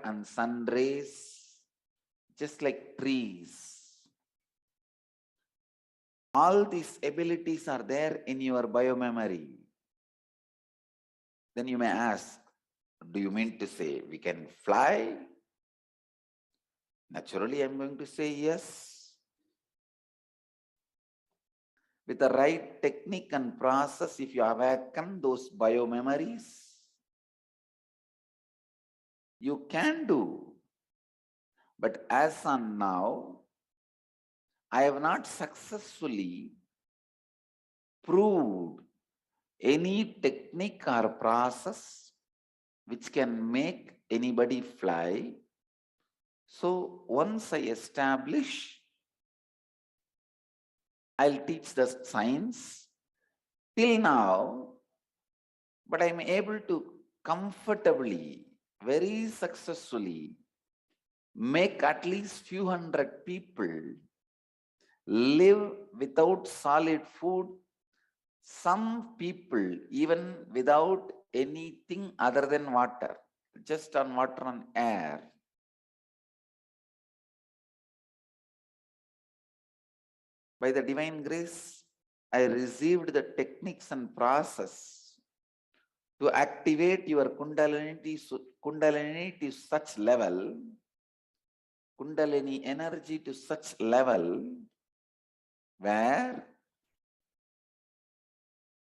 and sun rays, just like trees. All these abilities are there in your biomemory. Then you may ask, do you mean to say we can fly? Naturally, I'm going to say yes. With the right technique and process, if you awaken those biomemories, you can do. But as on now, I have not successfully proved any technique or process which can make anybody fly. So once I establish, I'll teach the science. Till now, but I'm able to comfortably, very successfully make at least few hundred people live without solid food. Some people even without anything other than water, just on water and air. By the divine grace, I received the techniques and process to activate your Kundalini to such level, Kundalini energy to such level where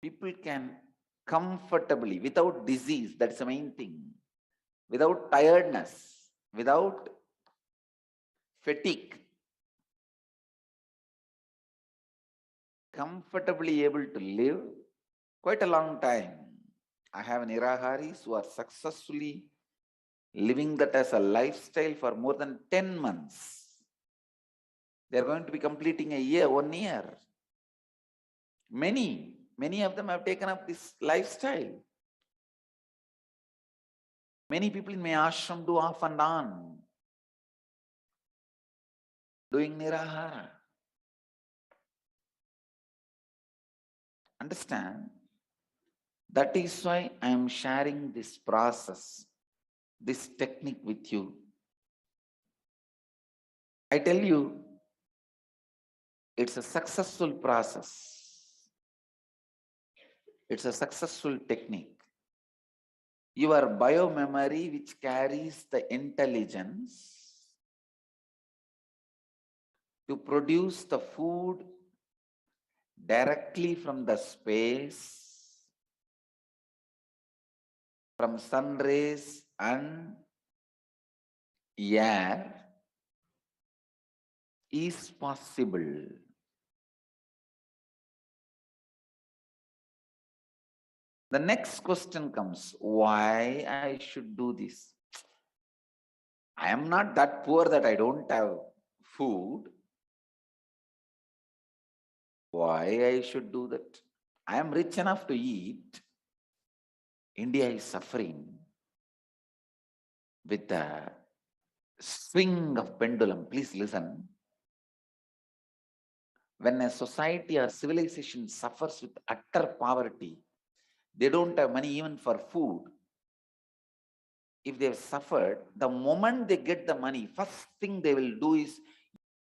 people can comfortably, without disease, that's the main thing, without tiredness, without fatigue, comfortably able to live quite a long time. I have Niraharis who are successfully living that as a lifestyle for more than 10 months. They are going to be completing a year, 1 year. Many of them have taken up this lifestyle. Many people in my ashram do off and on, doing Nirahara. Understand? That is why I am sharing this process, this technique with you. I tell you, it's a successful process. It's a successful technique. Your biomemory, which carries the intelligence to produce the food directly from the space, from sun rays and air, is possible. The next question comes, why I should do this? I am not that poor that I don't have food. Why I should do that? I am rich enough to eat. India is suffering with a swing of pendulum. Please listen. When a society or civilization suffers with utter poverty, they don't have money even for food. If they've suffered, the moment they get the money, first thing they will do is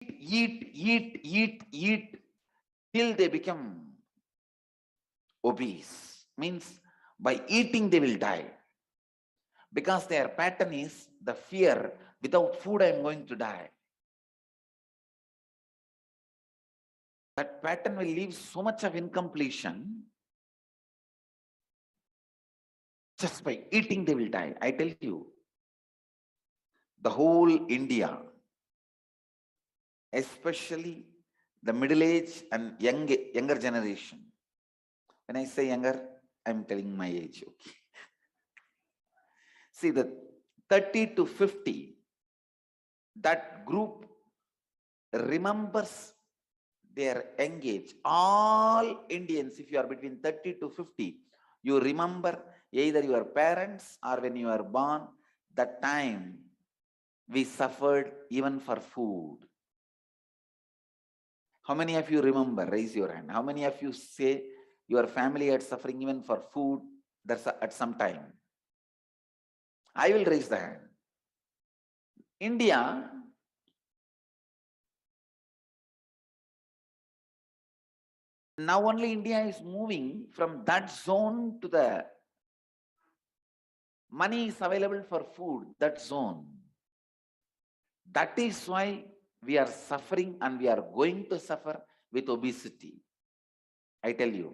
eat till they become obese. Means by eating they will die. Because their pattern is the fear, without food I am going to die. That pattern will leave so much of incompletion. Just by eating they will die. I tell you, the whole India, especially the middle-aged and younger generation. When I say younger, I'm telling my age. Okay. See, the 30 to 50, that group remembers their young age. All Indians, if you are between 30 to 50, you remember either your parents or when you are born, that time we suffered even for food. How many of you remember? Raise your hand. How many of you say your family had suffering even for food at some time? I will raise the hand. India now only India is moving from that zone to the money is available for food, that zone. That is why we are suffering and we are going to suffer with obesity. I tell you,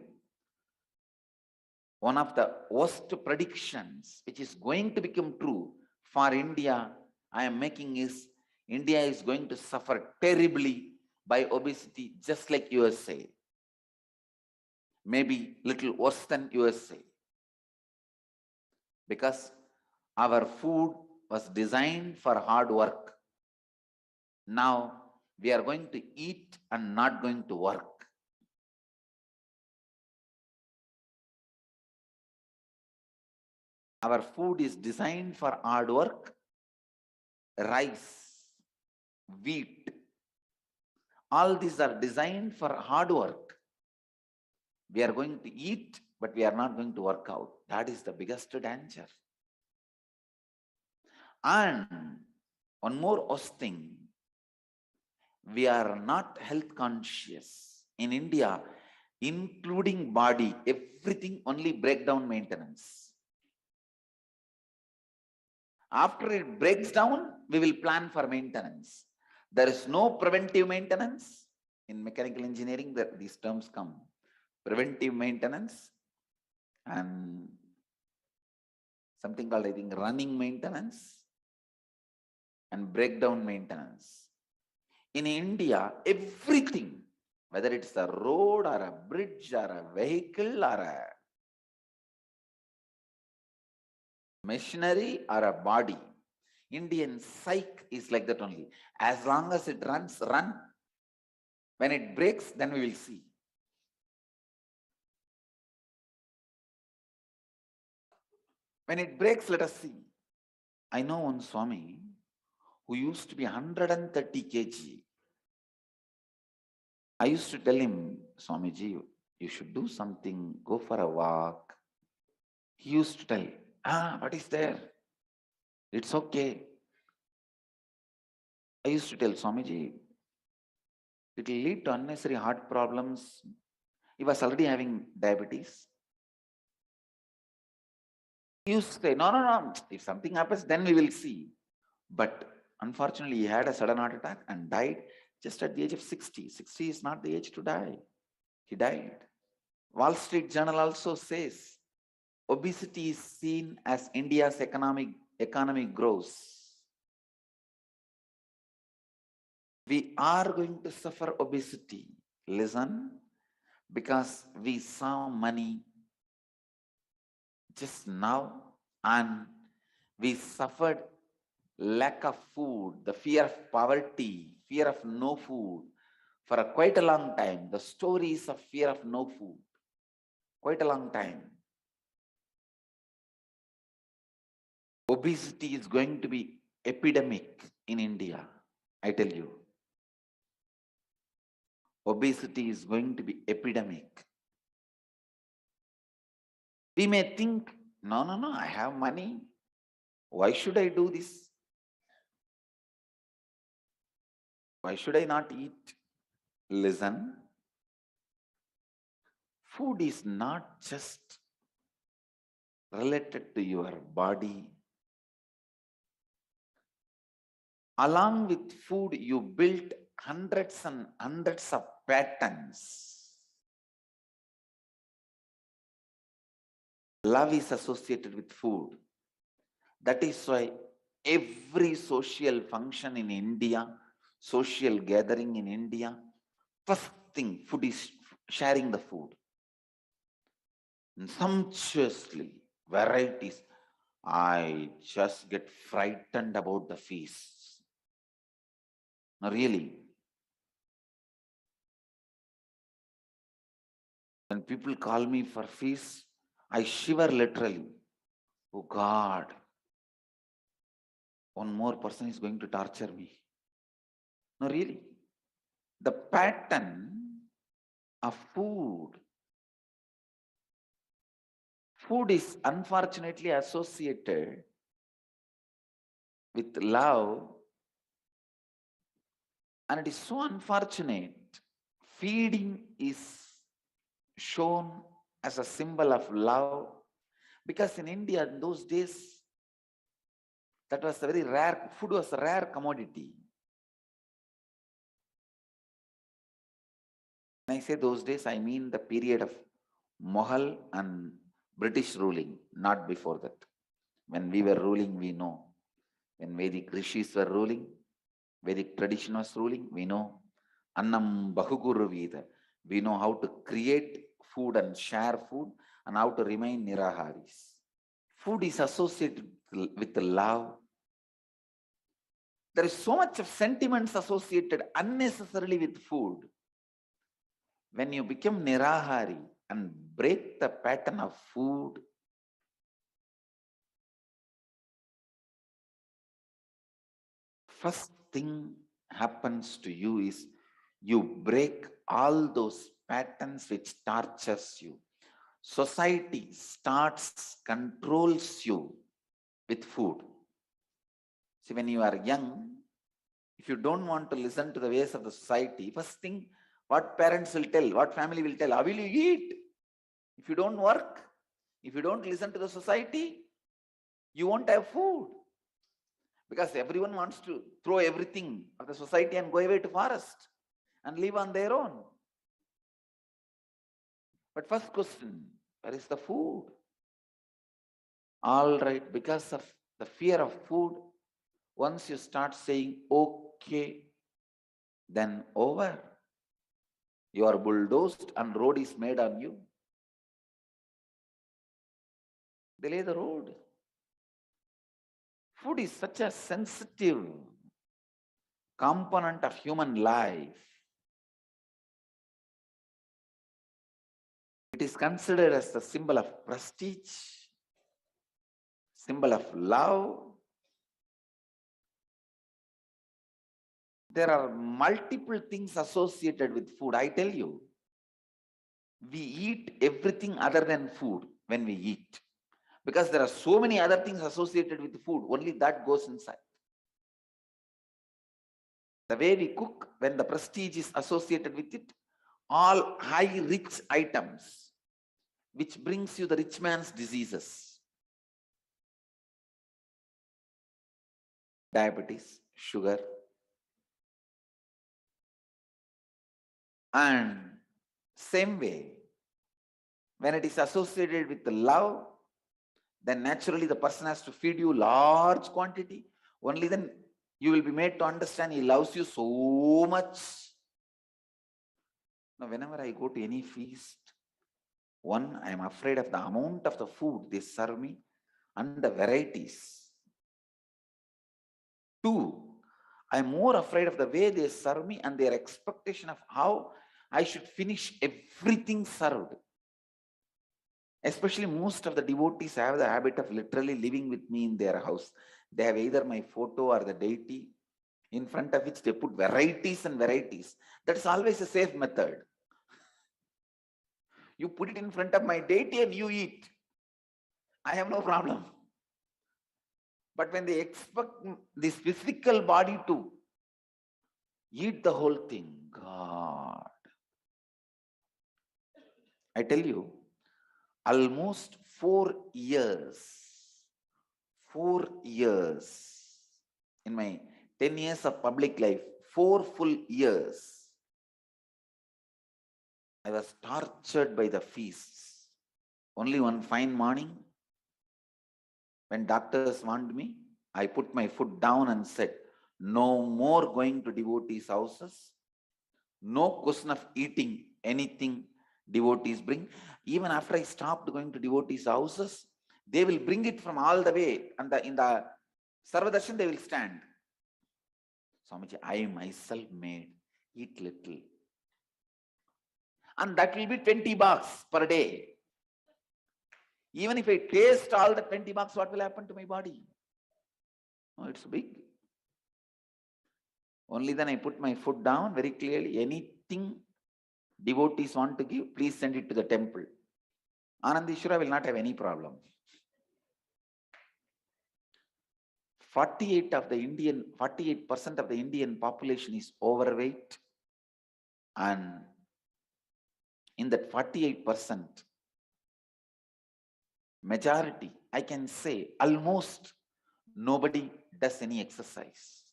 one of the worst predictions which is going to become true for India, I am making is India is going to suffer terribly by obesity, just like USA. Maybe little worse than USA. Because our food was designed for hard work. Now we are going to eat and not going to work. Our food is designed for hard work, rice, wheat. All these are designed for hard work. We are going to eat, but we are not going to work out. That is the biggest danger. And one more worst thing, we are not health conscious. In India, including body, everything only breakdown maintenance. After it breaks down, we will plan for maintenance. There is no preventive maintenance. In mechanical engineering, these terms come. Preventive maintenance and something called, I think, running maintenance and breakdown maintenance. In India, everything, whether it's a road or a bridge or a vehicle or a machinery or a body, Indian psyche is like that only. As long as it runs, run. When it breaks, then we will see. When it breaks, let us see. I know one Swami who used to be 130 kg. I used to tell him, Swamiji, you should do something, go for a walk. He used to tell, what is there? It's okay. I used to tell Swamiji, it will lead to unnecessary heart problems. He was already having diabetes. He used to say, no, if something happens, then we will see. But unfortunately, he had a sudden heart attack and died just at the age of 60. 60 is not the age to die. He died. Wall Street Journal also says, obesity is seen as India's economy grows. We are going to suffer obesity. Listen, because we saw money just now and we suffered lack of food, the fear of poverty, fear of no food for quite a long time. The stories of fear of no food, quite a long time. Obesity is going to be epidemic in India, I tell you. Obesity is going to be epidemic. We may think, no, I have money. Why should I do this? Why should I not eat? Listen, food is not just related to your body. Along with food, you build hundreds and hundreds of patterns. Love is associated with food. That is why every social function in India, social gathering in India, first thing, food is sharing the food. And sumptuously, varieties. I just get frightened about the feasts. No, really. When people call me for feasts, I shiver literally. Oh God, one more person is going to torture me. No, really. The pattern of food is unfortunately associated with love And it is so unfortunate. Feeding is shown as a symbol of love, because in India in those days, that was a very rare, food was a rare commodity. When I say those days, I mean the period of Mughal and British ruling, not before that. When we were ruling, we know. When Vedic rishis were ruling, Vedic tradition was ruling, we know. Annam Bahuguru Veda. We know how to create food and share food and how to remain niraharis. Food is associated with love. There is so much of sentiments associated unnecessarily with food. When you become nirahari and break the pattern of food, first thing happens to you is you break all those patterns which tortures you. Society controls you with food. See, when you are young, if you don't want to listen to the ways of the society, first thing, what parents will tell, what family will tell, how will you eat? If you don't work, if you don't listen to the society, you won't have food. Because everyone wants to throw everything of the society and go away to forest and live on their own. But first question, where is the food? All right, because of the fear of food, once you start saying, okay, then over. You are bulldozed and road is made on you. They lay the road. Food is such a sensitive component of human life. It is considered as the symbol of prestige, symbol of love. There are multiple things associated with food. I tell you, we eat everything other than food when we eat. Because there are so many other things associated with food, only that goes inside. The way we cook, when the prestige is associated with it, all high rich items, which brings you the rich man's diseases. Diabetes, sugar. And same way, when it is associated with the love, then naturally the person has to feed you large quantity. Only then you will be made to understand he loves you so much. Now, whenever I go to any feast, one, I am afraid of the amount of the food they serve me and the varieties. Two, I am more afraid of the way they serve me and their expectation of how I should finish everything served. Especially most of the devotees have the habit of literally living with me in their house. They have either my photo or the deity, in front of which they put varieties and varieties. That's always a safe method. You put it in front of my deity and you eat. I have no problem. But when they expect this physical body to eat the whole thing, God. I tell you, almost 4 years in my 10 years of public life, 4 full years, I was tortured by the feasts. Only one fine morning, when doctors warned me, I put my foot down and said, no more going to devotees' houses, no question of eating anything devotees bring. Even after I stopped going to devotees' houses, they will bring it from all the way, and in the Sarvadarshan they will stand. Swamiji, I myself made, eat little. And that will be 20 bucks per day. Even if I taste all the 20 bucks, what will happen to my body? Oh, it's big. Only then I put my foot down very clearly. Anything devotees want to give, please send it to the temple. Anandishwara will not have any problem. 48% of the Indian population is overweight, and in that 48%, majority, I can say almost nobody does any exercise.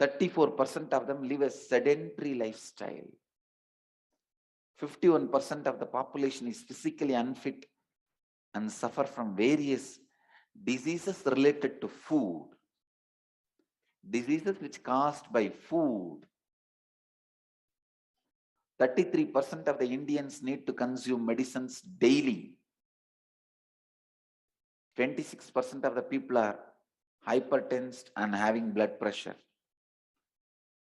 34% of them live a sedentary lifestyle. 51% of the population is physically unfit and suffer from various diseases related to food. Diseases which caused by food. 33% of the Indians need to consume medicines daily. 26% of the people are hypertensed and having blood pressure.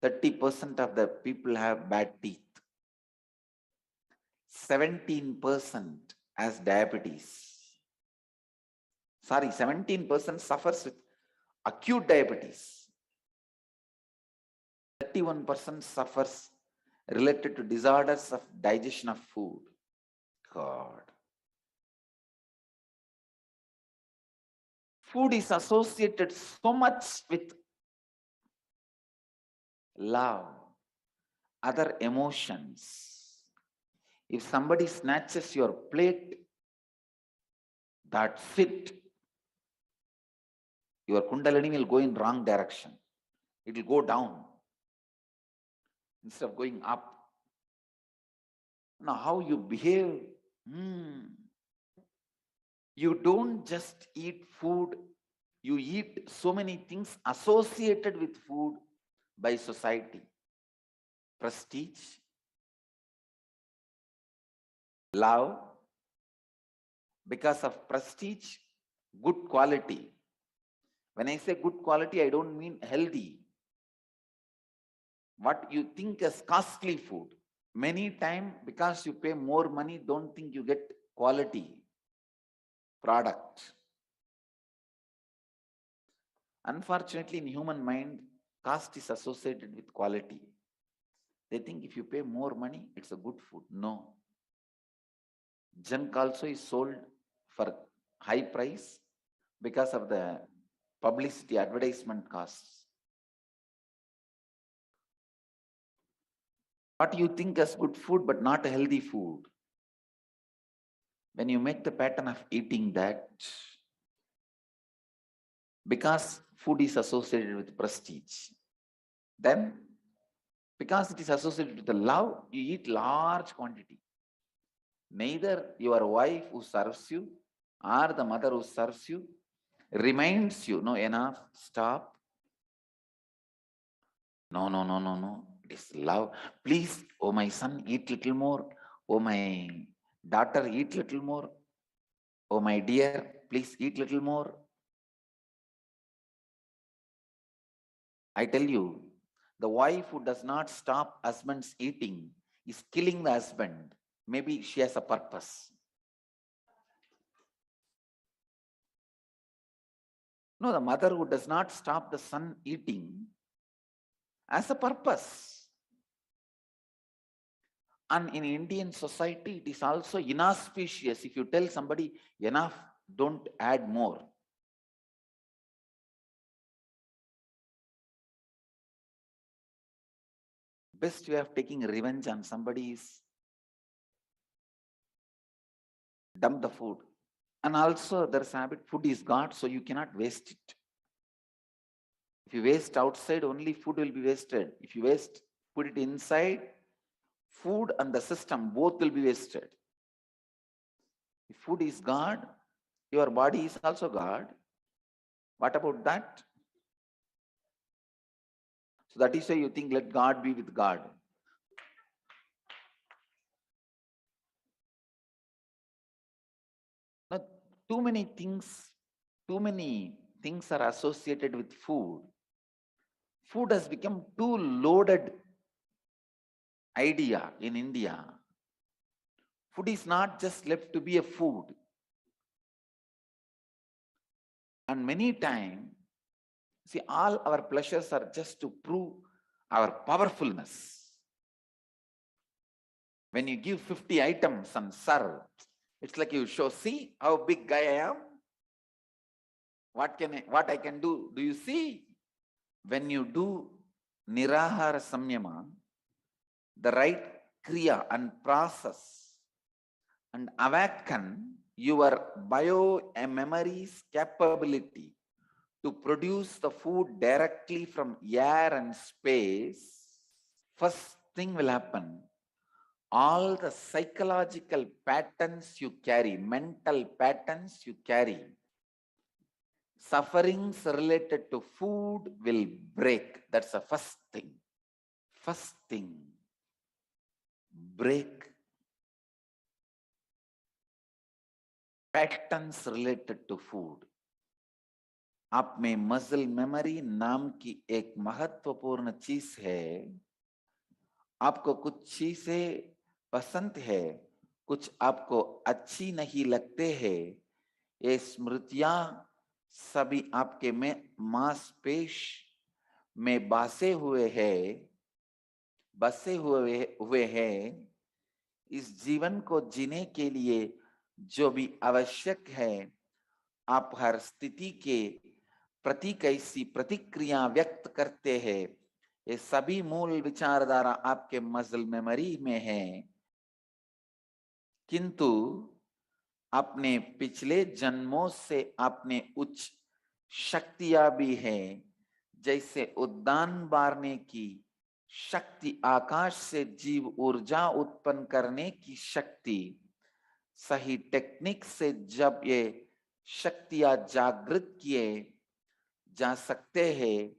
30% of the people have bad teeth. 17% has diabetes. 17% suffers with acute diabetes. 31% suffers related to disorders of digestion of food. God. Food is associated so much with love, other emotions. If somebody snatches your plate, that's it. Your Kundalini will go in wrong direction. It will go down instead of going up. Now, how you behave, you don't just eat food, you eat so many things associated with food by society. Prestige, love, because of prestige, good quality. When I say good quality, I don't mean healthy. What you think as costly food, many times because you pay more money, don't think you get quality product. Unfortunately, in human mind, cost is associated with quality. They think if you pay more money, it's a good food. No. Junk also is sold for high price because of the publicity, advertisement costs. What you think as good food, but not a healthy food. When you make the pattern of eating that, because food is associated with prestige, then because it is associated with the love, you eat large quantity. Neither your wife who serves you or the mother who serves you reminds you, no, enough, stop. No. It is love. Please, oh my son, eat little more. Oh my daughter, eat little more. Oh my dear, please eat little more. I tell you, the wife who does not stop husband's eating is killing the husband. Maybe she has a purpose. No, the mother who does not stop the son eating has a purpose. And in Indian society, it is also inauspicious if you tell somebody, enough, don't add more. Best way of taking revenge on somebody is dump the food. And also there's a habit, food is God, so you cannot waste it. If you waste outside, only food will be wasted. If you put it inside, food and the system both will be wasted. If food is God, your body is also God. What about that? So that is why you think, let God be with God. Now, too many things are associated with food. Food has become too loaded idea in India. Food is not just left to be a food. And many times, see, all our pleasures are just to prove our powerfulness. When you give 50 items and serve, it's like you show, see how big guy I am. what I can do? Do you see? When you do Nirahara Samyama, the right Kriya and process, and awaken your bio-memory's capability to produce the food directly from air and space, first thing will happen. All the psychological patterns you carry, mental patterns you carry, sufferings related to food will break. That's the first thing. First thing, break patterns related to food. आप में muscle memory नाम की एक महत्वपूर्ण चीज है. आपको कुछ चीजें पसंद है, कुछ आपको अच्छी नहीं लगते हैं. ये स्मृतियां सभी आपके में मांसपेश में बसे हुए हैं. इस जीवन को जीने के लिए जो भी आवश्यक है, आप हर स्थिति के प्रति कैसी प्रतिक्रिया व्यक्त करते हैं, ये सभी मूल विचारधारा आपके मसल मेमोरी में है. किंतु अपने पिछले जन्मों से आपने उच्च शक्तियां भी हैं, जैसे उद्यान बारने की शक्ति, आकाश से जीव ऊर्जा उत्पन्न करने की शक्ति. सही टेक्निक से जब ये शक्तियां जागृत किए जा सकते हैं,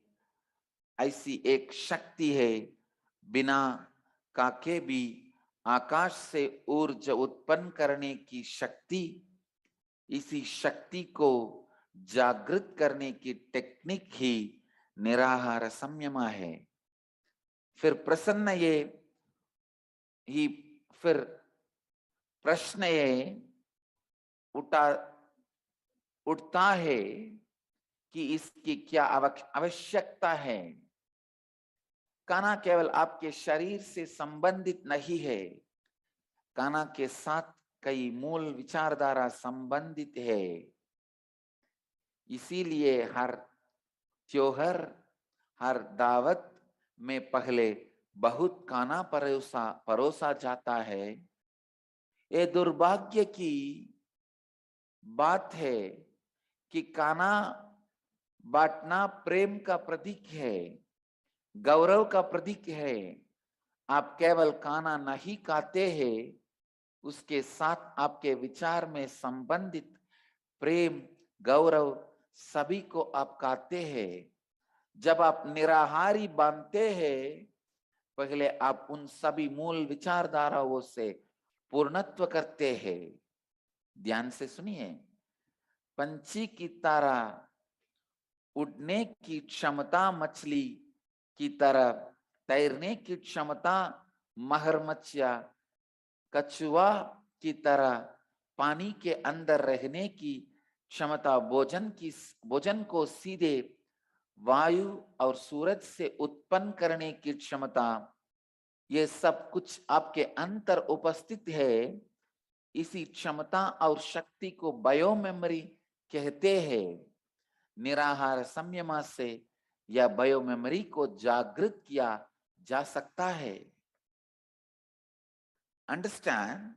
ऐसी एक शक्ति है, बिना काके भी आकाश से ऊर्जा उत्पन्न करने की शक्ति. इसी शक्ति को जागृत करने की टेक्निक ही निराहार संयमा है. फिर प्रश्न ये उठता है कि इसकी क्या आवश्यकता है. खाना केवल आपके शरीर से संबंधित नहीं है, खाना के साथ कई मूल विचारधारा संबंधित है. इसीलिए हर त्योहार, हर दावत में पहले बहुत खाना परोसा जाता है. ये दुर्भाग्य की बात है कि खाना बांटना प्रेम का प्रतीक है, गौरव का प्रतीक है. आप केवल खाना नहीं खाते हैं, उसके साथ आपके विचार में संबंधित प्रेम, गौरव सभी को आप खाते हैं. जब आप निराहारी बनते हैं, पहले आप उन सभी मूल विचारधाराओं से पूर्णत्व करते हैं. ध्यान से सुनिए. पंछी की तरह उड़ने की क्षमता, मछली की तरह तैरने की क्षमता, मगरमच्छ या कछुआ की तरह पानी के अंदर रहने की क्षमता, भोजन को सीधे वायु और सूरज से उत्पन्न करने की क्षमता, ये सब कुछ आपके अंतर उपस्थित है. इसी क्षमता और शक्ति को बायो मेमोरी कहते हैं. निराहार संयम से या बायो मेमोरी को जागृत किया जा सकता है. Understand,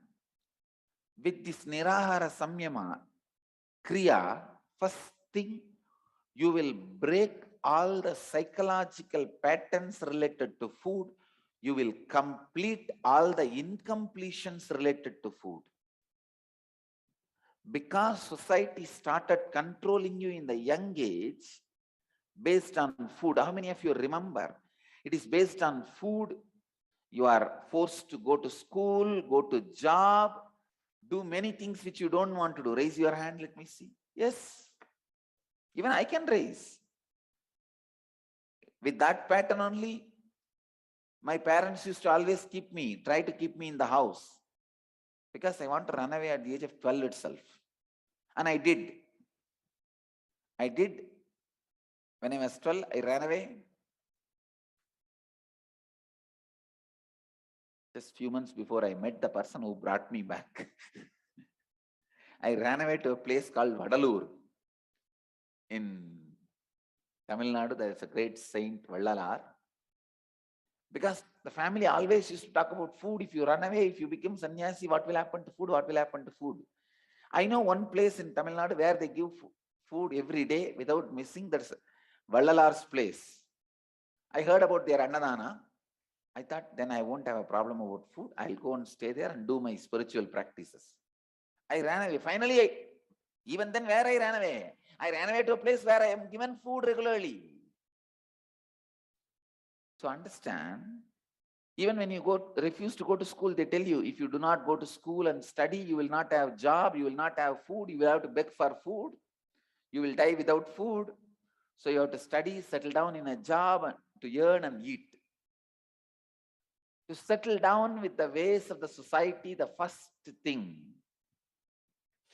with this nirahara samyama kriya, first thing, you will break all the psychological patterns related to food. You will complete all the incompletions related to food. Because society started controlling you in the young age based on food. How many of you remember? It is based on food. You are forced to go to school, go to job, do many things which you don't want to do. Raise your hand, let me see. Yes, even I can raise. With that pattern only, my parents used to always try to keep me in the house, because I want to run away at the age of 12 itself. And I did. When I was 12, I ran away. Just few months before I met the person who brought me back. I ran away to a place called Vadalur. In Tamil Nadu, there is a great saint, Vallalar. Because the family always used to talk about food. If you run away, if you become sannyasi, what will happen to food? What will happen to food? I know one place in Tamil Nadu where they give food every day without missing. That's Vallalar's place. I heard about their Annadana. I thought then I won't have a problem about food. I'll go and stay there and do my spiritual practices. I ran away. Finally, even then where I ran away? I ran away to a place where I am given food regularly. So understand, even when you refuse to go to school, they tell you, if you do not go to school and study, you will not have job, you will not have food, you will have to beg for food, you will die without food. So you have to study, settle down in a job to earn and eat. To settle down with the ways of the society, the first thing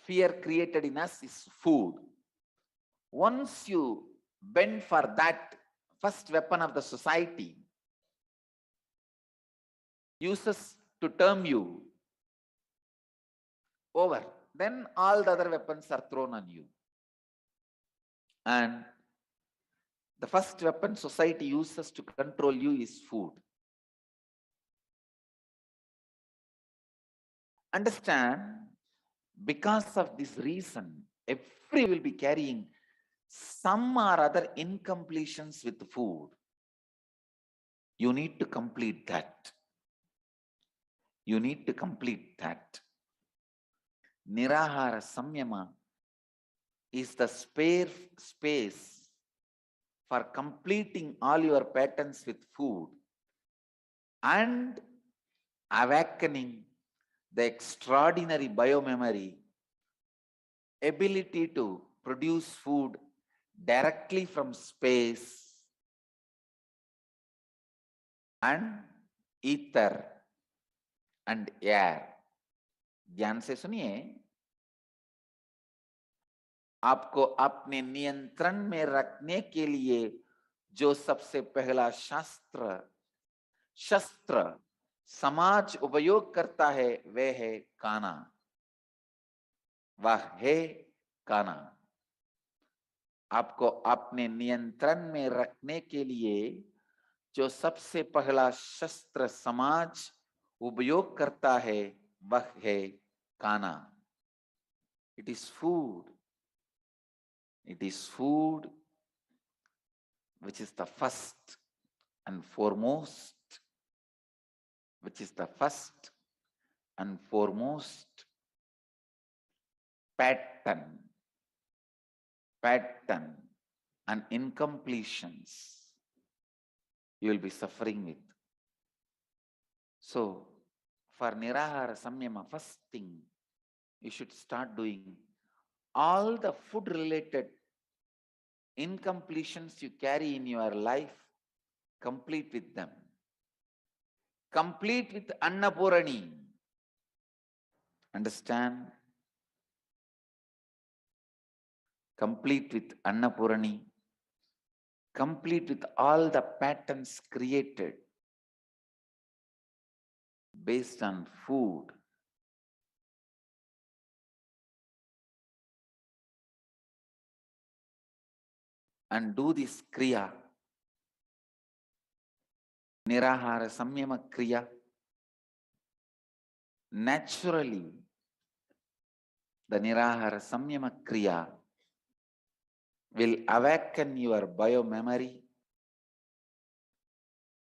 fear created in us is food. Once you bend for that first weapon of the society, uses to term you over, then all the other weapons are thrown on you. And the first weapon society uses to control you is food. Understand, because of this reason, every will be carrying some or other incompletions with food. You need to complete that. You need to complete that. Nirahara Samyama is the space for completing all your patterns with food and awakening the extraordinary biomemory ability to produce food directly from space and ether and air. ध्यान से सुनिए, आपको अपने नियंत्रण में रखने के लिए जो सबसे पहला शस्त्र समाज उपयोग करता है वह है काना. वह है काना. आपको अपने नियंत्रण में रखने के लिए जो सबसे पहला शस्त्र समाज उपयोग करता है वह है काना. It is food. It is food which is the first and foremost, pattern and incompletions you will be suffering with. So, for Nirahara Samyama, first thing you should start doing, all the food related incompletions you carry in your life, complete with them. Complete with Annapurani. Understand? Complete with Annapurani. Complete with all the patterns created based on food. And do this Kriya, Nirahara Samyama Kriya. Naturally, the Nirahara Samyama Kriya will awaken your biomemory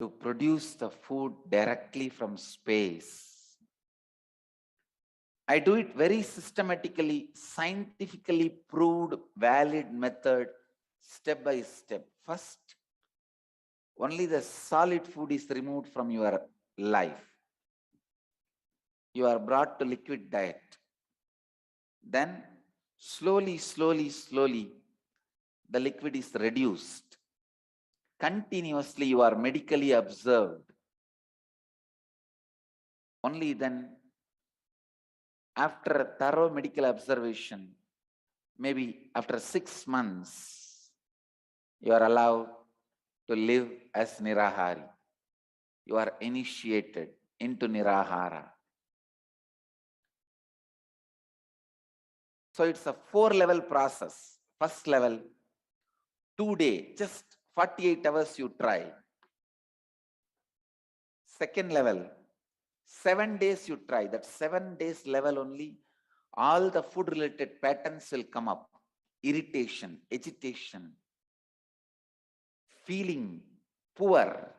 to produce the food directly from space. I do it very systematically, scientifically proved, valid method, step by step. First, only the solid food is removed from your life. You are brought to liquid diet. Then slowly, the liquid is reduced. Continuously you are medically observed. Only then, after a thorough medical observation, maybe after 6 months, you are allowed to live as Nirahari. You are initiated into Nirahara. So it's a 4-level process. First level, 2 day, just 48 hours you try. Second level, 7 days you try. That 7 days level only, all the food related patterns will come up. Irritation, agitation, feeling poor.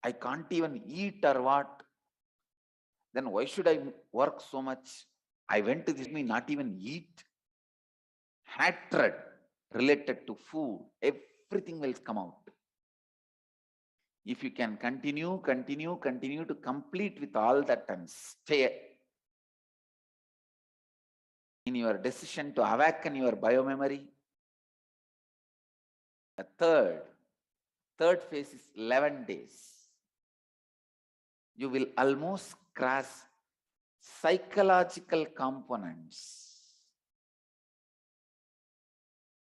I can't even eat or what. Then why should I work so much? I went to this, me not even eat. Hatred related to food, everything will come out. If you can continue to complete with all that and stay in your decision to awaken your biomemory. The third phase is 11 days. You will almost cross psychological components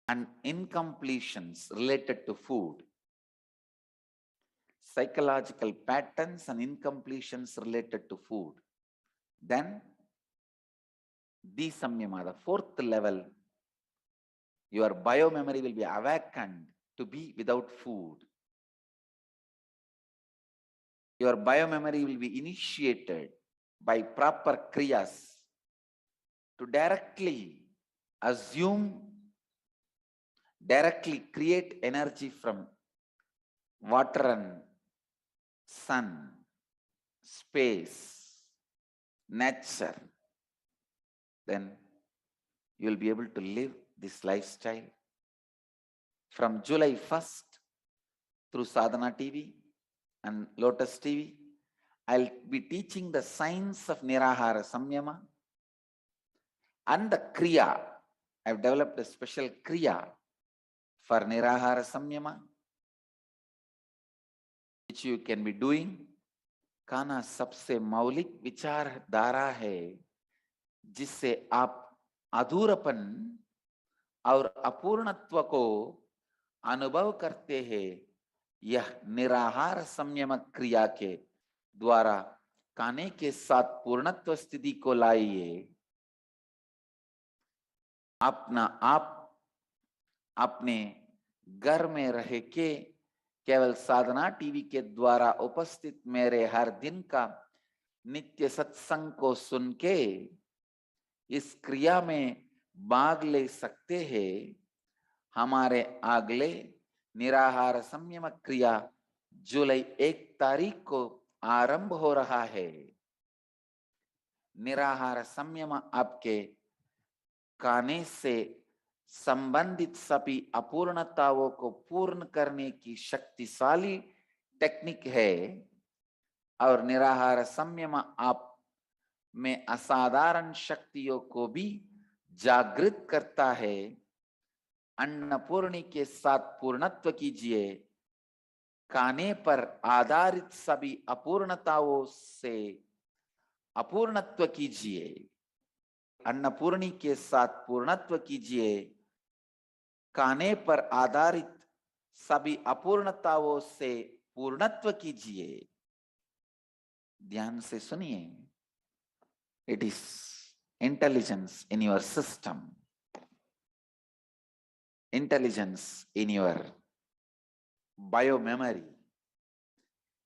and incompletions related to food. Psychological patterns and incompletions related to food. Then, Samyama, the fourth level, your biomemory will be awakened to be without food. Your biomemory will be initiated by proper kriyas to directly assume, directly create energy from water and sun, space, nature. Then you will be able to live this lifestyle. From July 1st through Sadhana TV and Lotus TV, I'll be teaching the science of Nirahara Samyama and the Kriya. I've developed a special Kriya for Nirahara Samyama, which you can be doing. खाना सबसे मौलिक विचारधारा है जिससे आप अधूरापन और अपूर्णत्व को अनुभव करते हैं। यह निराहार संयम क्रिया के द्वारा खाने के साथ पूर्णत्व स्थिति को लाइए। अपना आप अपने घर में रह के केवल साधना टीवी के द्वारा उपस्थित मेरे हर दिन का नित्य सत्संग को सुन के इस क्रिया में भाग ले सकते हैं। हमारे अगले निराहार संयम क्रिया जुलाई 1 तारीख को आरंभ हो रहा है। निराहार संयम आपके खाने से संबंधित सभी अपूर्णताओं को पूर्ण करने की शक्तिशाली टेक्निक है और निराहार संयम आप में असाधारण शक्तियों को भी जागृत करता है। अन्नपूर्णी के साथ पूर्णत्व कीजिए। खाने पर आधारित सभी अपूर्णताओं से अपूर्णत्व कीजिए। अन्नपूर्णी के साथ पूर्णत्व कीजिए। खाने पर आधारित सभी अपूर्णताओं से पूर्णत्व कीजिए। ध्यान से सुनिए। It is intelligence in your system, intelligence in your biomemory.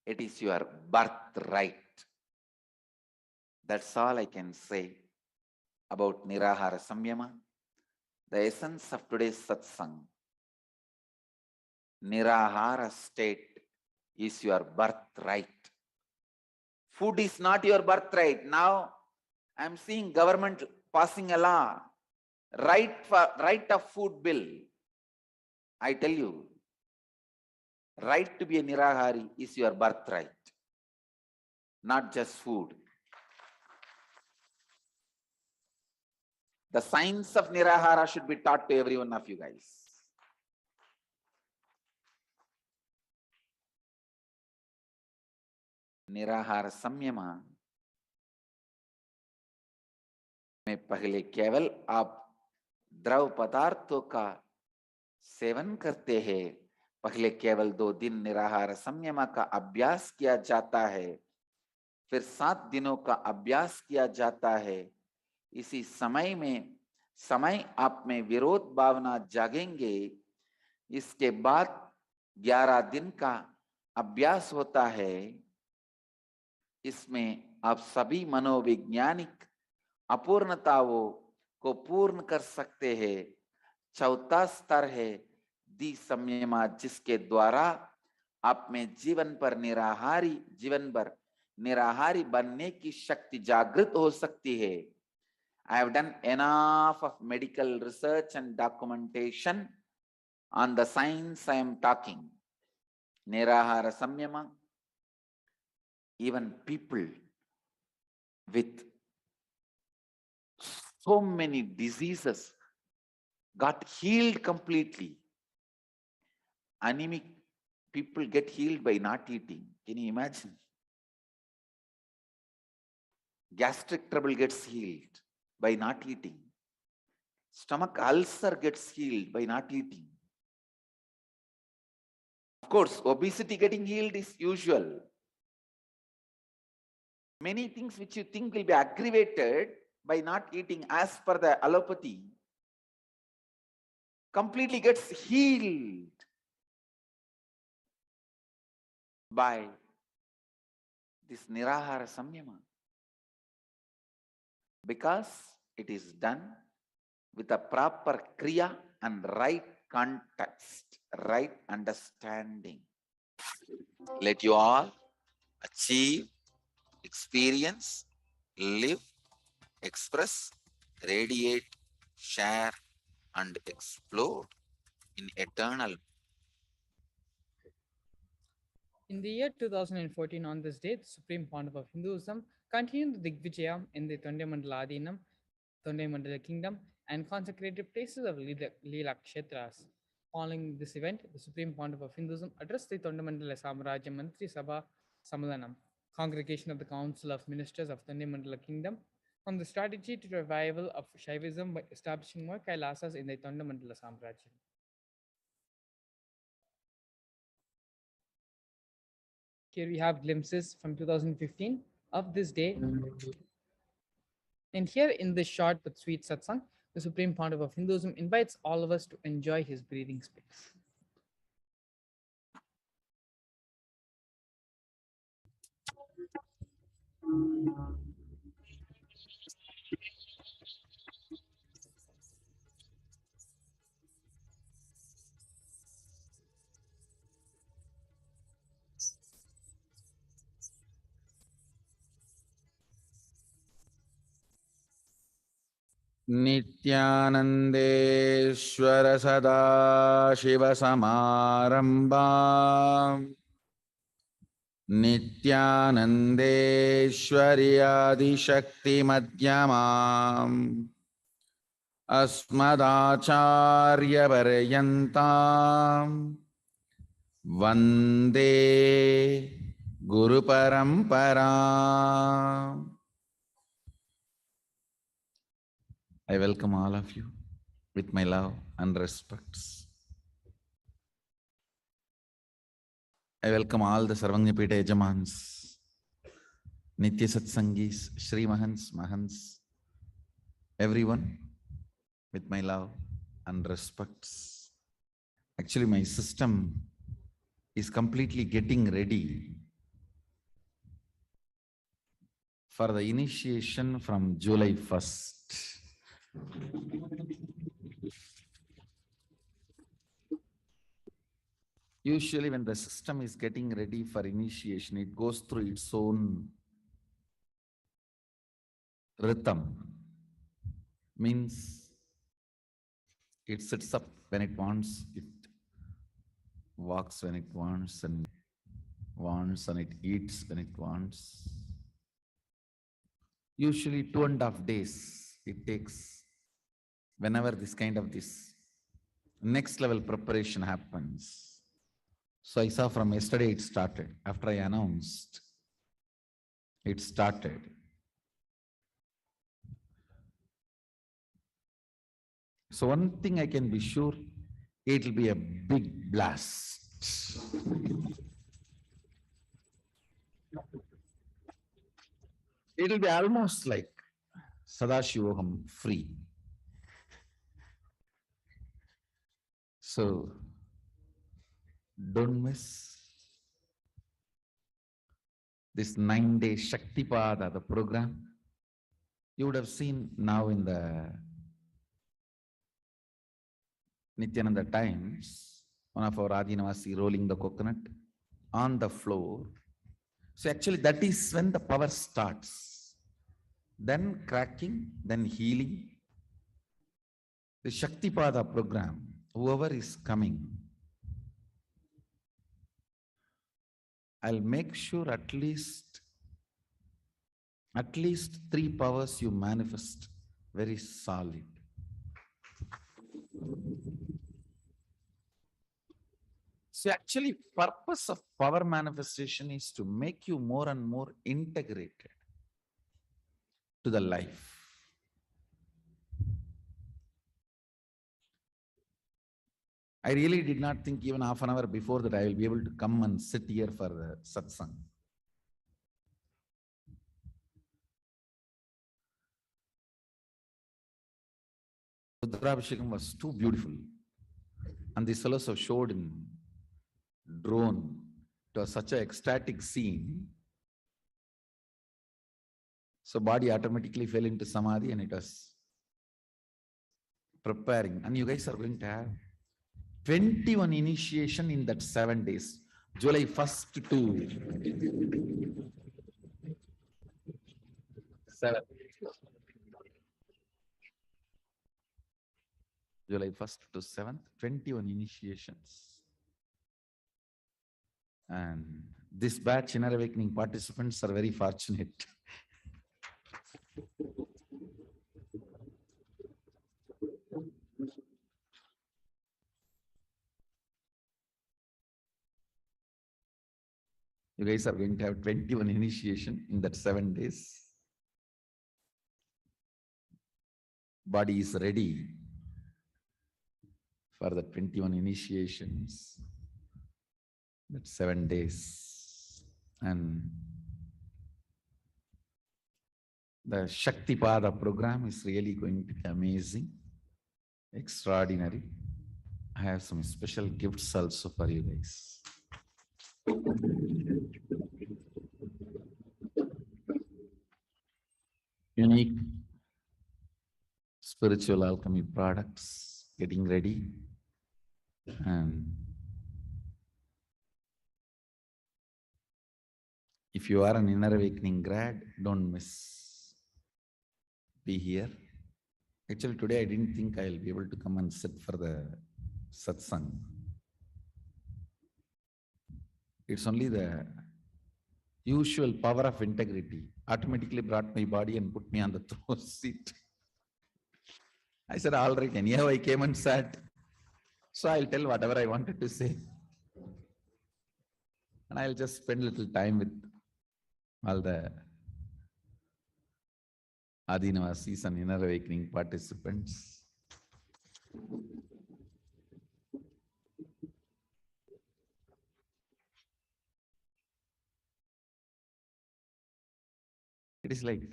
It is your birthright. That's all I can say about Nirahara Samyama. The essence of today's satsang. Nirahara state is your birthright. Food is not your birthright. Now I am seeing government passing a law, right of food bill. I tell you, right to be a Nirahari is your birthright, not just food. The science of Nirahara should be taught to every one of you guys. Nirahara Samyama में पहले केवल आप द्रव पदार्थों का seven करते हैं। पहले केवल 2 दिन निराहार संयम का अभ्यास किया जाता है, फिर 7 दिनों का अभ्यास किया जाता है। इसी समय आप में विरोध भावना जागेंगे इसके बाद 11 दिन का अभ्यास होता है। इसमें आप सभी मनोवैज्ञानिक अपूर्णताओं को पूर्ण कर सकते हैं। चौथा स्तर है दी संयमा, जिसके द्वारा आप में जीवन भर निराहारी बनने की शक्ति जागृत हो सकती है। I have done enough of medical research and documentation on the science I am talking. Nirahara Samyama, even people with so many diseases got healed completely. Anemic people get healed by not eating. Can you imagine? Gastric trouble gets healed by not eating. Stomach ulcer gets healed by not eating. Of course, obesity getting healed is usual. Many things which you think will be aggravated by not eating as per the allopathy completely gets healed by this Nirahara Samyama, because it is done with a proper kriya and right context, right understanding. Let you all achieve, experience, live, express, radiate, share, and explore in eternal. In the year 2014, on this day, the Supreme Pontiff of Hinduism continued the Digvijaya in the Tondemandala Adinam, Tondemandala Kingdom, and consecrated places of Leela Kshetras. Following this event, the Supreme Pontiff of Hinduism addressed the Tondemandala Samarajya Mantri Sabha Samalanam, congregation of the Council of Ministers of Tondemandala Kingdom, on the strategy to revival of Shaivism by establishing more Kailasas in the Tondemandala Samarajya. Here we have glimpses from 2015 of this day. And here in this short but sweet satsang, the Supreme Pontiff of Hinduism invites all of us to enjoy his breathing space. नित्यानन्देश्वर सदाशिवसमारम्भा नित्यानन्देश्वरि आदिशक्तिमध्यमाम् अस्मदाचार्यपर्यन्ताम् वन्दे गुरुपरम्पराम्. I welcome all of you with my love and respects. I welcome all the Sarvanyapita Yajamans, Nitya Satsangis, Shri Mahans, Mahans, everyone with my love and respects. Actually, my system is completely getting ready for the initiation from July 1st. Usually when the system is getting ready for initiation, it goes through its own rhythm. Means it sits up when it wants, it walks when it wants, and it eats when it wants. Usually 2.5 days it takes whenever this next level preparation happens. So I saw from yesterday it started. After I announced, it started. So one thing I can be sure, it will be a big blast. It will be almost like Sadashivoham free. So Don't miss this 9-day Shaktipada, the program. You would have seen now in the Nithyananda Times, one of our Adinavasi rolling the coconut on the floor. So actually that is when the power starts. Then cracking, then healing. The Shaktipada program, whoever is coming, I'll make sure at least 3 powers you manifest very solid. So actually purpose of power manifestation is to make you more and more integrated to the life. I really did not think even half an hour before that I will be able to come and sit here for the satsang. Rudrabhishekam was too beautiful. And these fellows have showed in drone to such an ecstatic scene. So body automatically fell into samadhi and it was preparing. And you guys are going to have 21 initiation in that 7 days. July 1st to 7th. July 1st to 7th, 21 initiations. And this batch Inner Awakening participants are very fortunate. You guys are going to have 21 initiation in that 7 days. Body is ready for the 21 initiations. That's 7 days. And the Shaktipada program is really going to be amazing, extraordinary. I have some special gifts also for you guys. Unique spiritual alchemy products getting ready. And if you are an Inner Awakening grad, don't miss. Be here. Actually, today I didn't think I'll be able to come and sit for the satsang. It's only the usual power of integrity automatically brought my body and put me on the throne seat. I said, all right, anyhow I came and sat. So I'll tell whatever I wanted to say. And I'll just spend a little time with all the Adinavasis and Inner Awakening participants. It is like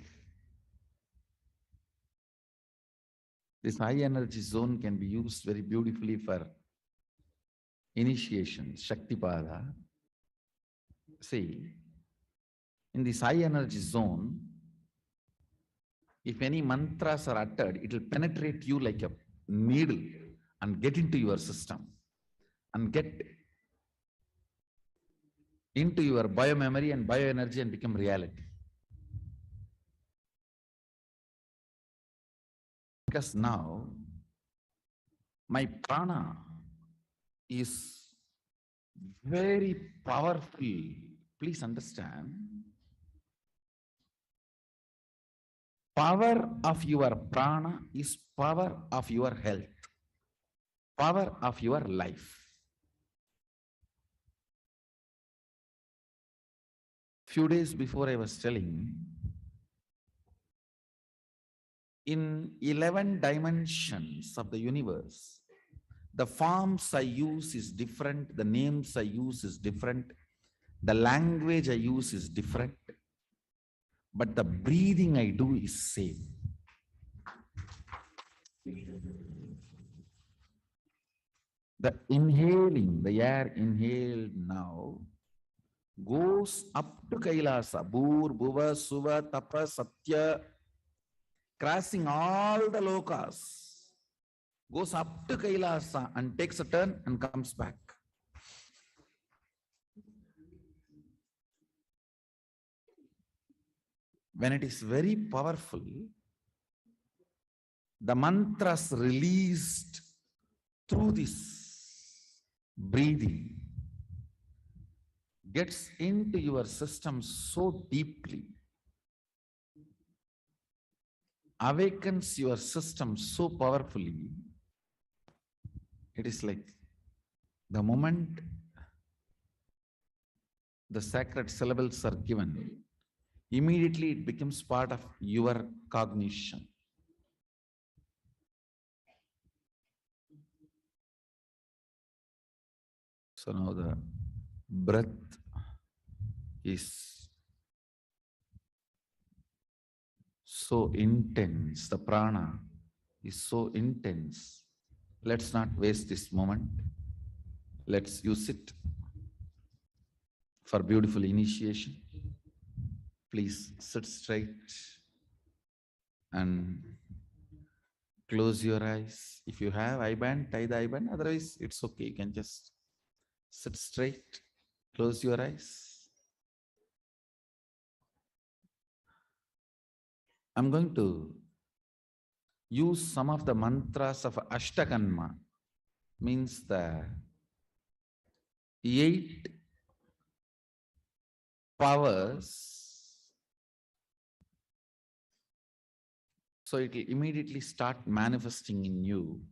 this high energy zone can be used very beautifully for initiation, Shaktipada. See, in this high energy zone, if any mantras are uttered, it will penetrate you like a needle and get into your system and get into your biomemory and bioenergy and become reality. Because now my prana is very powerful. Please understand. Power of your prana is power of your health, power of your life. Few days before I was telling, in 11 dimensions of the universe, the forms I use is different, the names I use is different, the language I use is different, but the breathing I do is same. The inhaling, the air inhaled now goes up to Kailasa, Bhur, Bhuva, Suva, Tapa, Satya, crossing all the lokas, goes up to Kailasa and takes a turn and comes back. When it is very powerful, the mantras released through this breathing gets into your system so deeply, awakens your system so powerfully. It is like the moment the sacred syllables are given, immediately it becomes part of your cognition. So now the breath is so intense, the prana is so intense. Let's not waste this moment. Let's use it for beautiful initiation. Please sit straight and close your eyes. If you have eye band, tie the eye band. Otherwise, it's okay. You can just sit straight, close your eyes. I'm going to use some of the mantras of Ashtakanma, means the 8 powers. So it will immediately start manifesting in you.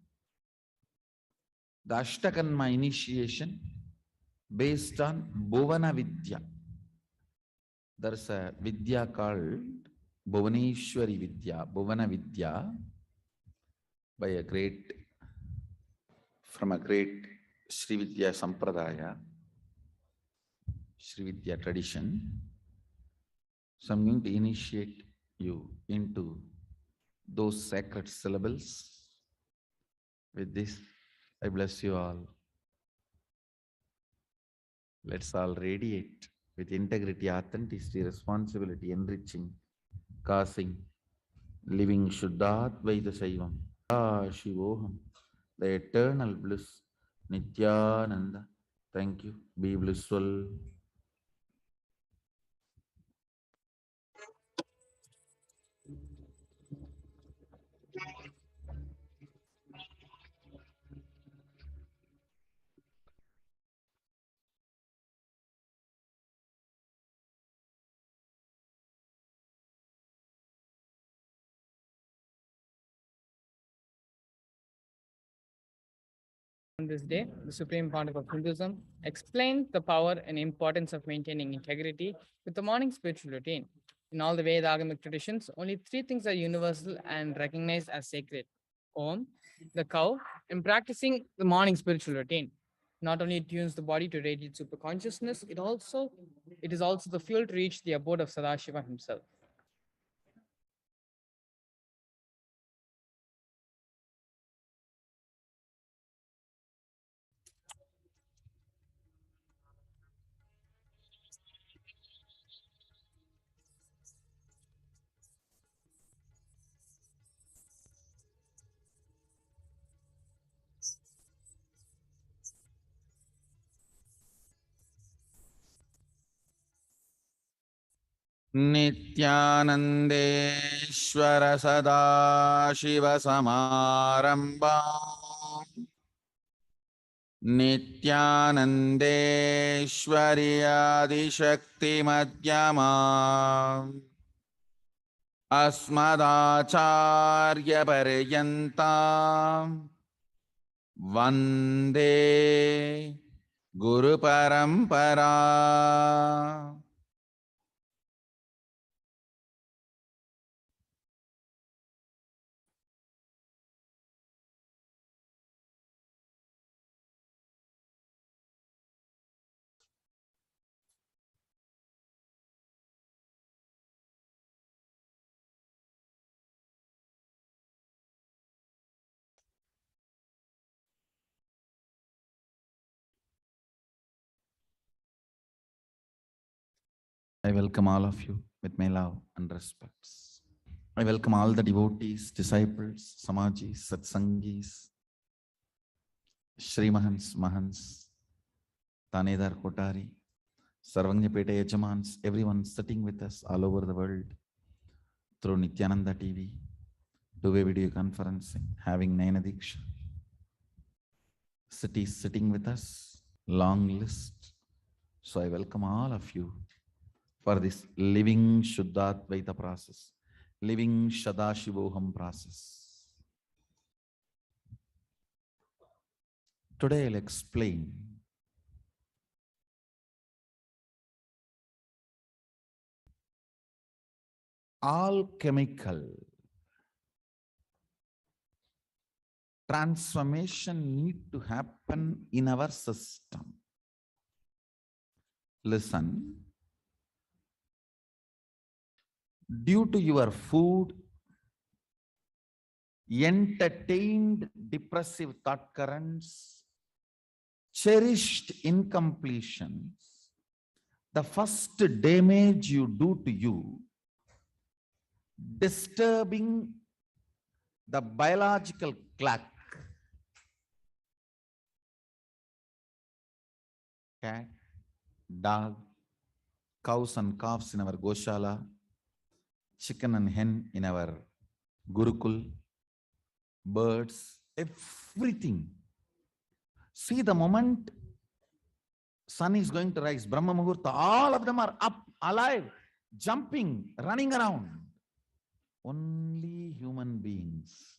The Ashtakanma initiation based on Bhuvana Vidya. There's a Vidya called Bhuvaneshwari Vidya, Bhuvana Vidya, by a great, from a great Sri Vidya Sampradaya, Sri Vidya tradition. So I'm going to initiate you into those sacred syllables. With this, I bless you all. Let's all radiate with integrity, authenticity, responsibility, enriching, causing, living Shuddhadvaita Saivam, Parashakti, the eternal bliss, Nithyananda. Thank you. Be blissful. On this day, the Supreme Pontiff of Hinduism explained the power and importance of maintaining integrity with the morning spiritual routine. In all the Veda Agamic traditions, only 3 things are universal and recognized as sacred: Om, the cow, and practicing the morning spiritual routine. Not only it tunes the body to radiate superconsciousness, it is also the fuel to reach the abode of Sadashiva himself. Nithyanandeshwara Sadashiva Samaramba Nithyanandeshwari Adishakti Madhyama Asmadacharya Paryantam Vande Guru Parampara. I welcome all of you with my love and respects. I welcome all the devotees, disciples, Samajis, Satsangis, Shri Mahans, Mahans, Tanedar Kotari, Sarvangyapeta Yajamans, everyone sitting with us all over the world through Nithyananda TV, two-way video conferencing, having Naina Diksha. Cities sitting with us, long list. So I welcome all of you for this living Shuddhadvaita process, living Shadashivoham process. Today I'll explain alchemical transformation need to happen in our system. Listen, due to your food, entertained depressive thought currents, cherished incompletions, the first damage you do to you, disturbing the biological clock. Cat, dog, cows and calves in our Goshala, chicken and hen in our Gurukul, birds, everything. See, the moment sun is going to rise, Brahma Muhurta, all of them are up, alive, jumping, running around. Only human beings.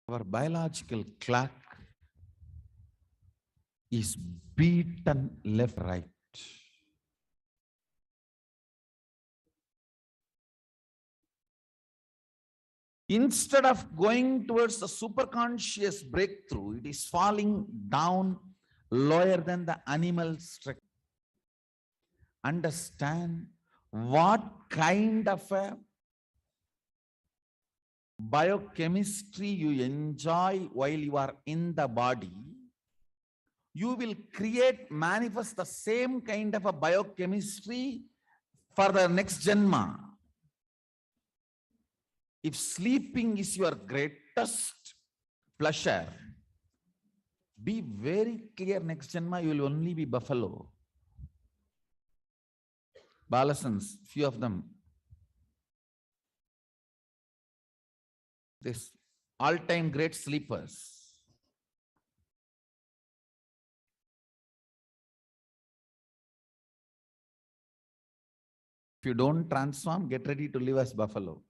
Our biological clock is beaten left, right. Instead of going towards the superconscious breakthrough, it is falling down lower than the animal structure. Understand what kind of a biochemistry you enjoy while you are in the body. You will create, manifest the same kind of a biochemistry for the next Janma. If sleeping is your greatest pleasure, be very clear, next Janma you will only be buffalo. Balasans, few of them. This all-time great sleepers. If you don't transform, get ready to live as buffalo.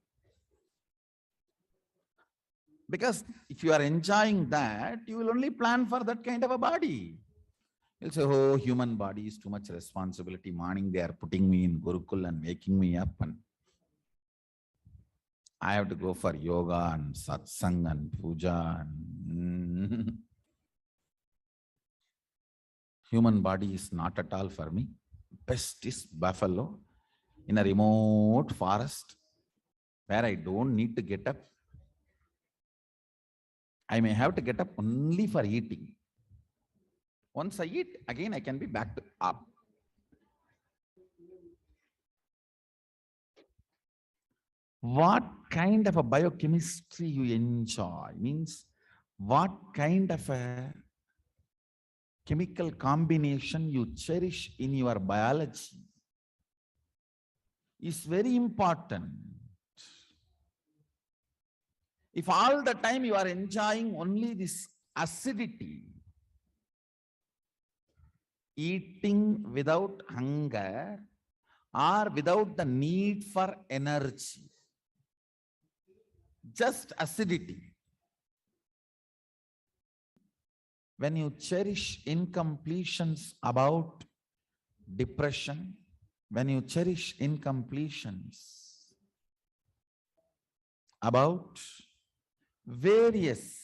Because if you are enjoying that, you will only plan for that kind of a body. You'll say, oh, human body is too much responsibility. Morning they are putting me in Gurukul and waking me up, and I have to go for yoga and satsang and puja. And human body is not at all for me. Best is buffalo in a remote forest where I don't need to get up. I may have to get up only for eating. Once I eat, again I can be back to up. What kind of a biochemistry you enjoy means what kind of a chemical combination you cherish in your biology is very important. If all the time you are enjoying only this acidity, eating without hunger or without the need for energy, just acidity. When you cherish incompletions about depression, when you cherish incompletions about various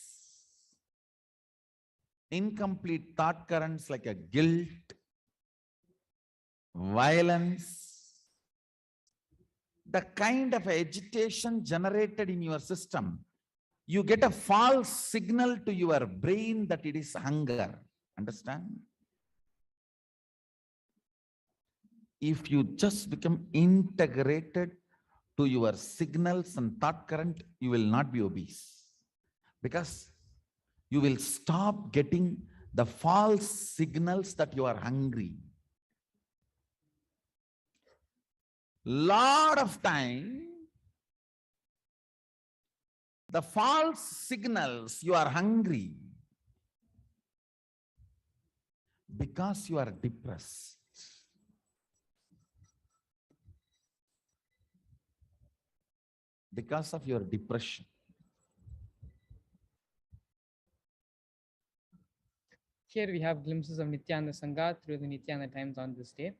incomplete thought currents like a guilt, violence, the kind of agitation generated in your system, you get a false signal to your brain that it is hunger. Understand? If you just become integrated to your signals and thought current, you will not be obese, because you will stop getting the false signals that you are hungry. Lot of time, the false signals you are hungry because you are depressed. Because of your depression. Here we have glimpses of Nithyananda Sangha through the Nithyananda times on this day.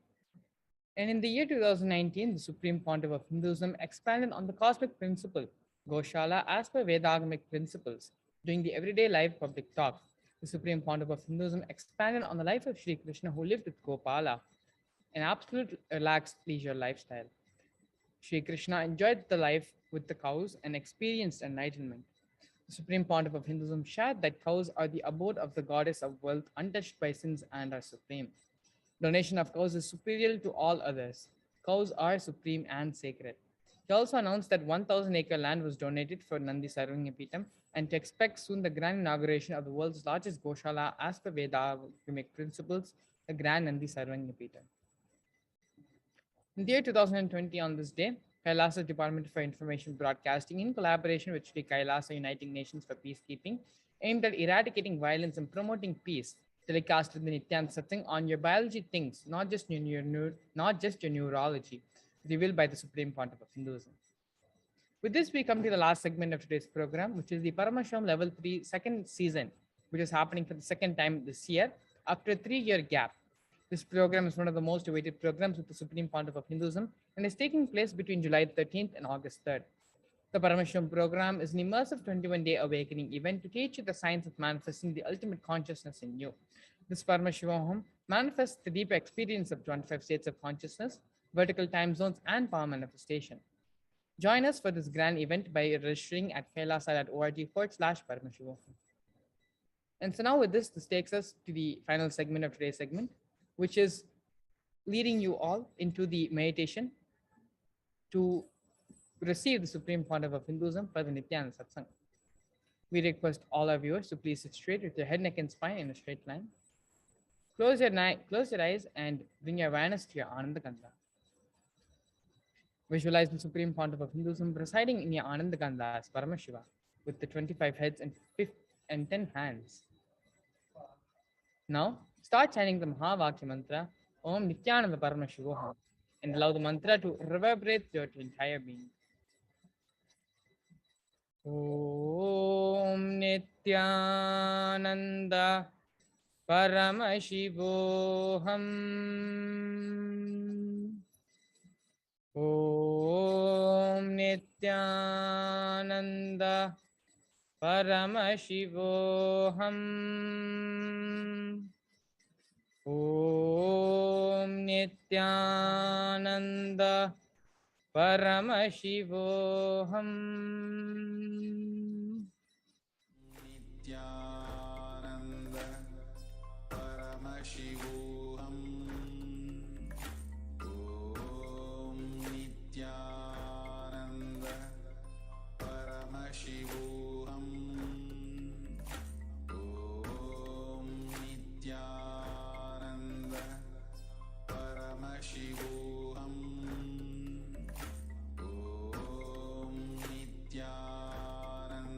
And in the year 2019, the Supreme Pontiff of Hinduism expanded on the cosmic principle, Goshala, as per Vedagamic principles. During the everyday life public talk, the Supreme Pontiff of Hinduism expanded on the life of Sri Krishna, who lived with Gopala, an absolute relaxed leisure lifestyle. Sri Krishna enjoyed the life with the cows and experienced enlightenment. The Supreme Pontiff of Hinduism shared that cows are the abode of the goddess of wealth, untouched by sins, and are supreme. Donation of cows is superior to all others. Cows are supreme and sacred. He also announced that 1,000-acre land was donated for Nandi Sarvangapeetham and to expect soon the grand inauguration of the world's largest Goshala as per Vedagamic principles, the Grand Nandi Sarvangapeetham. In the year 2020, on this day, Kailasa's Department for Information Broadcasting, in collaboration with Sri Kailasa Uniting Nations for Peacekeeping, aimed at eradicating violence and promoting peace, telecasted the Nithyananda Satsang on Your Biology Thinks, not just your neurology, revealed by the Supreme Pontiff of Hinduism. With this, we come to the last segment of today's program, which is the Paramashivoham Level 3 second season, which is happening for the second time this year after a 3-year gap. This program is one of the most awaited programs with the Supreme Pontiff of Hinduism and is taking place between July 13th and August 3rd. The Paramashivoham program is an immersive 21-day awakening event to teach you the science of manifesting the ultimate consciousness in you. This Paramashivoham manifests the deep experience of 25 states of consciousness, vertical time zones, and power manifestation. Join us for this grand event by registering at kailasa.org/Paramashivoham. And so now with this takes us to the final segment of today's segment, which is leading you all into the meditation to receive the Supreme Pontiff of Hinduism for the Nithyananda Satsang. We request all our viewers to please sit straight with your head, neck, and spine in a straight line. Close your eyes and bring your awareness to your Ananda Kanda. Visualize the Supreme Pontiff of Hinduism residing in your Ananda Kanda as Paramashiva with the 25 heads and 10 hands. Now, start chanting the Mahavakya mantra, Om Nithyananda Paramashivoham, and allow the mantra to reverberate throughout your entire being. Om Nithyananda Paramashivoham. Om Nithyananda Paramashivoham. Om Nithyananda Paramashivoham. Nithyananda Paramashivoham. Om Nithyananda Paramashivoham. Om Nithyananda Paramashivoham. Om Nithyananda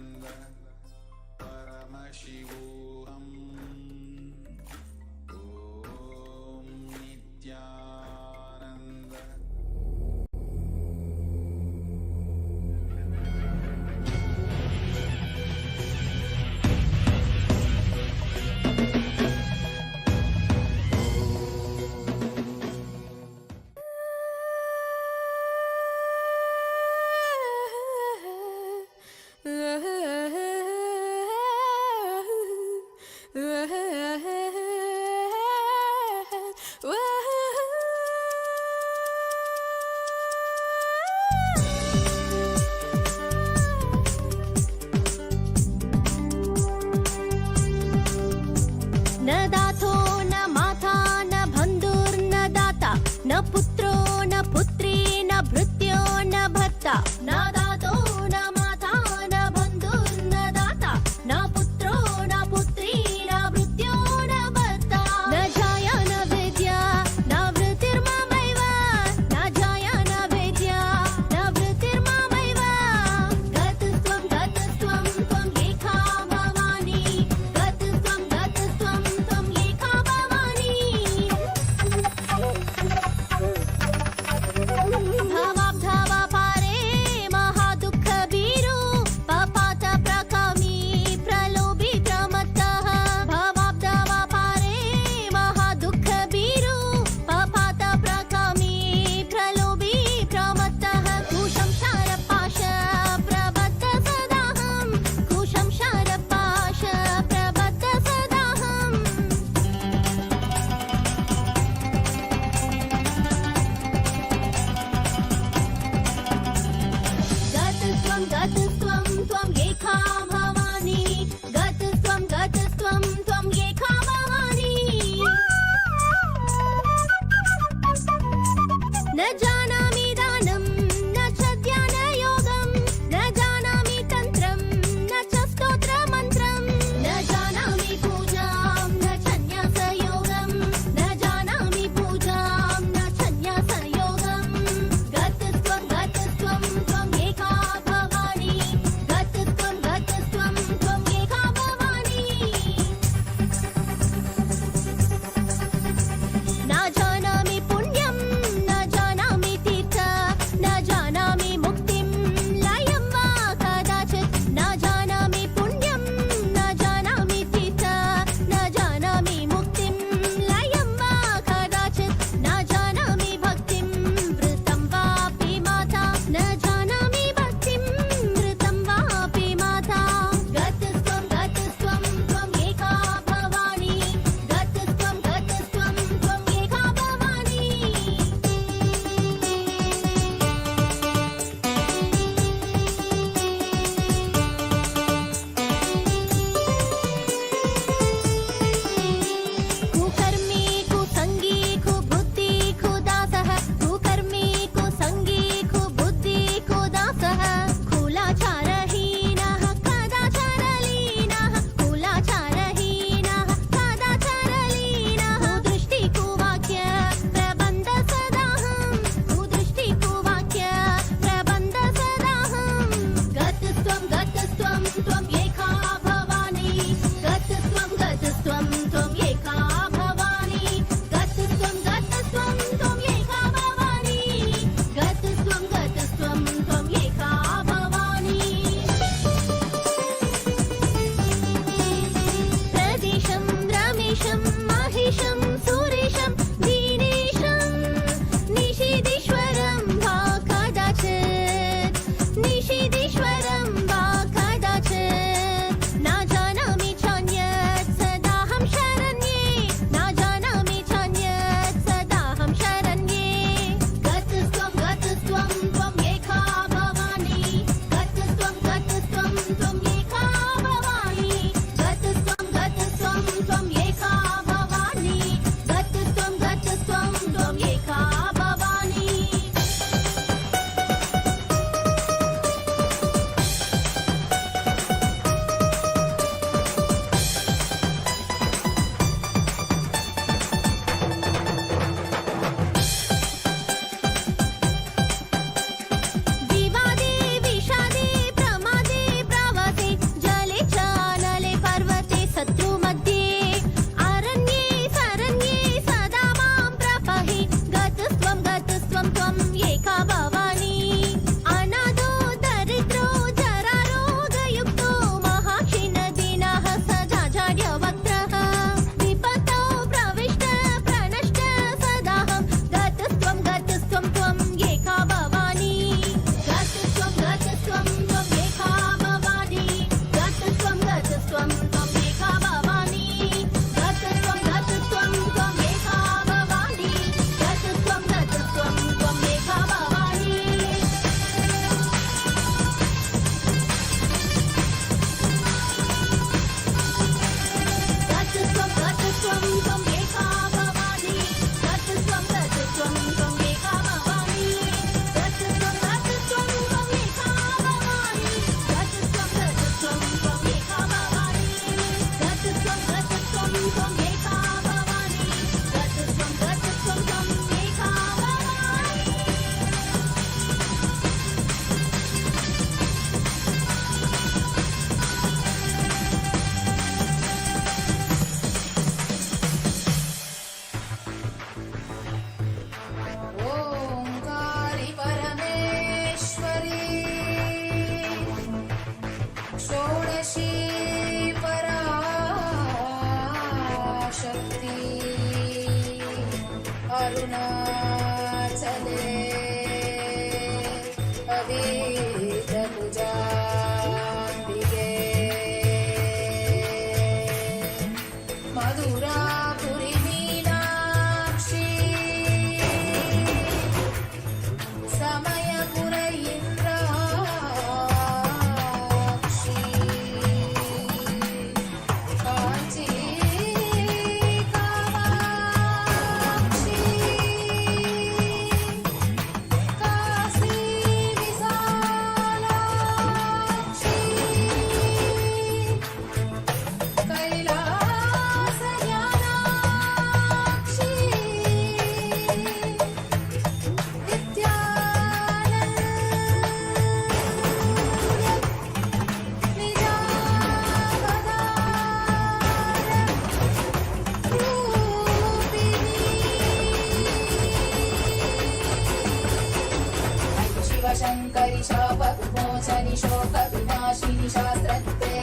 शिवशङ्करि शापविमोचनि शोकविनाशिनि शास्त्रत्वे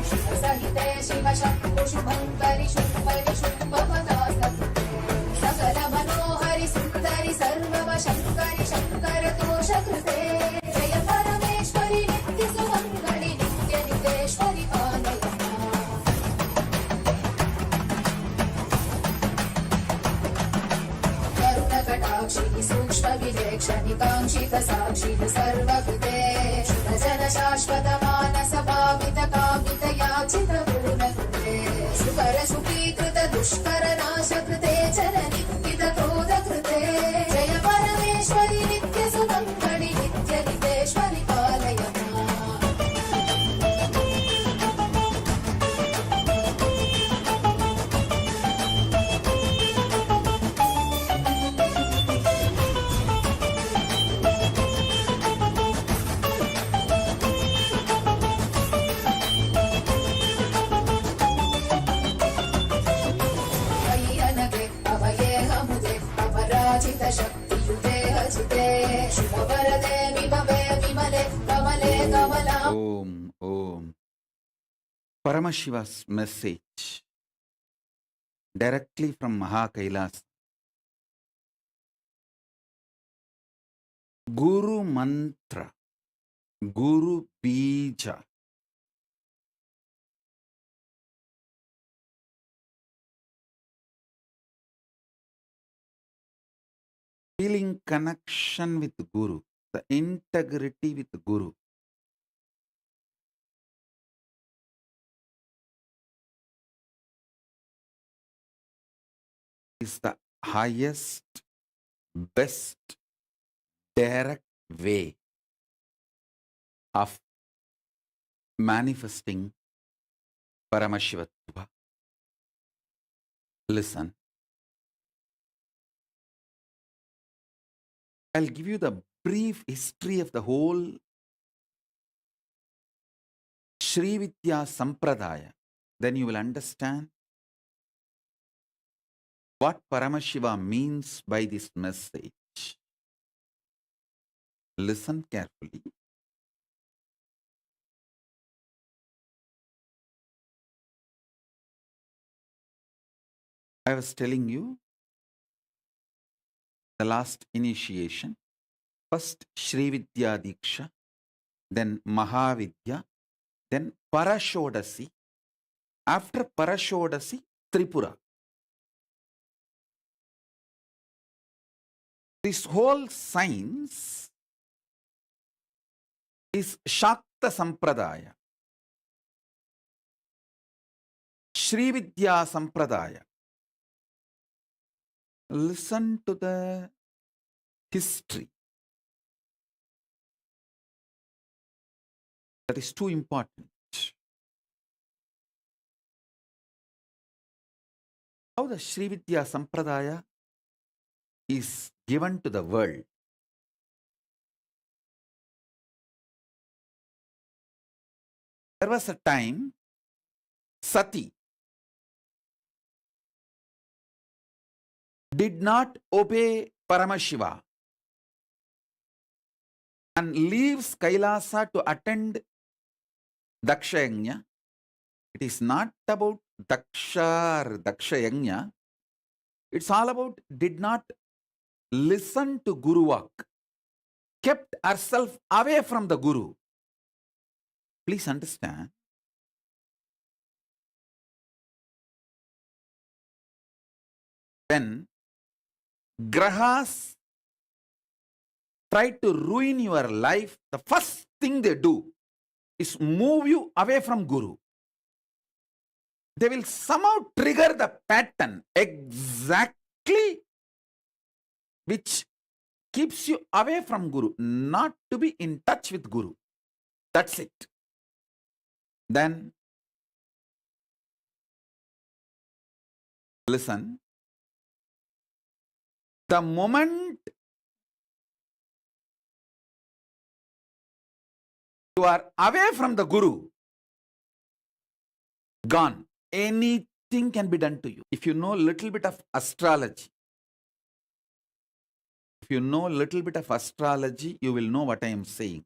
शिवसहिते शिवशम्भु शुभङ्करि शुम्भरि शुम्भपदास्तत्वे सकलमनोहरि सुन्दरि सर्ववशङ्करि शङ्करतोषकृते जय परमेश्वरि नित्यसुमङ्गलि नित्यनितेश्वरि पालय कटाक्षिणि सूक्ष्म विवेक्षणि काङ्क्षित साक्षिणि सर्वकृते शुभजन शाश्वत मानस भावित कामित याचित पूर्णकृते सुकर सुखीकृत दुष्कर नाश कृते चरनिन्दित क्रोध कृते जय परमेश्वरि नित्य सुमङ्गलि नित्य नितेश्वरि पालय शक्तियुते हजिते शुभवरदे विभवे विमले कमले कमला. Om. Paramashiva's message directly from Mahakailas. Guru Mantra, Guru Bija. Feeling connection with Guru, the integrity with Guru. Is the highest, best, direct way of manifesting Paramashivatva. Listen. I'll give you the brief history of the whole Sri Vidya Sampradaya. Then you will understand what Paramashiva means by this message. Listen carefully. I was telling you the last initiation. First Sri Vidya Diksha, then Mahavidya, then Parashodasi. After Parashodasi, Tripura. This whole science is Shakta Sampradaya. Sri Vidya Sampradaya. Listen to the history. That is too important. How the Sri Vidya Sampradaya is given to the world. There was a time Sati did not obey Paramashiva and leaves Kailasa to attend Daksha Yajna. It is not about Daksha or Daksha Yajna. It's all about did not listen to Guru Vak, kept herself away from the Guru. Please understand. When Grahas try to ruin your life, the first thing they do is move you away from Guru. They will somehow trigger the pattern exactly which keeps you away from Guru, not to be in touch with Guru. That's it. Then, listen. The moment you are away from the Guru, gone. Anything can be done to you. If you know a little bit of astrology, If you know a little bit of astrology, you will know what I am saying.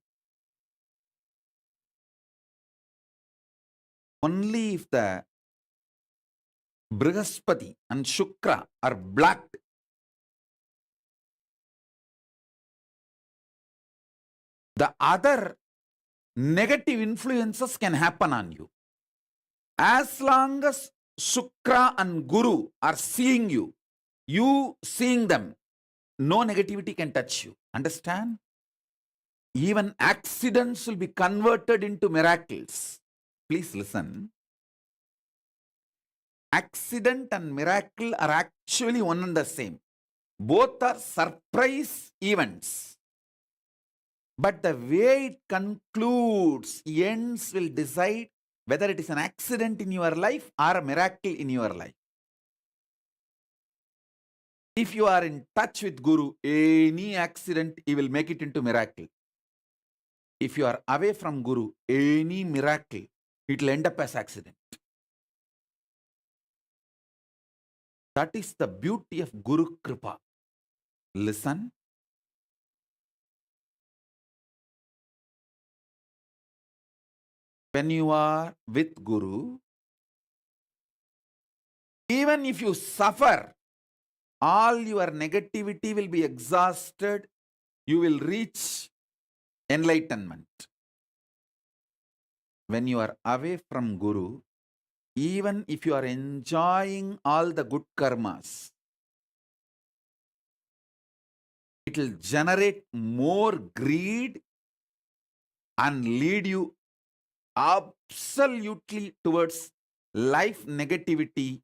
Only if the Brihaspati and Shukra are blacked, the other negative influences can happen on you. As long as Shukra and Guru are seeing you, you seeing them, no negativity can touch you. Understand? Even accidents will be converted into miracles. Please listen. Accident and miracle are actually one and the same. Both are surprise events. But the way it concludes, ends will decide whether it is an accident in your life or a miracle in your life. If you are in touch with Guru, any accident, he will make it into miracle. If you are away from Guru, any miracle, it will end up as accident. That is the beauty of Guru Kripa. Listen. When you are with Guru, even if you suffer, all your negativity will be exhausted. You will reach enlightenment. When you are away from Guru, even if you are enjoying all the good karmas, it will generate more greed and lead you absolutely towards life negativity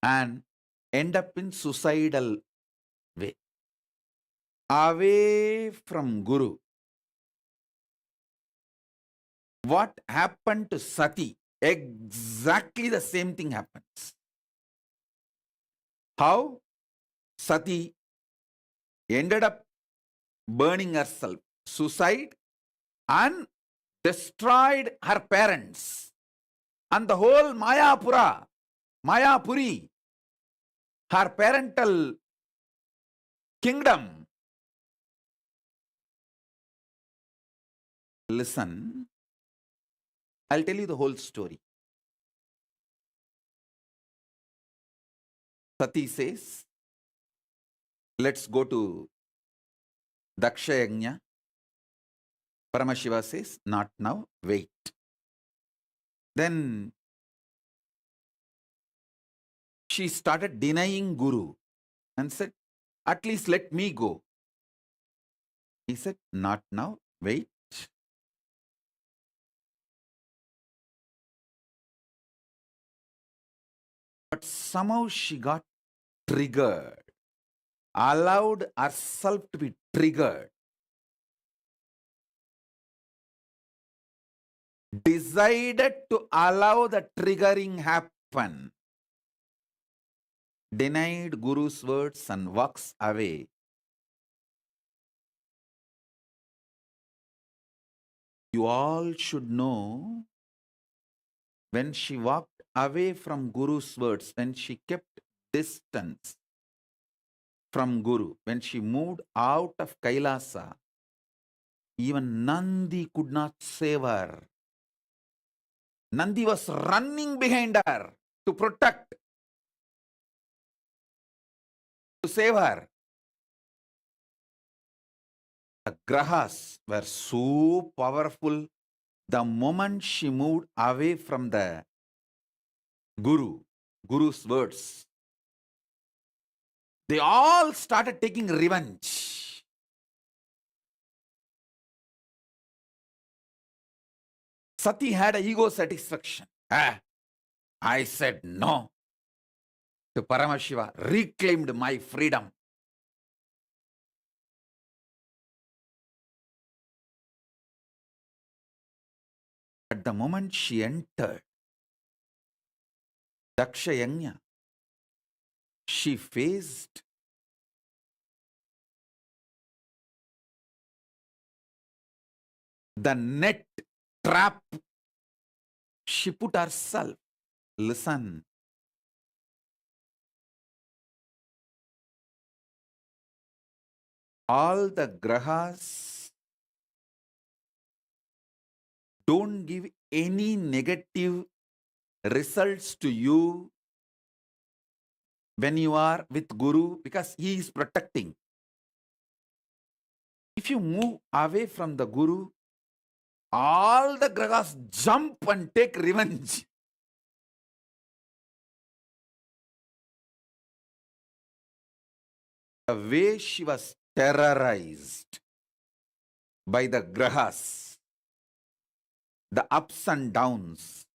and end up in suicidal way. Away from Guru. What happened to Sati? Exactly the same thing happens. How? Sati ended up burning herself, suicide, and destroyed her parents and the whole Mayapuri, her parental kingdom. Listen, I'll tell you the whole story. Sati says, let's go to Daksha Yajna. Paramashiva says, not now, wait. Then she started denying Guru and said, at least let me go. He said, not now, wait. But somehow she got triggered, allowed herself to be triggered, decided to allow the triggering happen, denied Guru's words and walks away. You all should know, when she walked away from Guru's words, when she kept distance from Guru, when she moved out of Kailasa, even Nandi could not save her. Nandi was running behind her to protect, to save her. The grahas were so powerful. The moment she moved away from the Guru's words, they all started taking revenge. Sati had an ego satisfaction. I said no to Paramashiva, reclaimed my freedom. At the moment she entered Daksha Yajna, she faced the net trap she put herself. Listen. all the grahas don't give any negative results to you when you are with Guru, because he is protecting. If you move away from the Guru, all the grahas jump and take revenge. The way she was terrorized by the grahas, the ups and downs,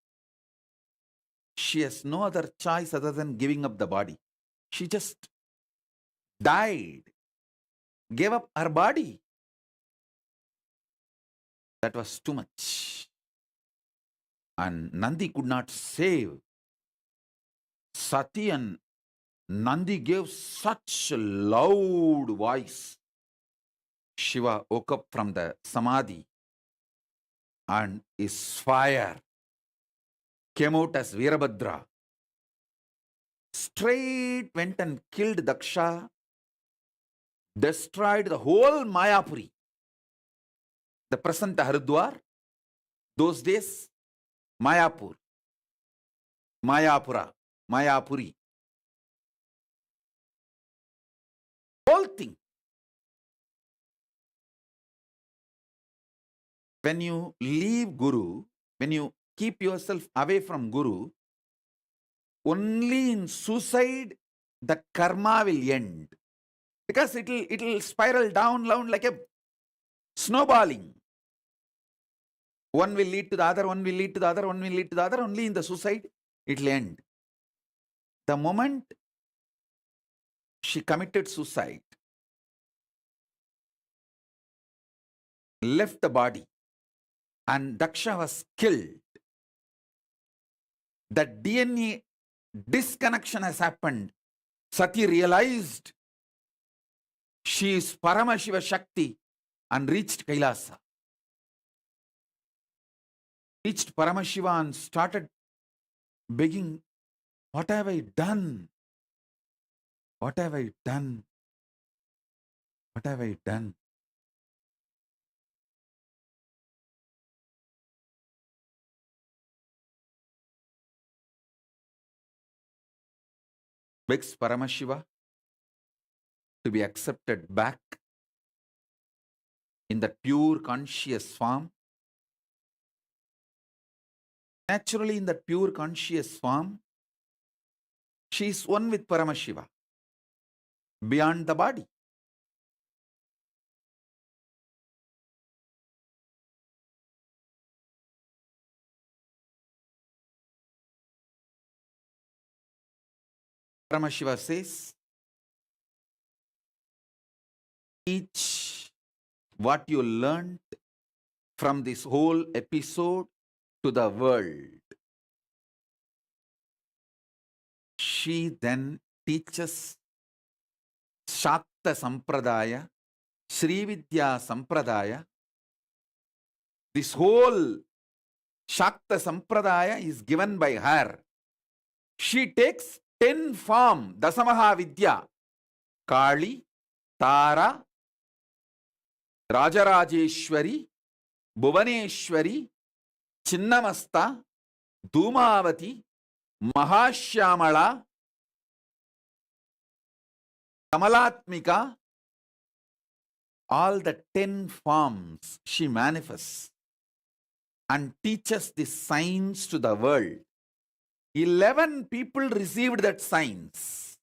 she has no other choice other than giving up the body. She just died, gave up her body. That was too much. And Nandi could not save. Sati and Nandi gave such a loud voice. Shiva woke up from the samadhi and his fire came out as Veerabhadra. Straight went and killed Daksha, destroyed the whole Mayapuri. The present Haridwar, those days, Mayapur, Mayapura, Mayapuri. Whole thing. When you leave Guru, when you keep yourself away from Guru, only in suicide the karma will end. Because it'll spiral down like a snowballing. One will lead to the other, one will lead to the other, one will lead to the other. Only in the suicide it'll end. The moment she committed suicide, left the body, and Daksha was killed, the DNA disconnection has happened. Sati realized she is Paramashiva Shakti and reached Kailasa. Reached Paramashiva and started begging, what have I done? What have I done? What have I done? Begs Paramashiva to be accepted back in that pure conscious form. Naturally, in that pure conscious form, she is one with Paramashiva, beyond the body. Paramashiva says, teach what you learned from this whole episode to the world. She then teaches Shakta Sampradaya, Sri Vidya Sampradaya. This whole Shakta Sampradaya is given by her. She takes 10 form, Dasamaha Vidya, Kali, Tara, Rajarajeshwari, Bhuvaneshwari, Chinnamasta, Dhumavati, Mahashyamala, Kamalatmika, all the 10 forms she manifests and teaches the signs to the world. 11 people received that signs.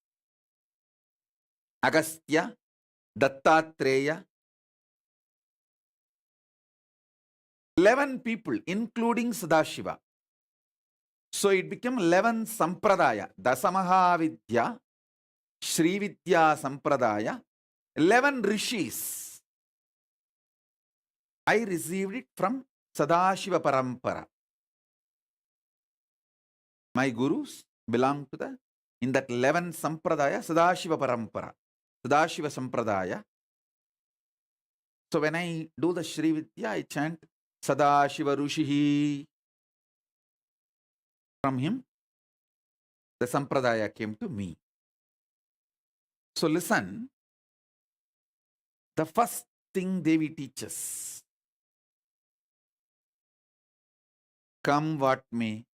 Agastya, Dattatreya, 11 people, including Sadashiva. So it became 11 Sampradaya, Dasamaha Vidya, Sri Vidya Sampradaya, 11 Rishis. I received it from Sadashiva Parampara. My gurus belong to in that 11 Sampradaya, Sadashiva Parampara, Sadashiva Sampradaya. So when I do the Sri Vidya, I chant Sadashiva Rushihi. From him, the Sampradaya came to me. So listen, The first thing Devi teaches, come what may,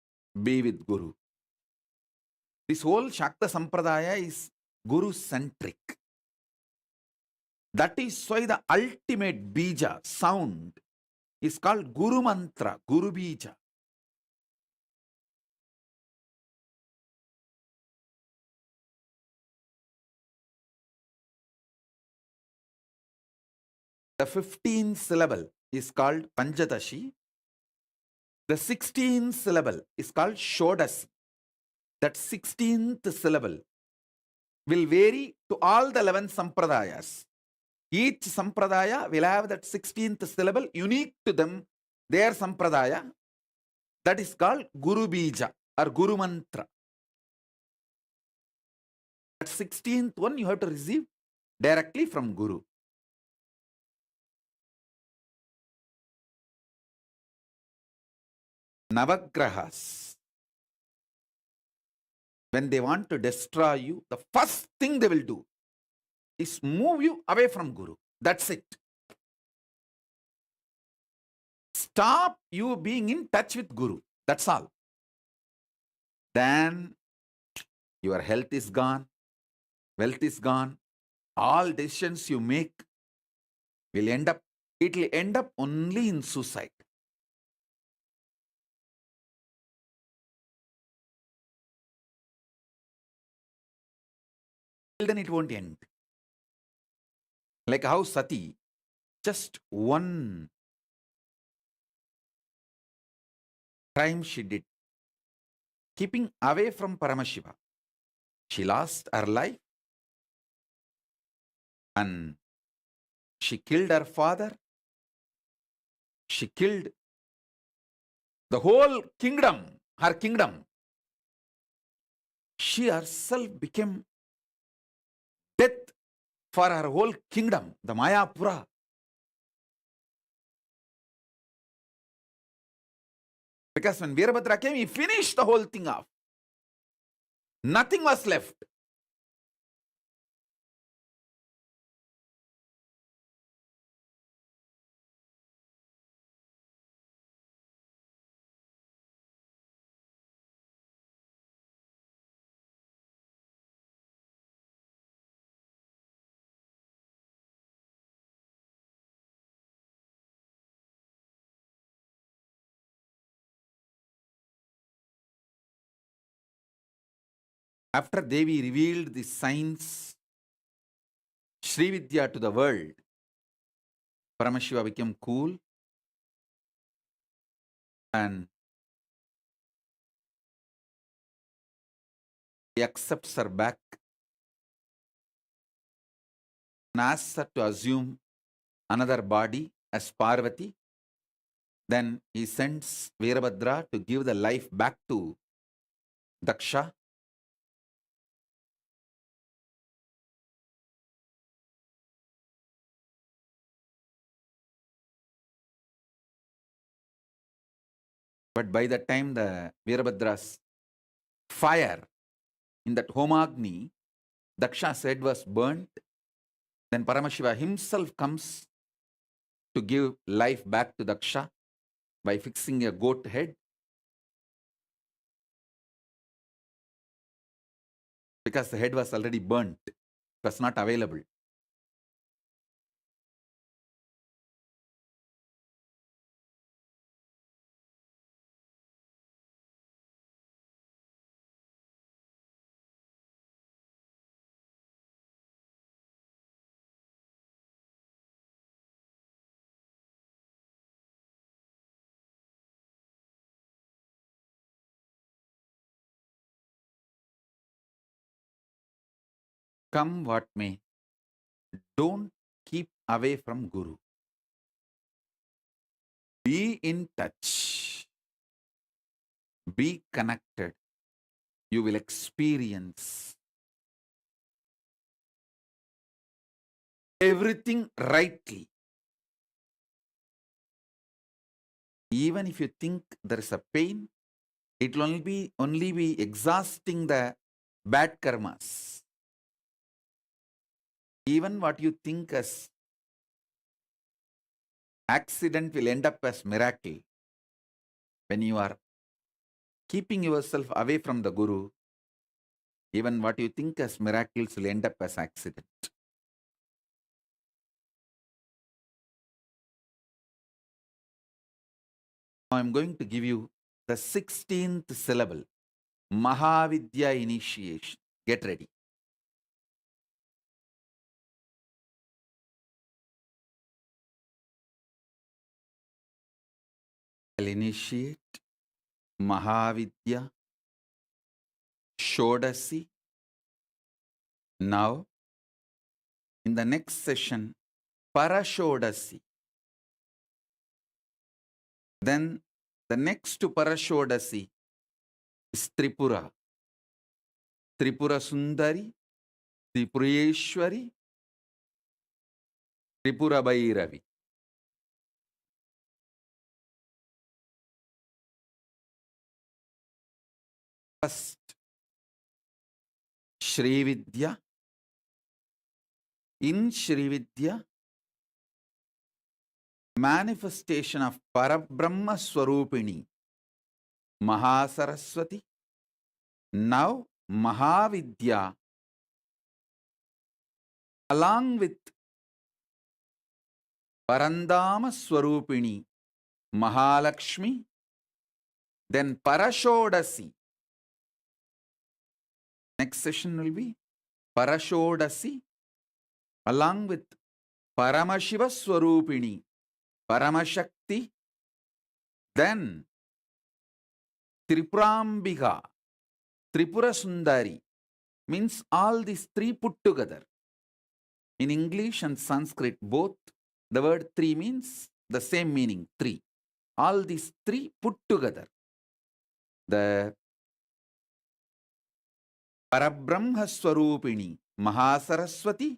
be with Guru. This whole Shakta Sampradaya is Guru-centric. That is why the ultimate bija, sound, is called Guru Mantra, Guru Bija. The 15th syllable is called Panchadashi. The 16th syllable is called Shodasi. That 16th syllable will vary to all the 11 sampradayas. Each sampradaya will have that 16th syllable unique to them, their sampradaya. That is called Guru Bija or Guru Mantra. That 16th one you have to receive directly from Guru. Navagrahas, when they want to destroy you, the first thing they will do is move you away from Guru. That's it. Stop you being in touch with Guru. That's all. Then your health is gone, wealth is gone, all decisions you make will end up only in suicide. Then it won't end. Like how Sati, just one crime she did, keeping away from Paramashiva, she lost her life and she killed her father. She killed the whole kingdom, her kingdom. She herself became death for her whole kingdom, the Mayapura. Because when Veerabhadra came, he finished the whole thing off. Nothing was left. After Devi revealed the signs, Sri Vidya to the world, Paramashiva became cool and he accepts her back and asks her to assume another body as Parvati. Then he sends Veerabhadra to give the life back to Daksha. But by the time the Veerabhadra's fire in that Homagni, Daksha's head was burnt, then Paramashiva himself comes to give life back to Daksha by fixing a goat head. Because the head was already burnt, it was not available. Come what may, don't keep away from Guru. Be in touch. Be connected. You will experience everything rightly. Even if you think there is a pain, it will only be exhausting the bad karmas. Even what you think as accident will end up as miracle. When you are keeping yourself away from the Guru, even what you think as miracles will end up as accident. Now I'm going to give you the 16th syllable, Mahavidya initiation. Get ready. I'll initiate Mahavidya Shodasi. Now, in the next session, Parashodasi. Then the next to Parashodasi is Tripura. Tripura Sundari, Tripureshwari, Tripura Bhairavi. First, Shri Vidya. In Shri Vidya, manifestation of Parabrahma Swarupini, Mahasaraswati. Now, Mahavidya, along with Parandama Swarupini, Mahalakshmi, then Parashodasi. Next session will be Parashodasi, along with Paramashiva Swarupini, Paramashakti, then Tripurambika, Tripura Sundari, means all these three put together. In English and Sanskrit, both the word three means the same meaning, three. All these three put together. The Parabrahma Swarupini, Mahasaraswati,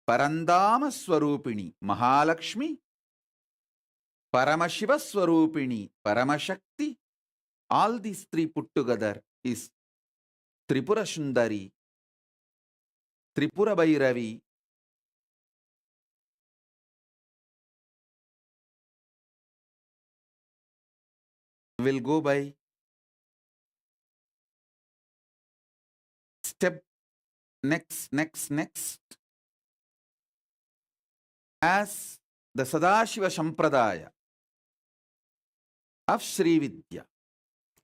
Parandama Swarupini, Mahalakshmi, Paramashiva Swarupini, Paramashakti, all these three put together is Tripura Sundari, Tripura Bhairavi, will go by step next as the Sadashiva Sampradaya of Sri Vidya.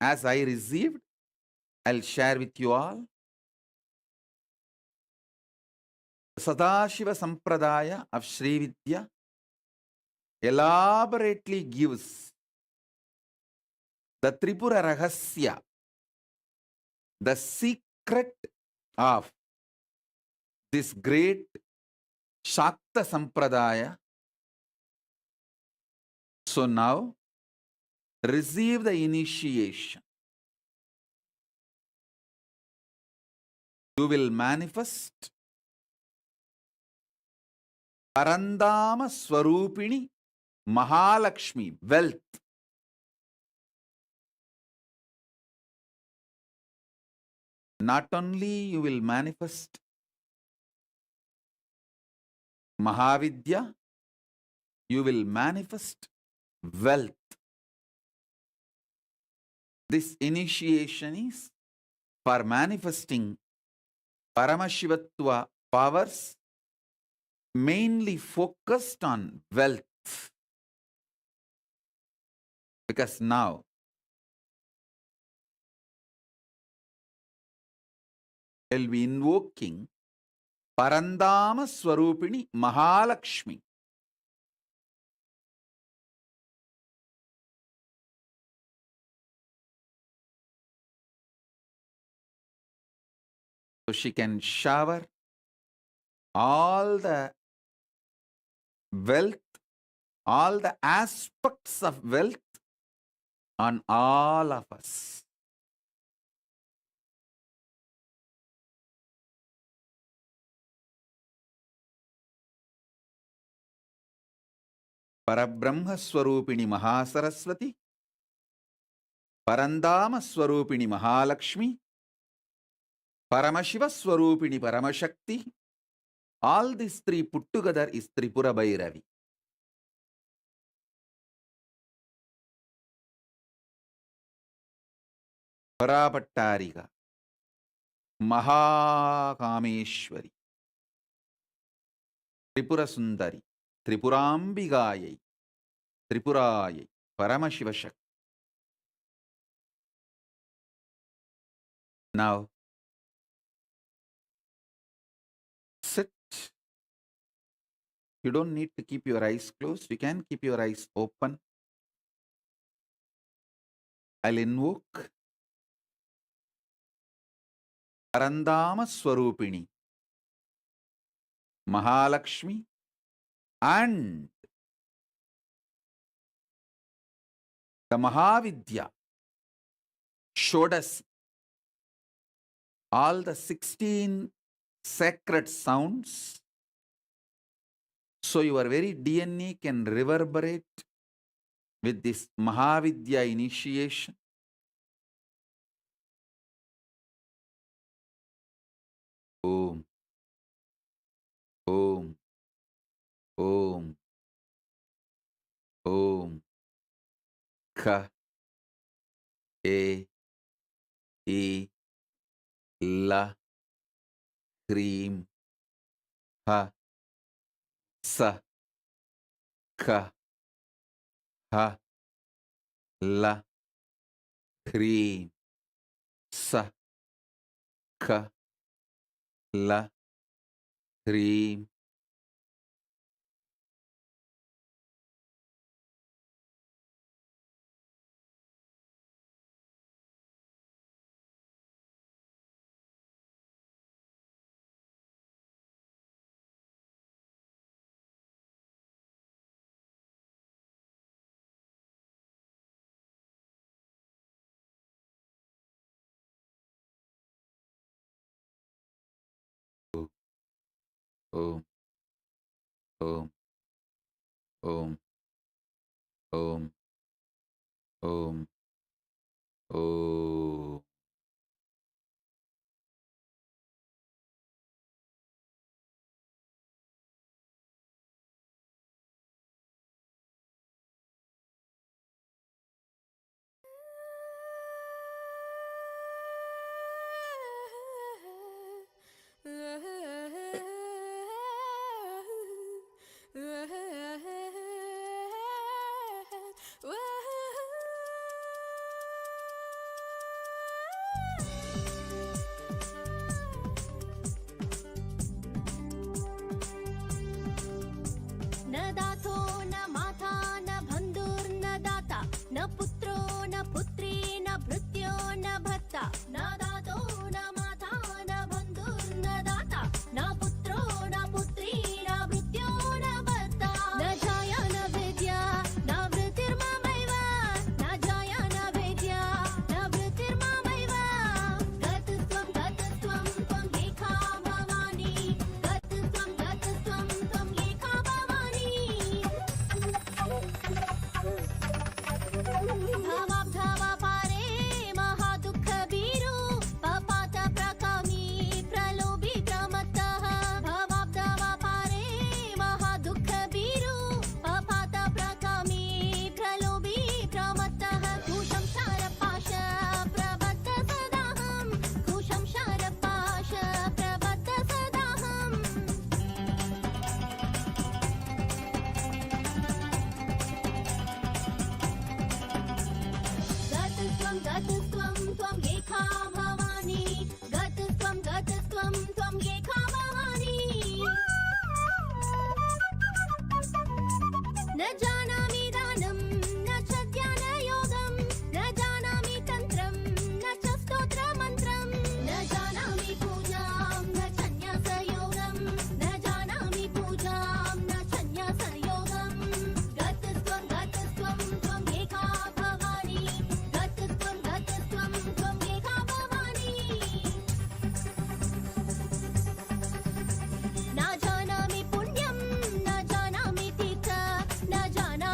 As I received, I'll share with you all. Sadashiva Sampradaya of Sri Vidya elaborately gives the Tripura Rahasya, the secret of this great Shakta Sampradaya. So now, receive the initiation. You will manifest Parandama Swarupini Mahalakshmi, wealth. Not only you will manifest Mahavidya, you will manifest wealth. This initiation is for manifesting Paramashivatva powers, mainly focused on wealth. Because now I'll be invoking Parandama Swarupini Mahalakshmi. So she can shower all the wealth, all the aspects of wealth on all of us. Parabrahma Swarupini Mahasaraswati, Parandama Swarupini Mahalakshmi, Paramashiva Swarupini Paramashakti, all these three put together is Tripura Bhairavi. Parapattariga, Mahakameshwari, Tripura Sundari, Tripurambigayai, Tripurayai, Paramashivashak. Now, sit. You don't need to keep your eyes closed. You can keep your eyes open. I'll invoke Parandama Swarupini, Mahalakshmi, and the Mahavidya, Shodasi, all the 16 sacred sounds, so your very DNA can reverberate with this Mahavidya initiation. Om, Om, Om, Om, Ka, E, I, La, Krim, Ha, Sa, Ka, Ha, La, Krim, Sa, Ka, La, Krim. Om, Om, Om, Om, Om, Om. न दातो न माता न बन्धुर्न दाता न पुत्रो न पुत्री न भृत्यो न भर्ता न दातो न माता न बन्धुर्न दाता न पुत्रो न पुत्री न भृत्यो न भर्ता न जाया न वेद्या न वृत्तिर्ममैव न जाया न वेद्या न वृत्तिर्ममैव गतस्त्वं गतस्त्वं त्वं एका भवानी गतस्त्वं गतस्त्वं त्वं एका भवानी भावाब्धावा पारे महादुःखभीरु पपात प्रकामी प्रलोभी प्रमत्तः भावाब्धावा पारे महादुःखभीरु पपात प्रकामी प्रलोभी प्रमत्तः कुशं शारपाश प्रबद्ध सदाहं कुशं शारपाश प्रबद्ध सदाहम् गतस्त्वं गतस्त्वं त्वं एका भवानी गतस्त्वं गतस्त्वं त्वं एका भवानी न जानामि दानं न च ध्यानयोगं न जानामि तन्त्रं न च स्तोत्रमन्त्रं न जानामि पूजां न च न्यासयोगं न जानामि पूजां न च न्यासयोगं गतस्त्वं गतस्त्वं त्वं एका भवानी गतस्त्वं गतस्त्वं त्वं एका भवानी न जानामि पुण्यं न जानामि तीर्थ न जानामि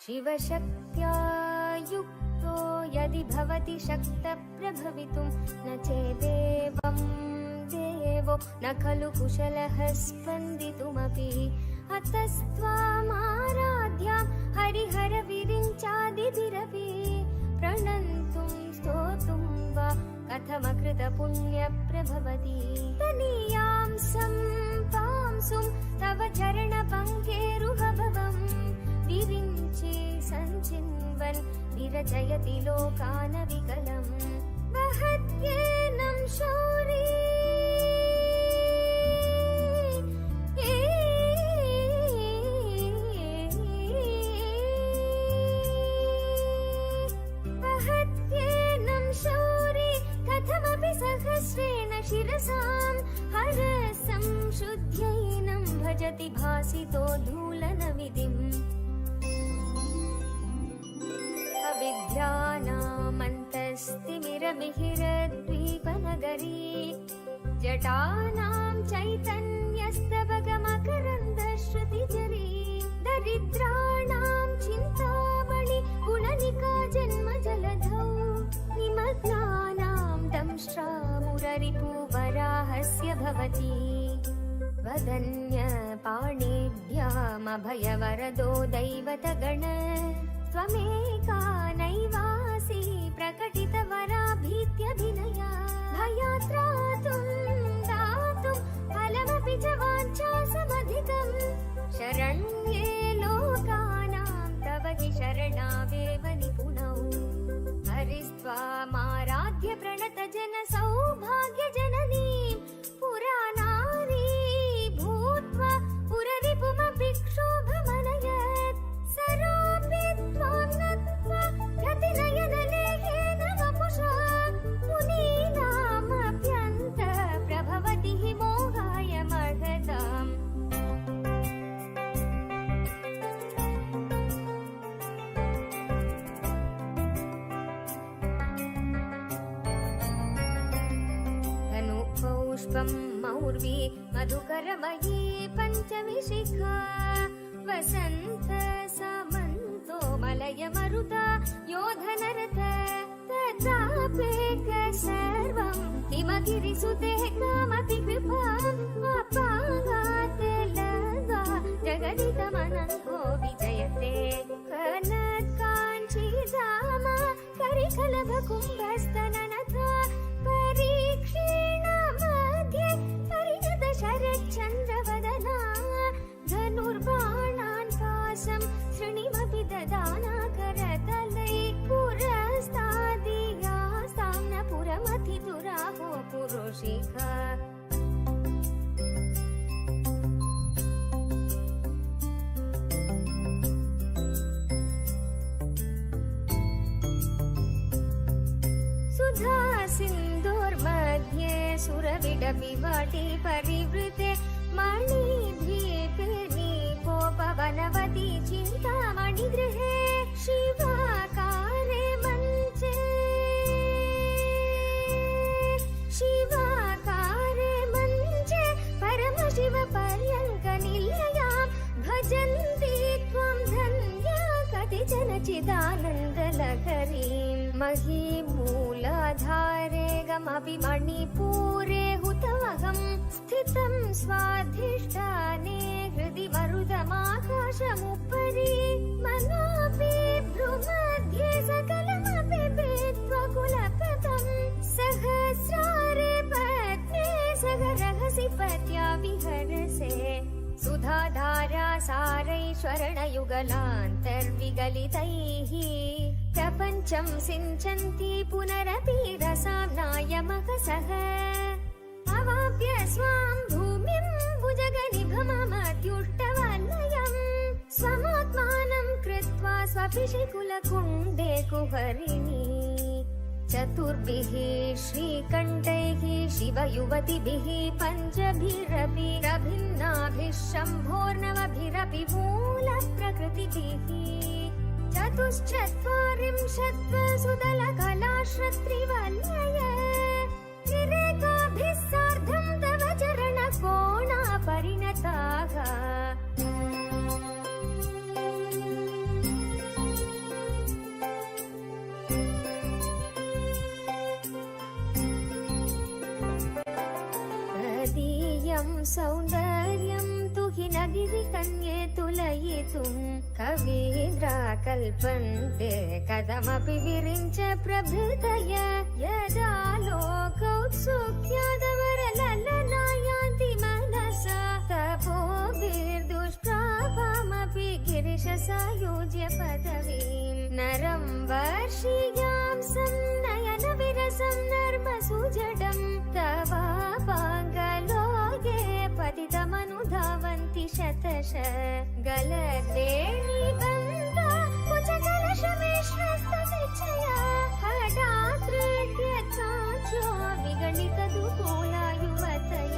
शिवशक्त्या युक्तो यदि भवति शक्तप्रभवितुं न चेदेवं देवो न खलु कुशलः स्पन्दितुमपि अतस्त्वामाराध्यां हरिहरविरिञ्चादिभिरपि प्रणन्तुं स्तोतुं वा कथमकृतपुण्यप्रभवति तनीयां सम्पांसुं तव चरणपङ्केरुहभवम् विरिञ्चे सञ्चिन्वन् विरचयति लोकानविकलम् वहत्येनं शौरी वहत्येनं शौरी कथमपि सहस्रेण शिरसां हरसं शुद्ध्यैनं भजति भासितो धूलनविधिम् अविद्यानामन्तस्तिमिरमिहिरद्वीपनगरी जटानां चैतन्यस्तबकमकरन्दश्रुतिजरी दरिद्राणां चिन्तामणि गुणनिका जन्मजलधौ निमग्नानां दंष्ट्रामुररिपुवराहस्य भवति वदन्यपाणिभ्यामभयवरदो दैवतगण त्वमेका नैवासि प्रकटितवराभीत्यभिनया भयात्रातुं दातुं फलमपि च वाञ्छासमधिकम् शरण्ये लोकानां तव हि शरणावेव निपुणौ हरिस्त्वामाराध्य प्रणतजन सौभाग्यजननीं पुरानारी भूत्वा पुररिपुमपि क्षोभमनयत् सरोऽपि त्वां नत्वा प्रतिनयनलेखेन वपुषा मुनीनामप्यन्त प्रभवति हि मोहाय महताम् धनुपौष्पं मौर्वी मधुकरमयी पञ्चमी वसन्त सामन्तो मलय मरुता योधनरथ तथाप्येक सर्वं हिमगिरिसुते कामपि कृपाम् अपागात् लगा जगदितमनङ्गो विजयते कनत्काञ्चीधाम करिकलभकुम्भस्तननथा परीक्षीण मध्ये परिणत शरच्चन्द्रवदना धनुर्बाणान् पाशं शृणिमपि ददाना करतलै पुरस्तादियास्तां न पुरमथितुराहो पुरुषिका सुधा सिन्धोर्मध्ये सुरविडपिवाटी परिवृते मणिद्वीपे नीपोपवनवती चिन्तामणिगृहे शिवाकारे मञ्चे परमशिवपर्यङ्कनिलयां भजन्ति त्वं धन्या कतिचन चिदानन्दलहरीं महीमूलाधारे गमपि मणिपूरे हुतमहं स्थितं स्वाधिष्ठाने हृदि मरुदमाकाशमुपरि मनोऽपि भ्रुमध्ये सकलमपि भेत्वा कुलपथं सहस्रारे पद्मे सहरहसि पत्या विहरसे सुधाधारा सारैश्वरणयुगलान्तर्विगलितैः प्रपञ्चं सिञ्चन्ति पुनरपि रसां नायमकसः अवाप्य स्वां भूमिं भुजगनिभममत्युष्टवलयं स्वमात्मानं कृत्वा स्वपिशिकुलकुण्डे कुहरिणी चतुर्भिः श्रीकण्ठैः शिवयुवतिभिः पञ्चभिरपि प्रभिन्नाभिः शम्भोर्नवभिरपि मूलप्रकृतिभिः चतुश्चत्वारिंशत्वसुदलकलाश्रत्रिवलय त्रिरेकाभिः सार्धं तव चरणकोणा परिणताः सदिति कन्ये तुलयितुं कवीन्द्रा कल्पन्ते कथमपि विरिञ्च प्रभृतय यदा लोकौत्सुक्यादवरललनायान्ति मनसा तपोभिर्दुष्प्रापामपि गिरिशसायुज्य पदवीं नरं वर्षीयां संनयनविरसं नर्मसुजडं तवापाङ्गलोके पतितमनुधावन्ति शतश गलदेणीबन्धा कुचकलशमिश्रस्तनिच्छया हठात्रेड्यचाच्यो विगणितदुकूला युवतय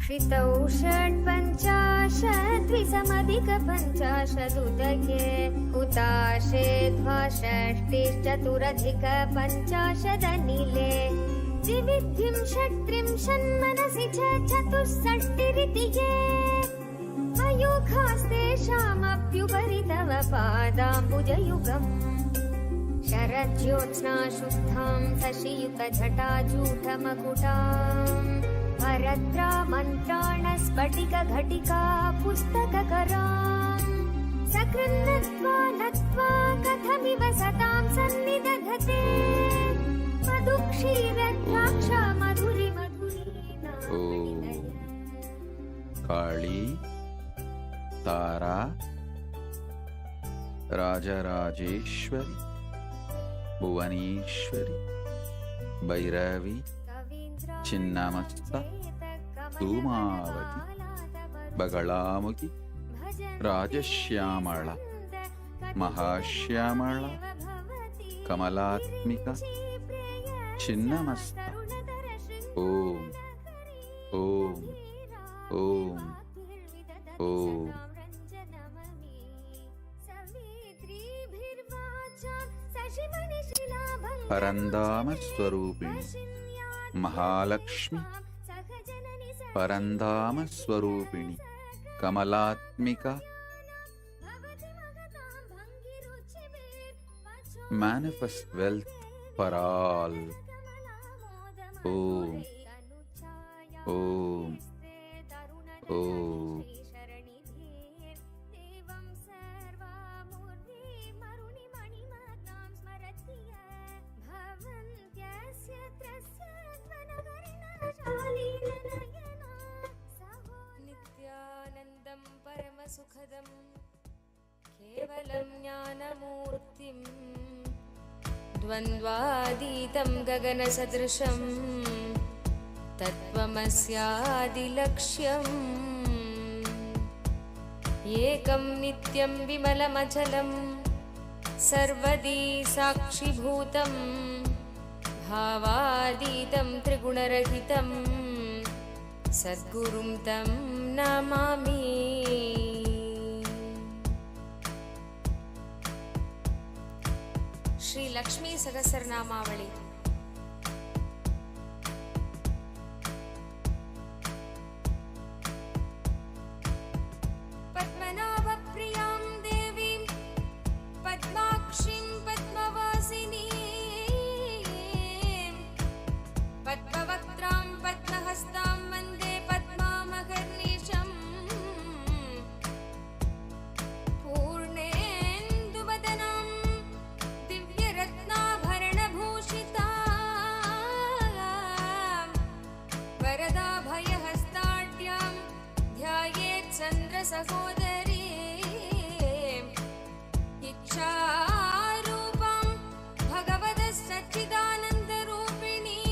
क्षितौ षट्पञ्चाशद्विसमधिकपञ्चाशदुदये हुताशे द्वाषष्टिश्चतुरधिकपञ्चाशदनिले द्विविधिं षट्त्रिंशन्मनसि च चतुष्षष्टिरिति ये अयोगास्तेषामप्युपरि तव पादाम्बुजयुगम् शरज्योत्स्ना शुद्धां शशियुतजटाजूटमकुटाम् भरद्रा मन्त्राणस्फटिकघटिका पुस्तककराम् सकृन्नत्वा नत्वा कथमिव सतां सन्निदधते मधुक्षीरद्राक्षा मधुरि काली तारा राजराजेश्वरी भुवनेश्वरी भैरवी चिन्नमस्ता धूमावती बगलामुखी राजश्यामला महाश्यामला कमलात्मिका चिन्नमस्ता ओम ओम ओम ओम परंदाम स्वरूपिणी महालक्ष्मी परंदाम स्वरूपिणी Kamalatmika manifest wealth for all. Om Om Om नित्यानन्दं परमसुखदं केवलं ज्ञानमूर्तिं द्वन्द्वातीतं गगनसदृशं तत्त्वमस्यादिलक्ष्यम् एकं नित्यं विमलमचलं सर्वदी साक्षिभूतं भावातीतं त्रिगुणरहितं सद्गुरुं तं नमामि। श्री लक्ष्मी सहस्रनामावली। पद्मनाभप्रियां देवीं पद्माक्षीं पद्मवासिनीं पद्मवक्त्रां पद्महस्तां वन्दे पद्मामहर्निशम् पूर्णेन्दुवदनां दिव्यरत्नाभरणभूषितां वरदाभयहस्ताढ्यां ध्यायेत् चन्द्रसहोदरीम् इच्छारूपां भगवतः सच्चिदानन्दरूपिणीं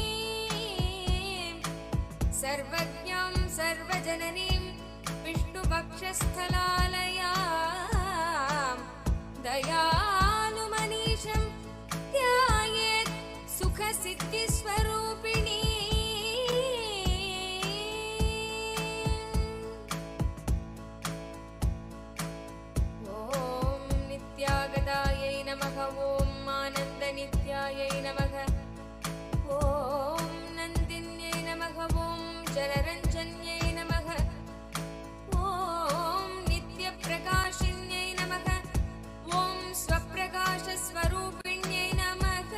सर्वज्ञां सर्वजननीं विष्णुपक्षस्थलालयां दयालुमनीषं ध्यायेत् सुखसिद्धिस्वरूपिणी। ॐ नित्यागतायै नमः। ॐ आनन्दनित्यायै नमः। ॐ नन्दिन्यै नमः। ॐ जलरञ्जन्यै नमः। ॐ नित्यप्रकाशिन्यै नमः। ॐ स्वप्रकाशस्वरूपिण्यै नमः।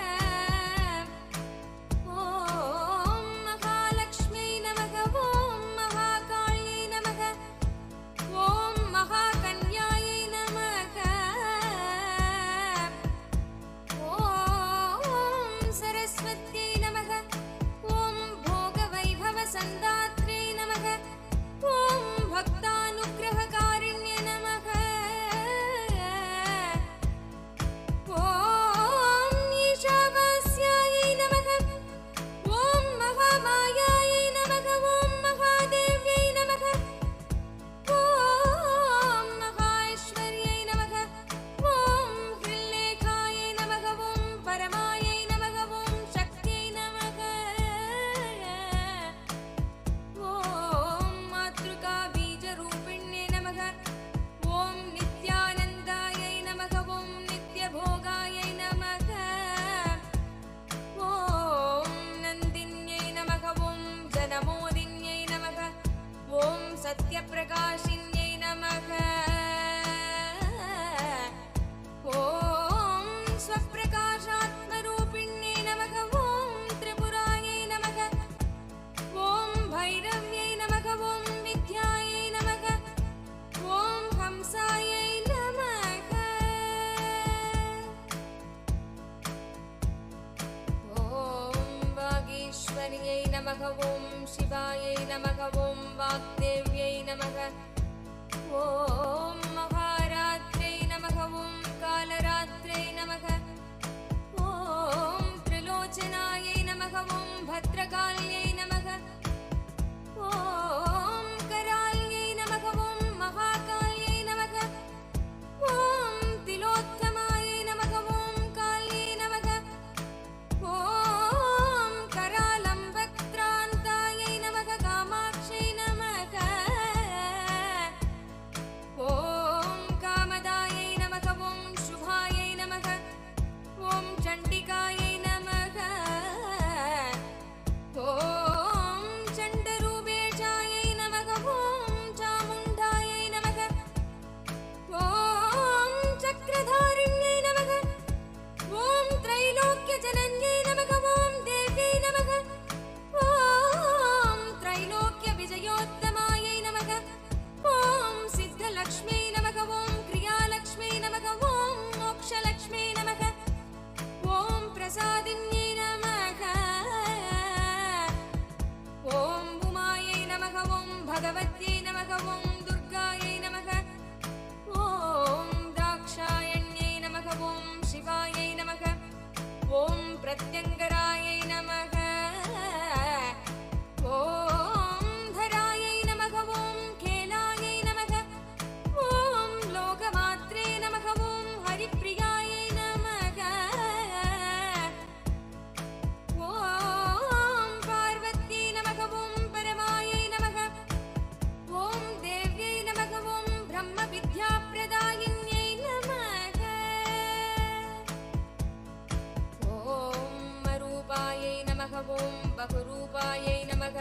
ॐ நமக ஓம் சிவாயை நமக ஓம் வாக்தேவ்யை நமக ஓம் மகாராத்ரை நமக ஓம் காலராத்ரை நமக ஓம் திரிலோச்சனாயை நமக ஓம் பத்ரகால்யை நமக ஓம் கரால்யை நமக ஓம் மகாகால்யை நமக ஓம் திலோத்தமாயை நமக ஓம் கால்யை நமக ஓம் கராலம்பக்த்ராந்தாயை நமக காமாட்சை நமக ஓம் காமதாயை நமக ஓம் சுபாயை நமக ஓம் சண்டிகாயை நமக ஓம் சண்டரூபேஷாயை நமக ஓம் சாமுண்டாயை நமக ஓம் சக்கரதாரிண்யை நமக ஓம் त्रैलोक्यजनन्यै नमः ओम देव्यै नमः ओम त्रैलोक्य विजयोत्तमायै नमः ओम सिद्धलक्ष्म्यै नमः ओम क्रियालक्ष्म्यै नमः ओम मोक्षलक्ष्म्यै नमः ओम प्रसादिन्यै नमः ओम उमायै नमः ओम भगवत्यै नमः ओम दुर्गायै नमः ओम दाक्षायण्यै नमः ओम शिवायै नमः ओम प्रत्यंगरायै नमः ओम धरायै नमः ओम खेलायै नमः ओम लोकमात्रे नमः ओम हरिप्रियायै नमः ओम पार्वत्यै नमः ओम परमायै नमः ओम देव्यै नमः ओम ब्रह्मविद्याप्रदायिन्यै नमः ओम रूपायै नमः ओम बहुरूपायै नमः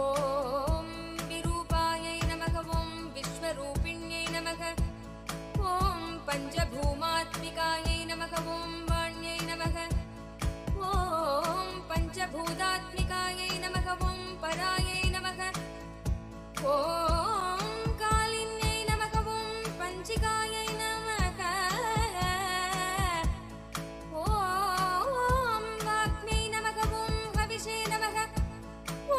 ओम विरूपायै नमः ओम विश्वरूपिण्यै नमः ओम पंचभूमात्मिकायै नमः ओम वाण्यै नमः ओम पंचभूतात्मिकायै नमः ओम परायै नमः ओम कालिन्यै नमः ओम पंचिकायै नमः ओम वाग्मै नमः ओम हविषे नमः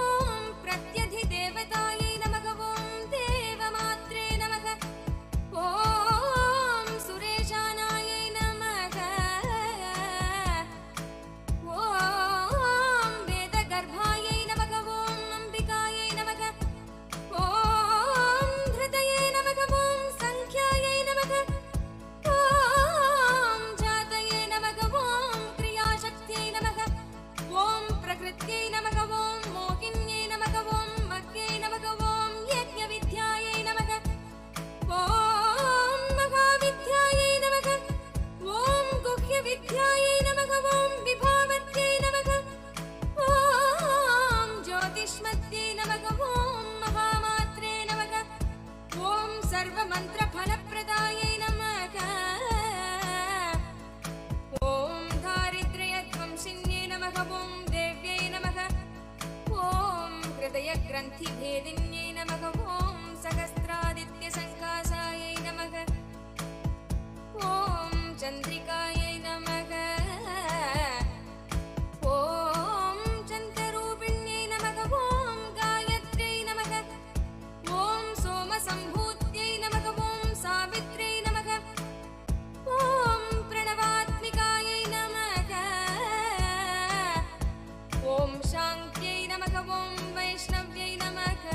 ओम प्रत्यधिदेवतायै नमः ओम देवमात्रे नमः ओम सुरेशानायै नमः ओम वेदगर्भायै नमः ओम अम्बिकायै नमः ओम धृतये नमः ओम संख्यायै नमः ओम जातये नमः ओम क्रियाशक्त्यै नमः ओम प्रकृत्यै नमः ओम मोहिन्यै नमः ओम मह्यै नमः ओम यज्ञविद्यायै नमः ओम महाविद्यायै नमः ओम गुह्यविद्यायै नमः ओम विभावत्यै नमः ओम ज्योतिष्मत्यै नमः ओम महामात्रे नमः ओम सर्वमन्त्रफलप्रदायै नमः ओम दारिद्र्यध्वंसिन्यै नमः ओम देव्यै नमः ओम हृदयग्रन्थिभेदिन्यै नमः ओम सहस्रादित्यसङ्कासायै नमः ओम चन्द्रिकायै नमः ओम चन्द्ररूपिण्यै नमः ओम गायत्र्यै नमः ओम सोमसम्भूत्यै नमः ओम सावित्र्यै नमः ओम प्रणवात्मिकायै नमः ओम शान्त्यै नमः ओम वैष्णव्यै नमः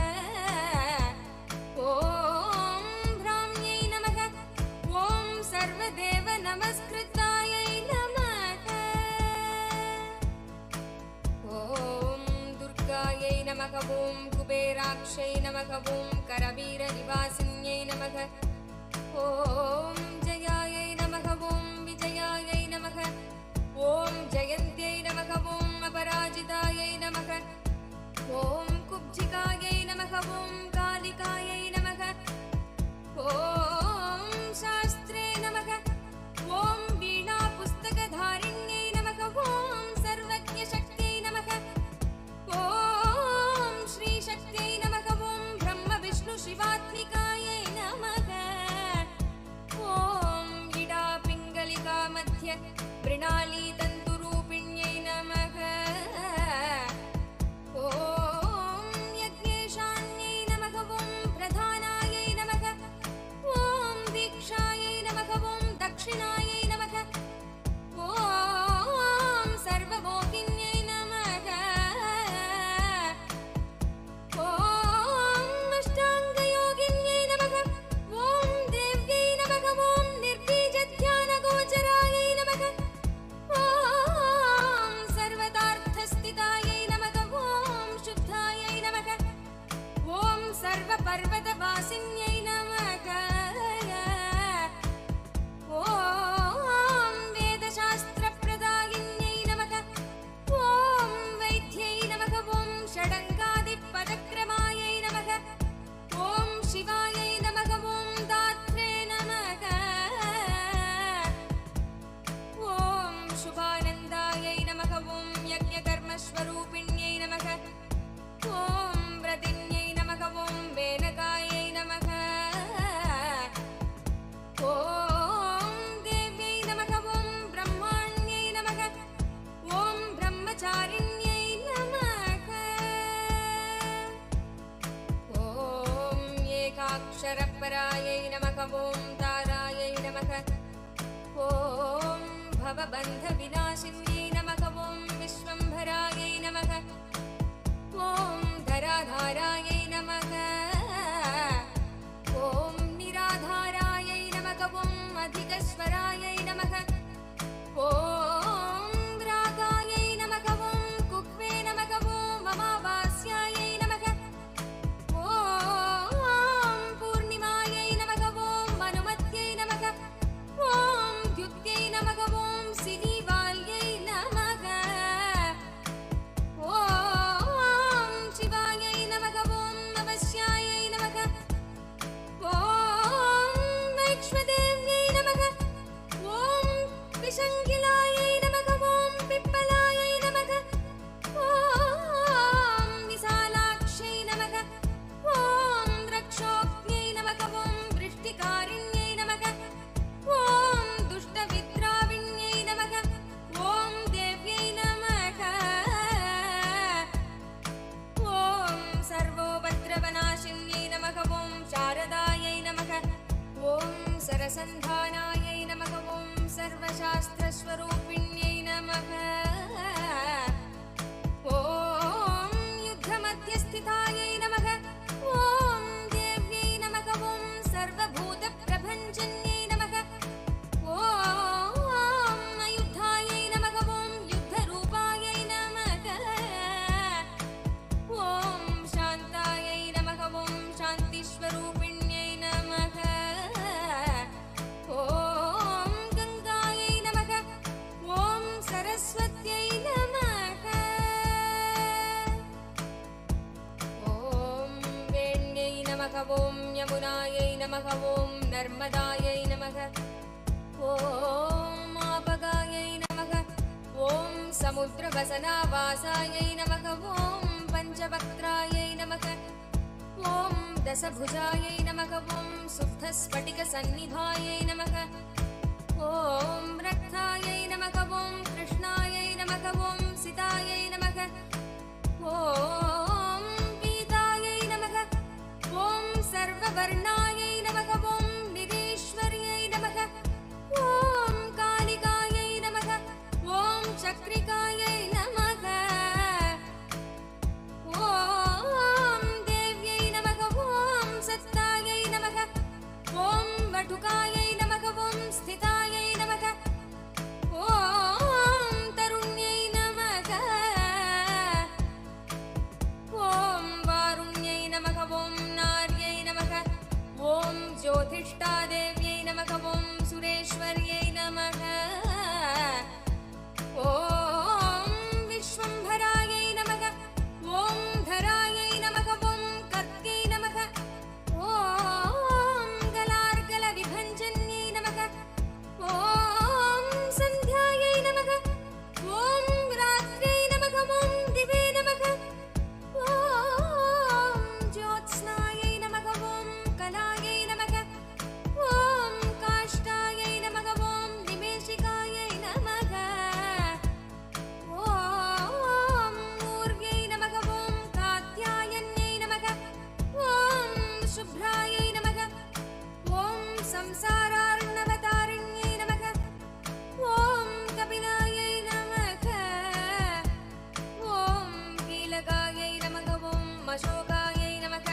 ओम ब्राह्म्यै नमः ओम सर्वदेव नमस्कृतायै नमः ओम दुर्गायै नमः ओम कुबेराक्षै नमः ओम करवीरनिवासिन्यै नमः ओम जयायै नमः ओम विजयायै नमः ओम जयन्त्यै नमः ओम अपराजितायै नमः ओम कुब्जिकायै नमः ओम कालिकायै नमः ओम शास्त्रे नमः ओम वीणापुस्तकधारिण्यै नमः ओम सर्वज्ञशक्त्यै नमः ओम श्रीशक्त्यै नमः ओम ब्रह्मविष्णुशिवात्मिकायै नमः ओम इडापिङ्गलिकामध्ये मृणालीतन्तुरूपिण्यै नमः पर्वतवासिन्यै नमः ॐ वेदशास्त्रप्रदायिन्यै नमः ॐ वैद्यै नमः ॐ षडङ्गादिपदक्रमायै नमः ॐ शिवायै नमः ॐ दात्रे नमः ॐ शुभानन्दायै नमः ॐ यज्ञकर्मस्वरूपिण्यै नमः ॐ व्रतिन्यै नमः ॐ वेनकायै नमः ॐ देव्यै नमः ॐ ब्रह्माण्यै नमः ॐ ब्रह्मचारिण्यै नमः ॐ एकाक्षरपरायै नमः ॐ तारायै नमः ॐ भवबन्धविनाशिन्यै नमः ॐ विश्वम्भरायै नमः ॐ धराधारायै नमः ॐ निराधारायै नमः ॐ अधिकस्वरायै नमः ॐ रागायै नमः ॐ कुक्वे नमः ॐ अमावास्यायै नमः ॐ पूर्णिमायै नमः ॐ मनुमत्यै नमः ॐ द्युत्यै नमः ॐ सिनीवाल्यै नमः ॐ शिवायै नमः ॐ अवस्यायै नमः ॐ वैक्ष्मदेव्यै नमः ॐ विशङ्गिलायै नमः ॐ पिप्पलायै नमः ॐ विशालाक्ष्यै नमः ॐ द्रक्षोक्त्यै नमः ॐ वृष्टिकारिण्यै नमः ॐ दुष्टविद्राविण्यै नमः ॐ देव्यै नमः ॐ सर्वोपद्रवनाशिन्यै नमः ॐ शारदायै नमः ॐ सरसन्धानायै नमः ॐ सर्वशास्त्रस्वरूपिण्यै नमः ॐ युद्धमध्यस्थितायै नमः ॐ देव्यै नमः ॐ सर्वभूतप्रभञ्जन्यै नमः ॐ अयुद्धायै नमः ॐ युद्धरूपायै नमः ॐ शान्तायै नमः ॐ शान्तिस्वरूपिण्यै नमः ॐ गङ्गायै नमः ॐ सरस्वत्यै नमः ॐ वेण्यै नमः ॐ यमुनायै नमः ॐ नर्मदायै नमः ॐ आपगायै नमः ॐ समुद्रवसनावासायै नमः ॐ पञ्चवक्त्रायै नमः ॐ दशभुजायै नमः ॐ शुद्धस्फटिकसन्निधायै नमः ॐ रक्तायै नमः ॐ कृष्णायै नमः ॐ सितायै नमः ॐ पीतायै नमः ॐ सर्ववर्णायै नमः ॐ निरीश्वर्यै नमः ॐ कालिकायै नमः ॐ चक्रिकायै नमः ॐ देव्यै नमः ॐ सत्तायै नमः ॐ वटुकायै नमः ॐ स्थितायै नमः ॐ तरुण्यै नमः ॐ वारुण्यै नमः ॐ नार्यै नमः ॐ ज्योतिष्ठादेव्यै नमः ॐ सुरेश्वर्यै नमः ॐ विश्वम्भरायै नमः ॐ धरायै नमः ॐ कर्त्यै नमः ॐ गलार्गलविभञ्जन्यै नमः ॐ सन्ध्यायै नमः ॐ रात्र्यै नमः ॐ दिवे नमः ॐ ज्योत्स्नायै नमः ॐ कलायै नमः ॐ काष्ठायै नमः ॐ निमेषिकायै नमः ॐ ऊर्व्यै नमः ॐ कात्यायन्यै नमः ॐ शुभ्रायै नमः ॐ संसारार्णवतारिण्यै नमः ॐ कपिलायै नमः ॐ कीलकायै नमः ॐ अशोकायै नमः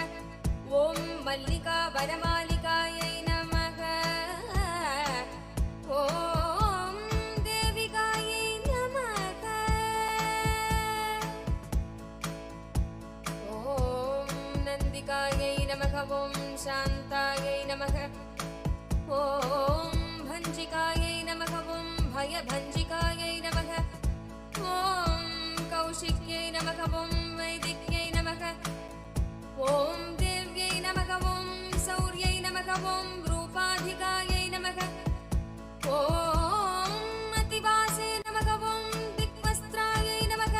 ॐ मल्लिका वनमालिकायै नमः ॐ देविकायै नमः ॐ नन्दिका शान्तिकायै नमः ॐ शान्तायै नमः ॐ भञ्जिकायै नमः ॐ भयभञ्जिकायै नमः ॐ कौशिक्यै नमः ॐ वैदिक्यै नमः ॐ देव्यै नमः ॐ सौर्यै नमः ॐ रूपाधिकायै नमः ॐ अतिवासे नमः ॐ दिग्वस्त्रायै नमः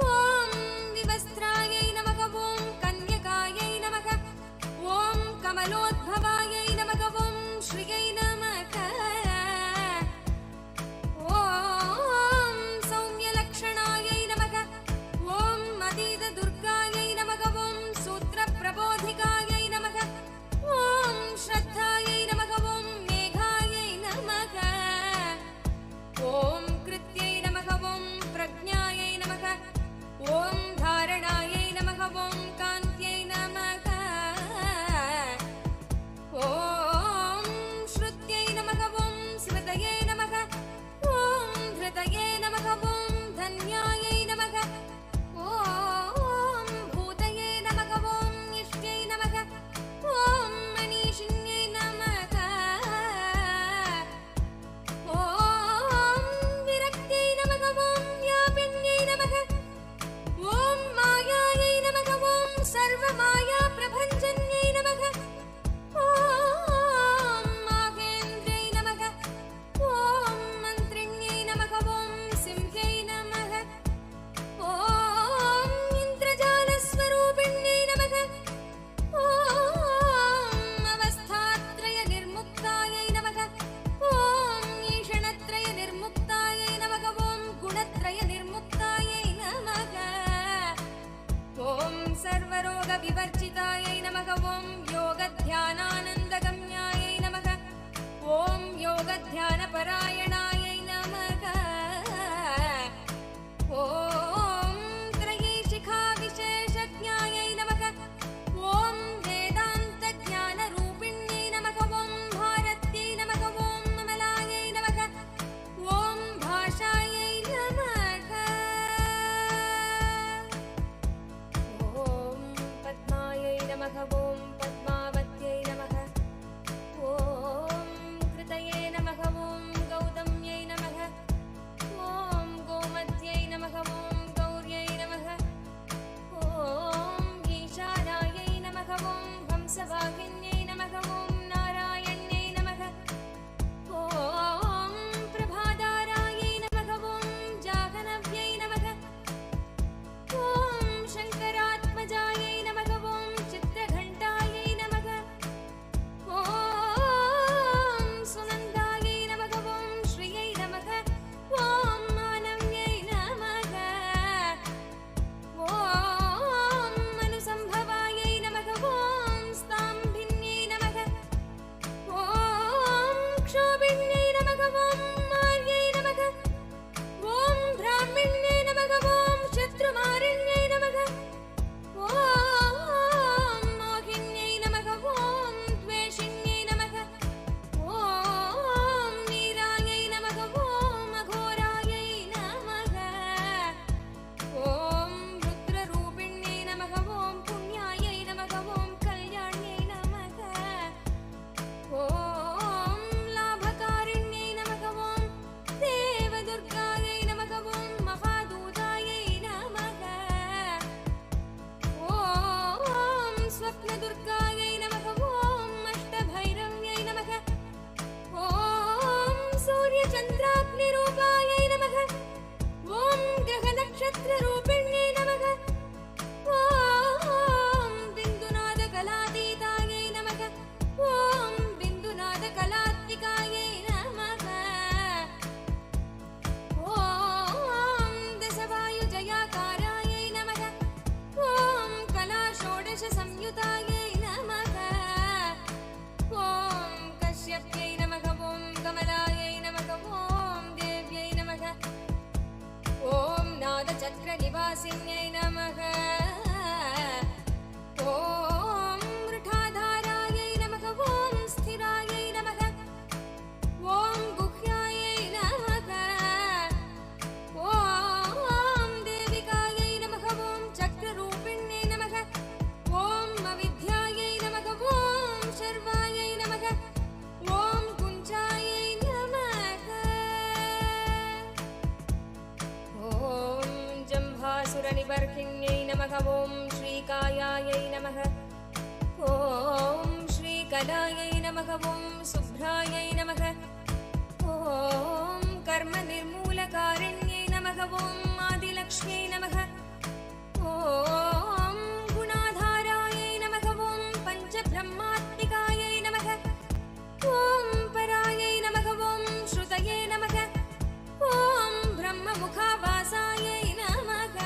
ॐ विवस्त्रायै नमः ॐ कन्यकायै नमः ॐ कमलोद्भवायै नमः ॐ श्रियै नमः ॐ सौम्यलक्षणायै नमः ॐ मदीदुर्गायै नमः ॐ सूत्रप्रबोधिकायै नमः ॐ श्रद्धायै नमः ॐ मेघायै नमः ॐ कृत्यै नमः ॐ प्रज्ञायै नमः ॐ धारणायै नमः ॐ कान्त्यै नमः ॐ श्रुत्यै नमः ॐ स्मृतये नमः ॐ धृतये नमः ॐ धन्यायै नमः ॐ भूतये नमः ॐ इष्ट्यै नमः ॐ मनीषिण्यै नमः ॐ विरक्त्यै नमः ॐ व्यापिन्यै नमः ॐ मायायै नमः ॐ सर्वमायाप्रभञ्जन्यै नमः ॐ माहेन्द्रै नमः ॐ मन्त्रिण्यै नमः ॐ सिंह्यै नमः ॐ इन्द्रजालस्वरूपिण्यै नमः ॐ अवस्थात्रयनिर्मुक्तायै नमः ॐ ईषणत्रयनिर्मुक्तायै नमः ॐ गुणत्रयनिर्मुक्तायै नमः ॐ सर्वरोगविवर्जितायै नमः ॐ योगध्यानानन्दगम्यायै नमः ॐ योगध्यानपरायणायै नमः ॐ त्रयीशिखाविशेषज्ञायै नमः ॐ वेदान्तज्ञानरूपिण्यै नमः ॐ भारत्यै नमः ॐ अमलायै नमः ॐ भाषायै नमः ॐ पद्मायै नमः ॐ पद्मावत्यै नमः ॐ कृतये नमः ॐ गौतम्यै नमः ॐ गोमत्यै नमः ॐ गौर्यै नमः ॐ ईशानायै नमः ॐ हंसवाहिन्यै नमः ॐ नारायण्यै नमः ॐ प्रभादारायै नमः ॐ जाह्नव्यै नमः ॐ शङ्करात्मजायै नमः ॐ चित्रघण्टायै नमः ॐ सुनन्दायै नमः ॐ श्रियै नमः ॐ मानव्यै नमः ॐ अनुसम्भवायै नमः ॐ स्ताम्भिन्यै नमः ॐ क्षोभिन्यै नमः ॐ मार्यै नमः ॐ ब्राह्मिण्यै नमः ॐ शत्रुमारिण्यै नमः ॐ मोहिन्यै नमः ॐ द्वेषिण्यै नमः ॐ नीरायै नमः ॐ अघोरायै नमः ॐ रुद्ररूपिण्यै नमः ॐ पुण्यायै नमः ॐ कल्याण्यै नमः ॐ लाभकारिण्यै नमः ॐ देवदुर्गायै नमः ॐ महादूतायै नमः ॐ स्वप्नदुर्गायै नमः ॐ अष्टभैरव्यै नमः ॐ सूर्यचन्द्राग्निरूपायै नमः ॐ ग्रहनक्षत्ररूपिण्यै नमः ॐ बिन्दुनादकलातीतायै नमः ॐ बिन्दुनादकलात्मिकायै नमः ॐ दशवायुजयाकारायै नमः ॐ कलाषोडशसंयुतायै नमः ॐ कश्यप्यै नमः ॐ कमलायै नमः ॐ देव्यै नमः ॐ नादचक्रनिवासिन्यै नमः ॐ मृठाधारायै नमः ॐ स्थिरायै नमः ॐ गुह्यायै नमः ॐ देविकायै नमः ॐ चक्ररूपिण्यै नमः ॐ श्रीवर्किण्यै नमः ॐ श्रीकायायै नमः ॐ श्रीकलायै नमः ॐ शुभ्रायै नमः ॐ कर्मनिर्मूलकारिण्यै नमः ॐ आदिलक्ष्म्यै नमः ॐ गुणाधारायै नमः ॐ पञ्चब्रह्मात्मिकायै नमः ॐ परायै नमः ॐ श्रुतये नमः ॐ ब्रह्ममुखावासायै नमः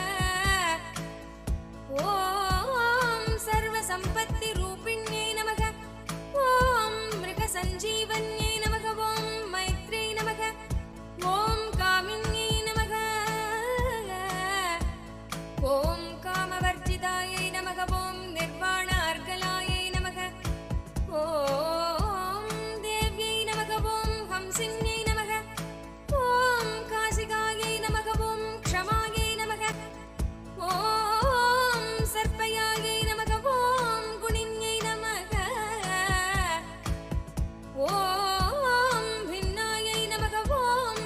ॐ सर्वसम्पत्तिरूपिण्यै नमः ॐ मृगसञ्जीवन्यै नमः ॐ मैत्र्यै नमः ॐ कामिन्यै नमः ॐ कामवर्जितायै नमः ॐ निर्वाणार्गलायै नमः ॐ देव्यै नमः ॐ हंसिन्यै नमः ॐ काशिकायै नमः ॐ क्षमायै नमः ॐ सर्पयायै नमः ॐ गुणिन्यै नमः ॐ भिन्नायै नमः ॐ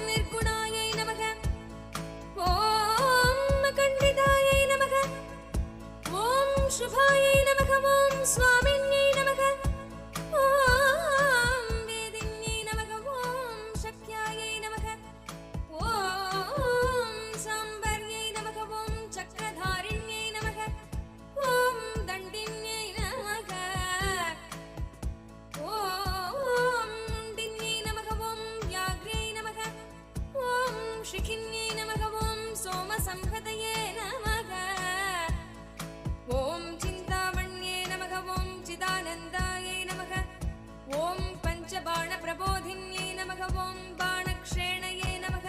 निर्गुणायै नमः ॐ अखण्डितायै नमः ॐ शुभायै नमः ॐ स्वामिन्यै नमः ॐ वेदिन्यै नमः ॐ शक्यायै नमः ॐ साम्बर्यै नमः ॐ चक्रधारिण्यै नमः ॐ दण्डिन्यै नमः ॐ मुण्डिन्यै नमः ॐ व्याघ्र्यै नमः ॐ शिखिन्यै नमः ॐ सोमसंहतये नमः ॐ चिन्तामण्ये नमः ॐ चिदानन्दायै नमः ॐ पञ्चबाणप्रबोधिन्यै नमः ॐ बाणक्षेणये नमः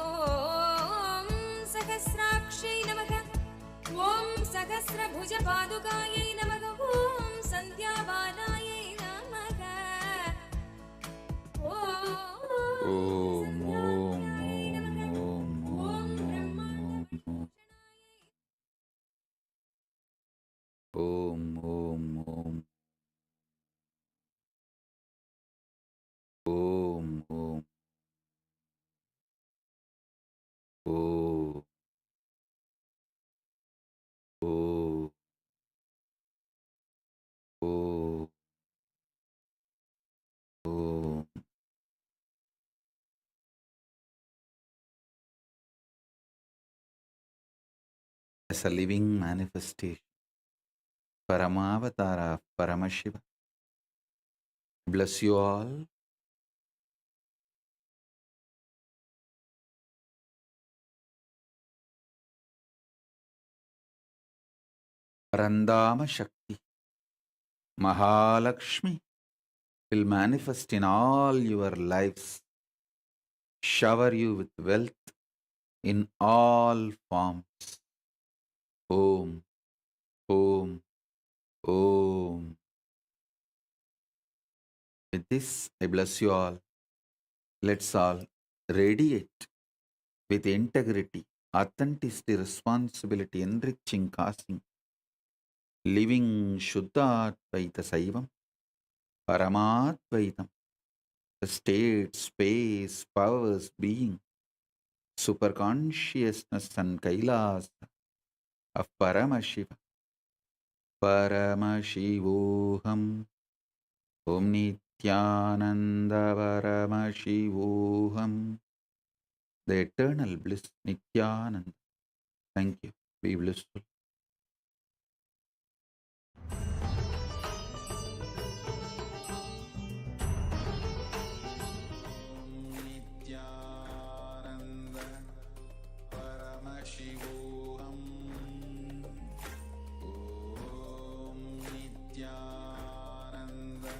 ॐ सहस्राक्ष्यै नमः ॐ सहस्रभुजपादुकायै नमः ॐ सन्ध्याबालायै नमः ॐ ॐ as a living manifestation, Paramavatara of Paramashiva. Bless you all. Parandama Shakti, Mahalakshmi will manifest in all your lives, shower you with wealth in all forms. Om, Om, Om. With this, I bless you all. Let's all radiate with integrity, authenticity, responsibility, enriching, causing, living Shuddha-Advaita Saivam, Paramadvaitam, the state, space, powers, being, superconsciousness and Kailas of Paramashiva. Paramashivoham, Om Nithyananda Paramashivoham, the eternal bliss, Nithyananda. Thank you. Be blissful. Nithyananda Paramashivoham. Om Nithyananda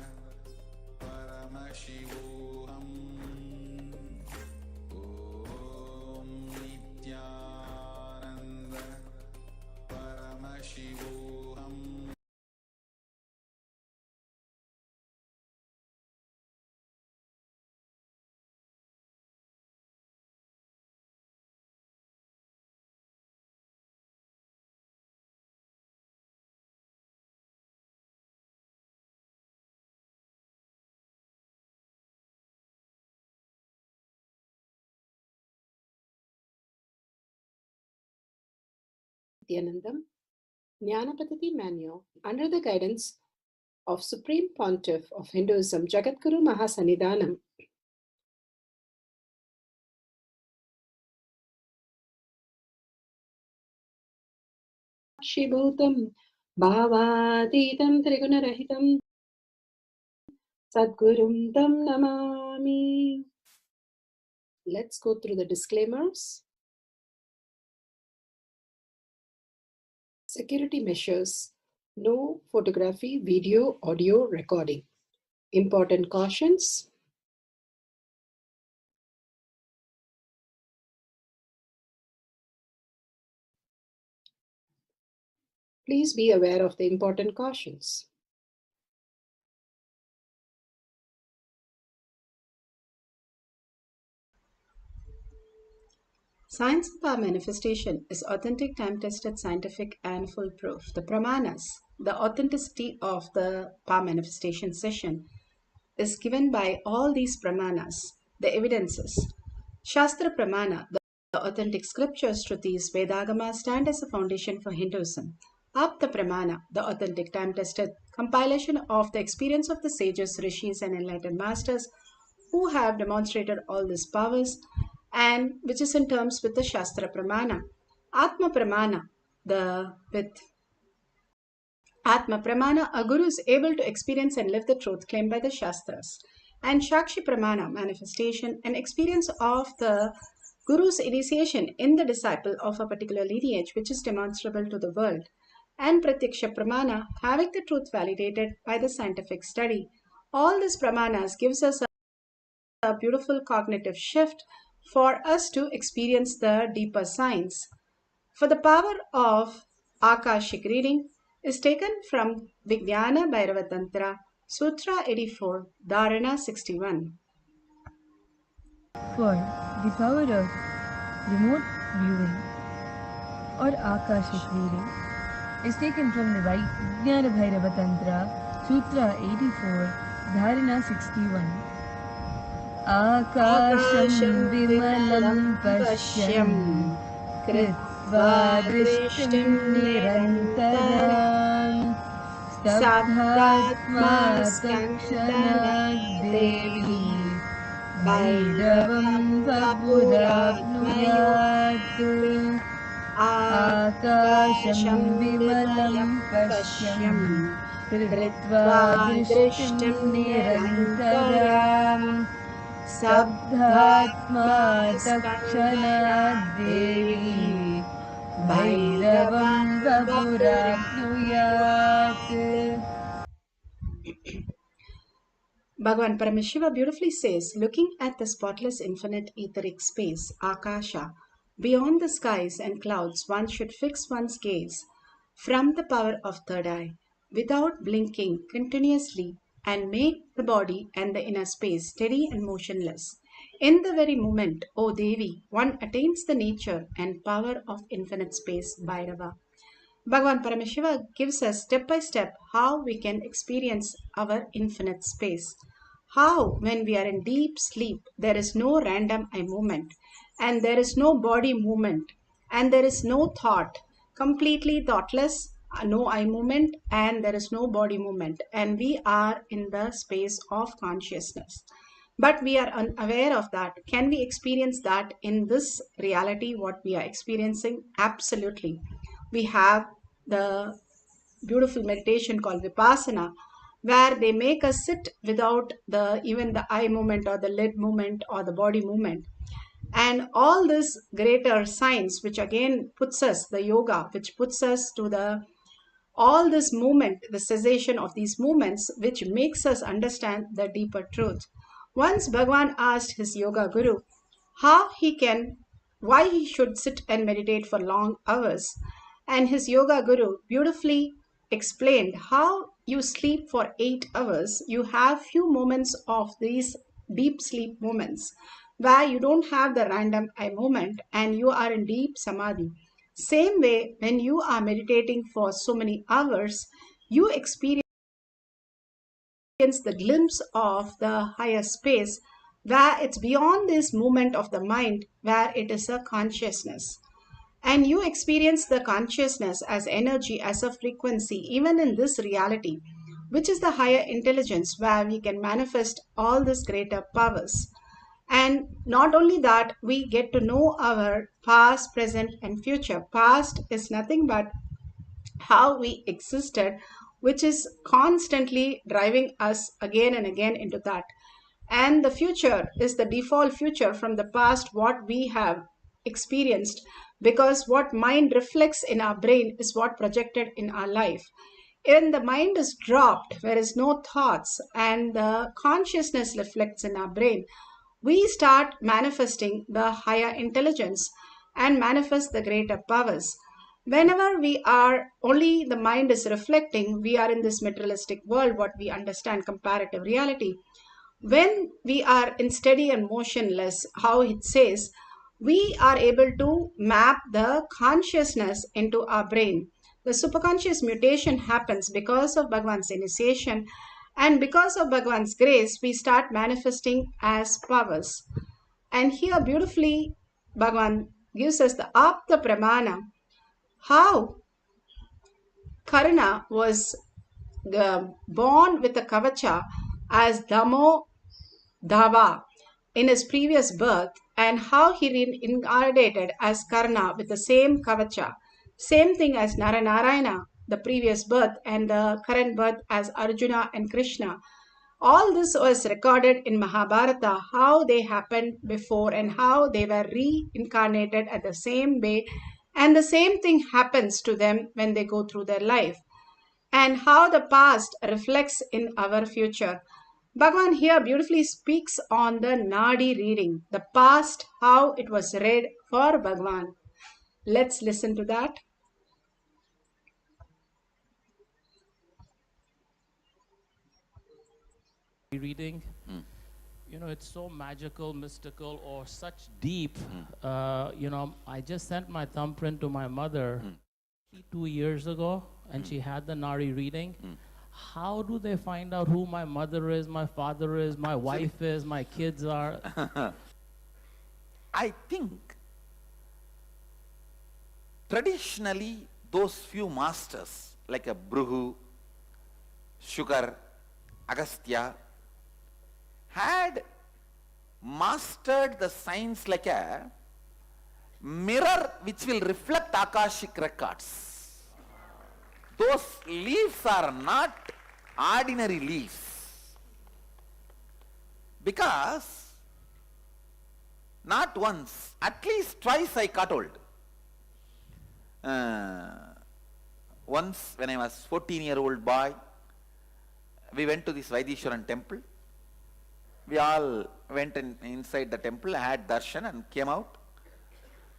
Paramashivoham. Om Nithyananda Nithyanandam, Jnanapatati Manual, under the guidance of Supreme Pontiff of Hinduism, Jagadguru Mahasannidhanam, Shibhutam Bhavaditam Trigunarahitam Sadgurum Tam Namami. Let's go through the disclaimers. Security measures. No photography, video, audio recording. Important cautions. Please be aware of the important cautions. Science of our manifestation is authentic, time-tested, scientific, and foolproof. The pramanas, the authenticity of the power manifestation session, is given by all these pramanas, the evidences. Shastra Pramana, the authentic scriptures, Shrutis, Vedagama stand as a foundation for Hinduism. Apta Pramana, the authentic time-tested compilation of the experience of the sages, rishis, and enlightened masters who have demonstrated all these powers, and which is in terms with the Shastra Pramana. Atma Pramana, with Atma Pramana, a guru is able to experience and live the truth claimed by the Shastras. And Shakshi Pramana, manifestation and experience of the guru's initiation in the disciple of a particular lineage, which is demonstrable to the world. And Pratyaksha Pramana, having the truth validated by the scientific study. All these Pramanas gives us a beautiful cognitive shift for us to experience the deeper science. For the power of Akashic reading is taken from Vijnana Bhairava Tantra, Sutra 84, Dharana 61. For the power of remote viewing or Akashic reading is taken from the Vijnana Bhairava Tantra, Sutra 84, Dharana 61. Akasham vimalam pashyam kritva drishtim nirantaram stabdhatma sakshana devi Bhairavam vapurapnuyat Akasham vimalam pashyam kritva drishtim nirantaram Sabdhatma takshana devi Bhairavam vapurapnuyat. Bhagavan Paramashiva beautifully says, looking at the spotless infinite etheric space, Akasha, beyond the skies and clouds, one should fix one's gaze from the power of third eye, without blinking continuously, and make the body and the inner space steady and motionless. In the very moment, O Devi, one attains the nature and power of infinite space, Bhairava. Bhagavan Paramashiva gives us step by step how we can experience our infinite space. How, when we are in deep sleep, there is no random eye movement, and there is no body movement, and there is no thought, completely thoughtless, no eye movement, and there is no body movement, and we are in the space of consciousness. But we are unaware of that. Can we experience that in this reality, what we are experiencing? Absolutely. We have the beautiful meditation called Vipassana, where they make us sit without even the eye movement or the lid movement or the body movement. And all this greater science, which again puts us, the yoga, which puts us to all this movement, the cessation of these movements, which makes us understand the deeper truth. Once Bhagavan asked his yoga guru why he should sit and meditate for long hours. And his yoga guru beautifully explained how you sleep for 8 hours. You have few moments of these deep sleep moments where you don't have the random eye movement and you are in deep samadhi. Same way, when you are meditating for so many hours, you experience the glimpse of the higher space where it's beyond this movement of the mind, where it is a consciousness. And you experience the consciousness as energy, as a frequency, even in this reality, which is the higher intelligence where we can manifest all these greater powers. And not only that, we get to know our past, present, and future. Past is nothing but how we existed, which is constantly driving us again and again into that. And the future is the default future from the past, what we have experienced, because what mind reflects in our brain is what projected in our life. When the mind is dropped, there is no thoughts, and the consciousness reflects in our brain, we start manifesting the higher intelligence and manifest the greater powers. Whenever we are only the mind is reflecting, we are in this materialistic world, what we understand comparative reality. When we are in steady and motionless, how it says, we are able to map the consciousness into our brain. The superconscious mutation happens because of Bhagavan's initiation, and because of Bhagavan's grace, we start manifesting as powers. And here beautifully, Bhagavan gives us the Apta Pramana, how Karna was born with a kavacha as Damo Dhava in his previous birth, and how he reincarnated as Karna with the same kavacha. Same thing as Naranarayana, the previous birth, and the current birth as Arjuna and Krishna. All this was recorded in Mahabharata, how they happened before and how they were reincarnated at the same way. And the same thing happens to them when they go through their life. And how the past reflects in our future. Bhagavan here beautifully speaks on the Nadi reading, the past, how it was read for Bhagavan. Let's listen to that. Reading, it's so magical, mystical, or such deep. I just sent my thumbprint to my mother 2 years ago, and she had the Nari reading. How do they find out who my mother is, my father is, my wife is, my kids are? I think traditionally those few masters like a Bruhu, Sugar, Agastya had mastered the science like a mirror which will reflect Akashic records. Those leaves are not ordinary leaves, because not once, at least twice I got old. Once when I was 14-year-old boy, we went to this Vaidishwaran temple. We all went inside the temple, had darshan and came out.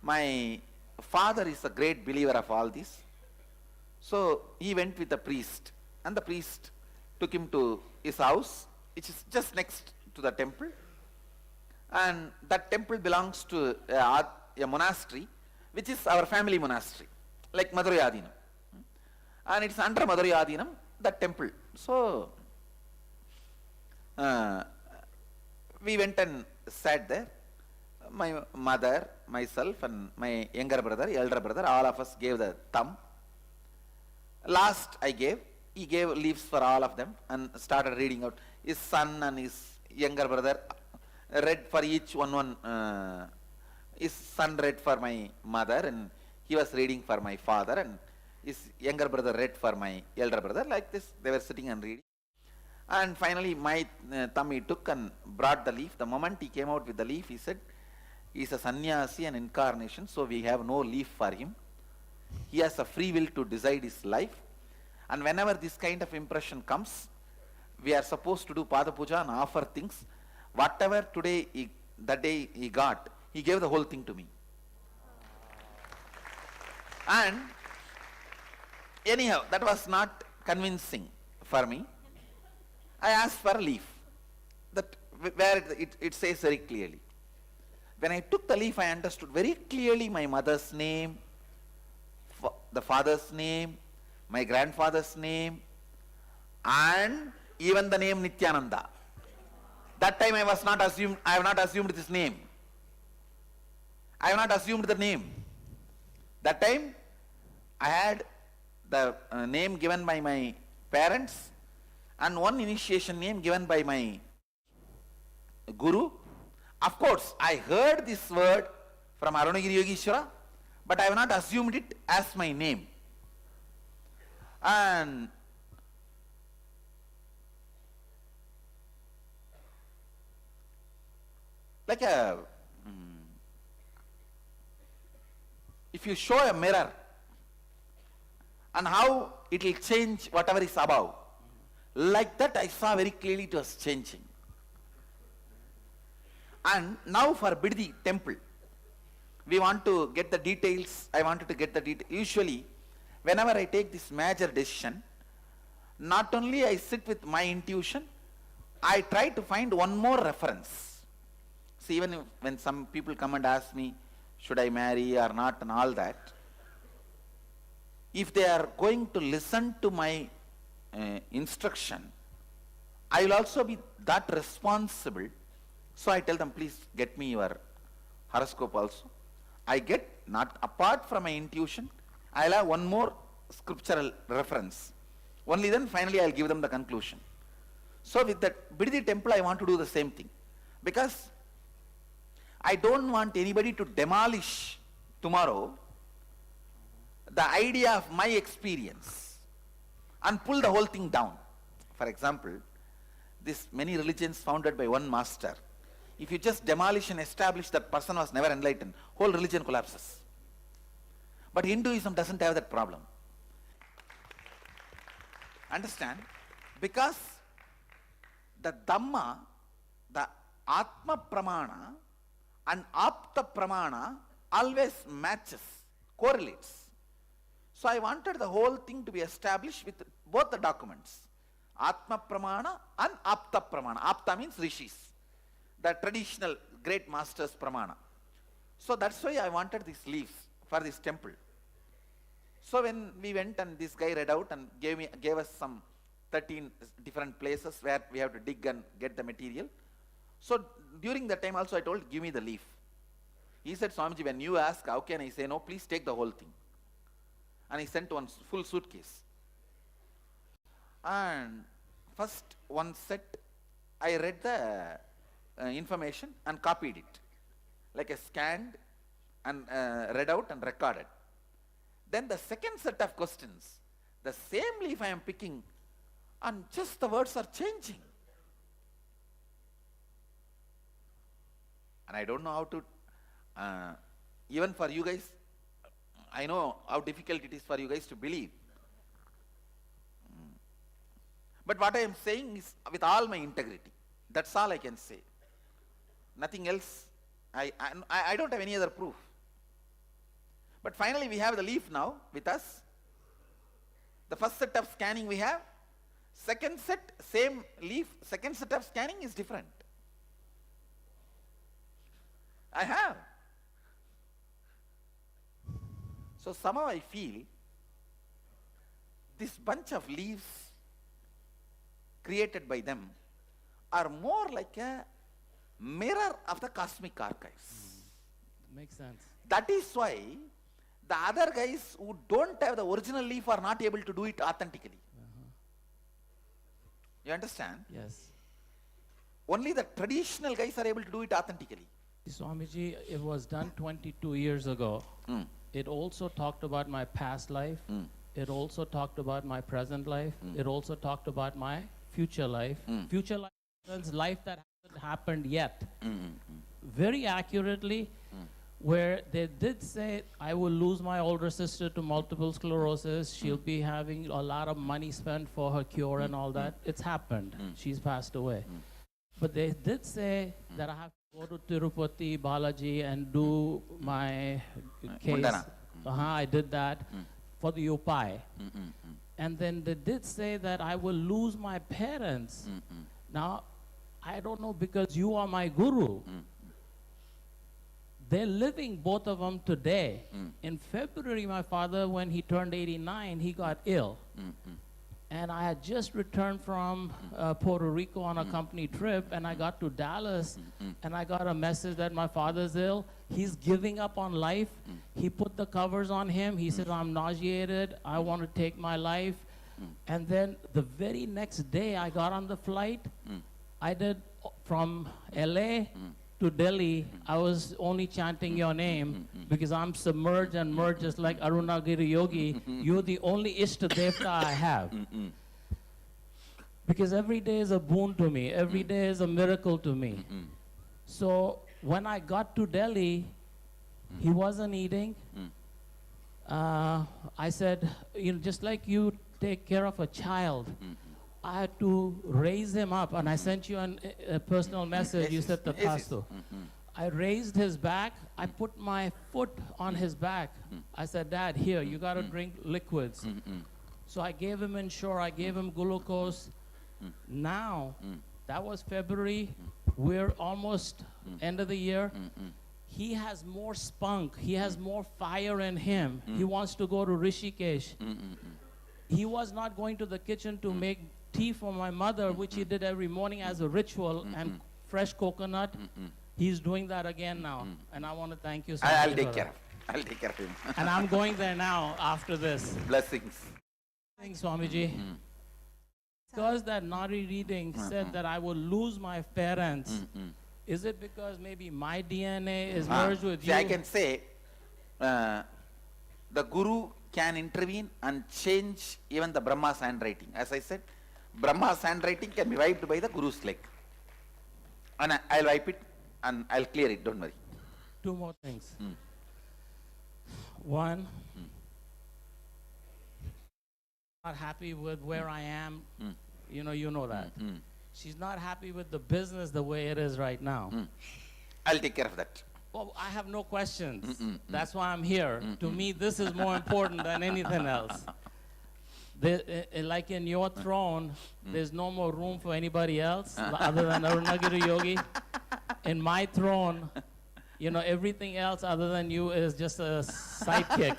My father is a great believer of all this. So he went with the priest, and the priest took him to his house, which is just next to the temple. And that temple belongs to a monastery, which is our family monastery, like Madhurayadinam. And it's under Madhurayadinam, that temple. So we went and sat there. My mother, myself, and my younger brother, elder brother, all of us gave the thumb. Last I gave, he gave leaves for all of them and started reading out. His son and his younger brother read for each one. His son read for my mother, and he was reading for my father, and his younger brother read for my elder brother. Like this, they were sitting and reading. And finally my thumb he took and brought the leaf. The moment he came out with the leaf, he said, he's a sannyasi, an incarnation, so we have no leaf for him. He has a free will to decide his life. And whenever this kind of impression comes, we are supposed to do Pada Puja and offer things. Whatever today, that day he got, he gave the whole thing to me. And anyhow, that was not convincing for me. I asked for a leaf, that where it says very clearly. When I took the leaf, I understood very clearly my mother's name, the father's name, my grandfather's name, and even the name Nithyananda. That time I have not assumed this name. I have not assumed the name. That time I had the name given by my parents and one initiation name given by my guru. Of course, I heard this word from Arunagiri Yogeshwara, but I have not assumed it as my name. And like if you show a mirror and how it will change whatever is above, like that I saw very clearly it was changing. And now for Biddi temple, we want to get the details. I wanted to get the details. Usually, whenever I take this major decision, not only I sit with my intuition, I try to find one more reference. See, even when some people come and ask me, should I marry or not and all that, if they are going to listen to my instruction, I will also be that responsible. So I tell them, please get me your horoscope also. I get, not apart from my intuition, I'll have one more scriptural reference. Only then finally I'll give them the conclusion. So with that Biddi temple, I want to do the same thing. Because I don't want anybody to demolish tomorrow the idea of my experience and pull the whole thing down. For example, this many religions founded by one master, if you just demolish and establish that person was never enlightened, whole religion collapses. But Hinduism doesn't have that problem. Understand? Because the Dhamma, the Atma Pramana and Apta Pramana always matches, correlates. So I wanted the whole thing to be established with both the documents, Atma Pramana and Apta Pramana. Apta means rishis, the traditional great masters Pramana. So that's why I wanted these leaves for this temple. So when we went and this guy read out and gave us some 13 different places where we have to dig and get the material. So during that time also I told, give me the leaf. He said, Swamiji, when you ask, how can I say no? Please take the whole thing. And he sent one full suitcase. And first one set, I read the information and copied it. Like a scanned and read out and recorded. Then the second set of questions, the same leaf I am picking and just the words are changing. And I don't know how to, even for you guys, I know how difficult it is for you guys to believe. But what I am saying is with all my integrity. That's all I can say. Nothing else. I don't have any other proof. But finally we have the leaf now with us. The first set of scanning we have. Second set, same leaf. Second set of scanning is different. I have. So somehow I feel this bunch of leaves created by them are more like a mirror of the cosmic archives. Makes sense. That is why the other guys who don't have the original leaf are not able to do it authentically. You understand? Yes. Only the traditional guys are able to do it authentically. Swamiji, it was done 22 years ago. It also talked about my past life. It also talked about my present life. It also talked about my future life. Future life is life that hasn't happened yet. Very accurately, where they did say, I will lose my older sister to multiple sclerosis. She'll be having a lot of money spent for her cure and all that. It's happened. She's passed away. But they did say that I have to go to Tirupati, Balaji and do my case. I did that for the Upai. And then they did say that I will lose my parents. Now, I don't know, because you are my guru. They're living, both of them, today. In February, my father, when he turned 89, he got ill. And I had just returned from Puerto Rico on a company trip, and I got to Dallas, and I got a message that my father's ill. He's giving up on life. He put the covers on him. He said, I'm nauseated. I want to take my life. And then the very next day I got on the flight. I did from LA to Delhi. I was only chanting your name because I'm submerged and merged just like Arunagiri Yogi. You're the only Ishta Devta I have. Because every day is a boon to me. Every day is a miracle to me. So when I got to Delhi, he wasn't eating. I said, you know, just like you take care of a child, I had to raise him up, and I sent you a personal message. You said, Tathastu. I raised his back. I put my foot on his back. I said, Dad, here, you got to drink liquids. So I gave him Ensure. I gave him glucose. Now, that was February. We're almost end of the year. He has more spunk. He has more fire in him. He wants to go to Rishikesh. He was not going to the kitchen to make tea for my mother, which he did every morning as a ritual, and fresh coconut. He's doing that again now, and I want to thank you so much. I'll take care of. I'll take care of him. And I'm going there now after this. Blessings. Thanks, Swamiji. Because that Nari reading said that I will lose my parents, is it because maybe my DNA is merged with you? I can say the Guru can intervene and change even the Brahma's handwriting. As I said, Brahma's handwriting can be wiped by the Guru's leg. And I'll wipe it and I'll clear it, don't worry. Two more things. One, not happy with where I am. You know that. She's not happy with the business the way it is right now. I'll take care of that. Well, I have no questions. That's why I'm here. To me, this is more important than anything else. Like in your throne, there's no more room for anybody else other than Arunagiri Yogi. In my throne, you know, everything else other than you is just a sidekick.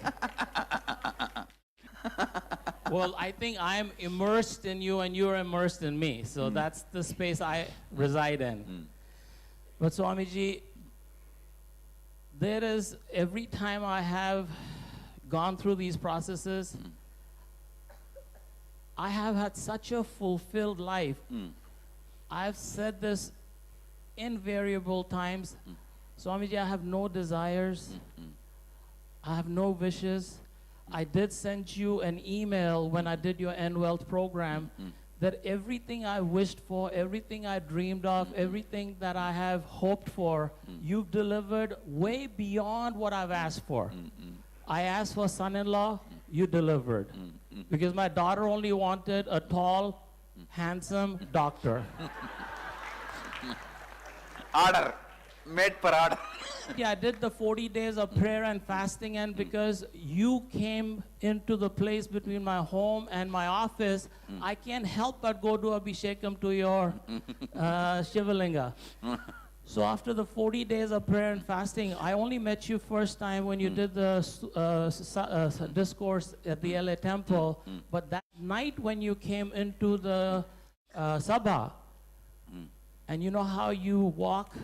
Well, I think I'm immersed in you and you're immersed in me. So that's the space I reside in. But Swamiji, there is, every time I have gone through these processes, I have had such a fulfilled life. I've said this invariable times. Swamiji, I have no desires. I have no wishes. I did send you an email when I did your End Wealth program that everything I wished for, everything I dreamed of, everything that I have hoped for, you've delivered way beyond what I've asked for. I asked for son-in-law, you delivered. Because my daughter only wanted a tall, handsome doctor. Order. Made per order. Yeah, I did the 40 days of prayer and fasting, and because you came into the place between my home and my office, I can't help but go to Abhishekam to your Shivalinga. So after the 40 days of prayer and fasting, I only met you first time when you did the discourse at the LA temple, but that night when you came into the Sabha, and you know how you walk?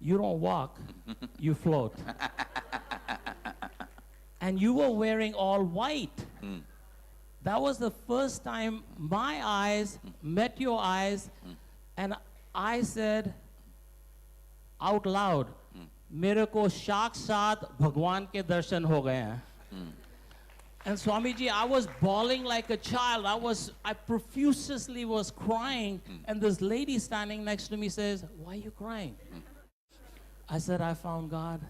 You don't walk, you float. And you were wearing all white. That was the first time my eyes met your eyes, and I said out loud, मेरे को साक्षात भगवान के दर्शन हो गए हैं. And Swamiji, I was bawling like a child. I profusely was crying, and this lady standing next to me says, "Why are you crying?" I said, "I found God."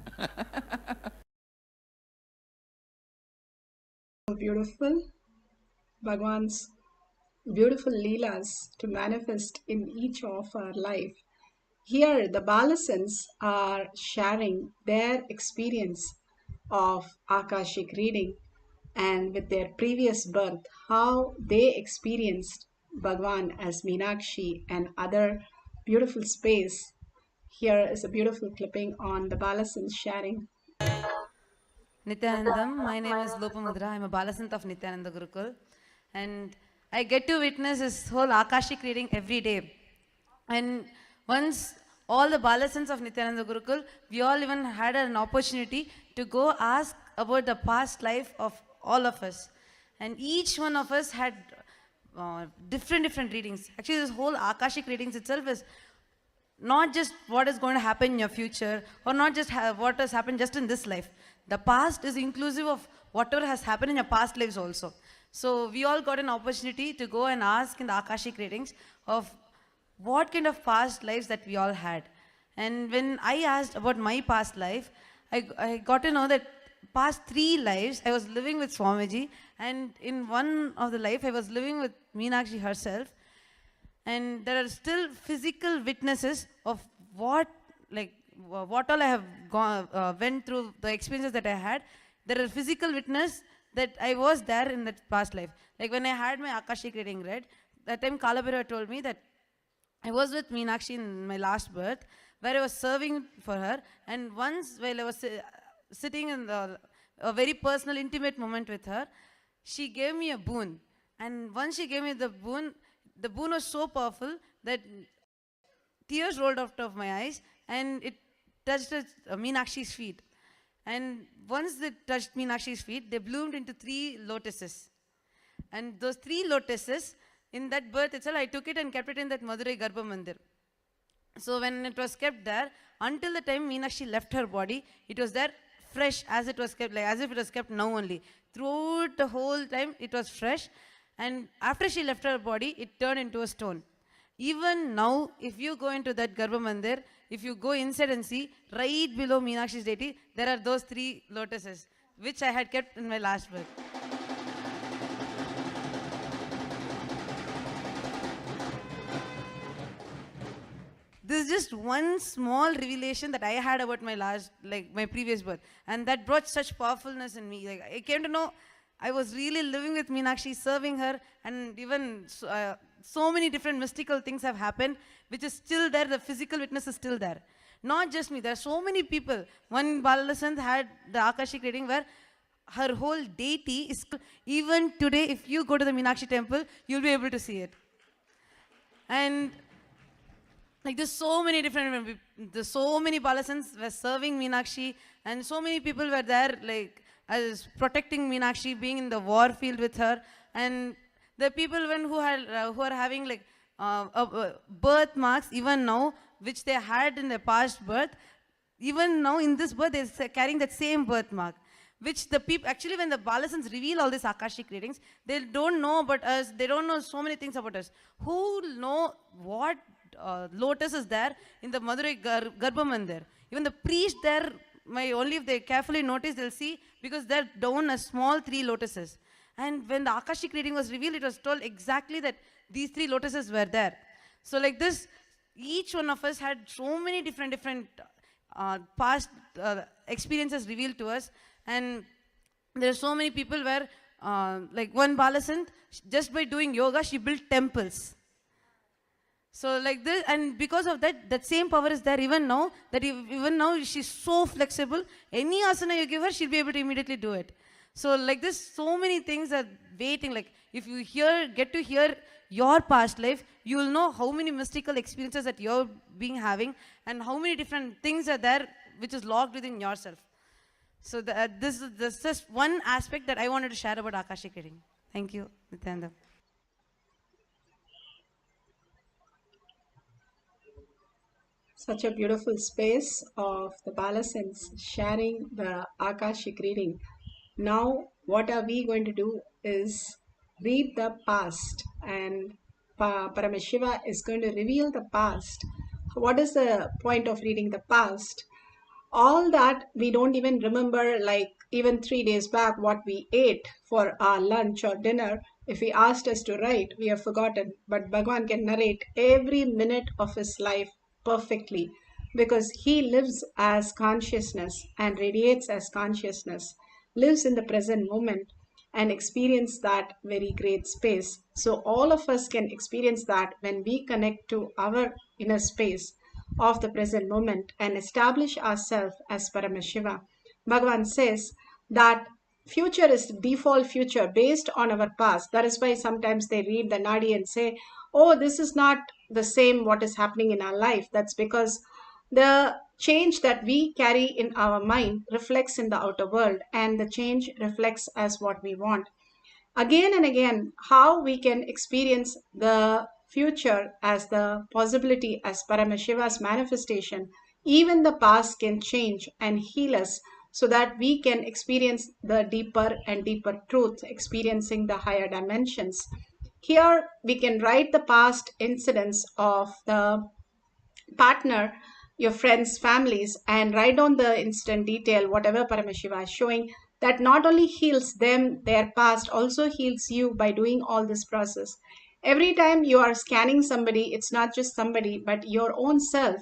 Beautiful. Bhagwan's beautiful leelas to manifest in each of our life. Here, the Balasans are sharing their experience of Akashic reading and with their previous birth, how they experienced Bhagwan as Meenakshi and other beautiful space. Here is a beautiful clipping on the Balasans sharing. Nithyanandam, my name is Lopamudra. I'm a Balasant of Nithyananda Gurukul. And I get to witness this whole Akashic reading every day. And once all the Balasans of Nithyananda Gurukul, we all even had an opportunity to go ask about the past life of all of us. And each one of us had different readings. Actually, this whole Akashic readings itself is not just what is going to happen in your future, or not just what has happened just in this life. The past is inclusive of whatever has happened in your past lives also. So we all got an opportunity to go and ask in the Akashic readings of what kind of past lives that we all had. And when I asked about my past life, I got to know that past 3 lives I was living with Swamiji, and in one of the life I was living with Meenakshi herself. And there are still physical witnesses of what all I have went through, the experiences that I had. There are physical witness that I was there in that past life. Like when I had my Akashic reading read, that time Kalabhairavah told me that I was with Meenakshi in my last birth, where I was serving for her. And once while I was sitting in a very personal, intimate moment with her, she gave me a boon. And once she gave me the boon was so powerful that tears rolled out of my eyes, and it touched Meenakshi's feet. And once they touched Meenakshi's feet, they bloomed into 3 lotuses. And those 3 lotuses, in that birth itself, I took it and kept it in that Madurai Garbha Mandir. So when it was kept there, until the time Meenakshi left her body, it was there fresh, as it was kept, like as if it was kept now only. Throughout the whole time, it was fresh. And after she left her body, it turned into a stone. Even now, if you go into that Garbha Mandir, if you go inside and see, right below Meenakshi's deity, there are those 3 lotuses, which I had kept in my last birth. This is just one small revelation that I had about my previous birth. And that brought such powerfulness in me. Like, I came to know I was really living with Meenakshi, serving her, and even so many different mystical things have happened, which is still there. The physical witness is still there. Not just me, there are so many people. One Balasant had the Akashic reading where her whole deity is, even today, if you go to the Meenakshi temple, you'll be able to see it. And like there's so many different, there's so many Balasants were serving Meenakshi, and so many people were there, like, as protecting Meenakshi, being in the war field with her. And the people who are having like birthmarks even now, which they had in their past birth, even now in this birth they're carrying that same birthmark, which the people, actually when the Balasans reveal all these Akashic readings, they don't know about us, they don't know so many things about us. Who know what lotus is there in the Madurai Garbha Mandir? Even the priest there, only if they carefully notice, they'll see, because they're down a small 3 lotuses. And when the Akashic reading was revealed, it was told exactly that these 3 lotuses were there. So like this, each one of us had so many different past experiences revealed to us. And there are so many people where, like one Balasant, just by doing yoga, she built temples. So like this, and because of that, that same power is there even now, that even now she's so flexible. Any asana you give her, she'll be able to immediately do it. So like this, so many things are waiting. Like if you get to hear your past life, you will know how many mystical experiences that you're having, and how many different things are there which is locked within yourself. So this is just one aspect that I wanted to share about Akashic reading. Thank you, Nithyananda. Such a beautiful space of the Balasans sharing the Akashic reading. Now, what are we going to do is read the past, and Paramashiva is going to reveal the past. What is the point of reading the past? All that we don't even remember, like even 3 days back, what we ate for our lunch or dinner. If he asked us to write, we have forgotten. But Bhagavan can narrate every minute of his life perfectly, because he lives as consciousness and radiates as consciousness, lives in the present moment and experience that very great space. So all of us can experience that when we connect to our inner space of the present moment and establish ourselves as Paramashiva. Bhagavan says that future is default future based on our past. That is why sometimes they read the Nadi and say, oh, this is not the same what is happening in our life. That's because the change that we carry in our mind reflects in the outer world, and the change reflects as what we want. Again and again, how we can experience the future as the possibility as Paramashiva's manifestation. Even the past can change and heal us so that we can experience the deeper and deeper truth, experiencing the higher dimensions. Here we can write the past incidents of the partner, your friends, families, and write down the instant detail, whatever Paramashiva is showing, that not only heals them, their past, also heals you by doing all this process. Every time you are scanning somebody, it's not just somebody, but your own self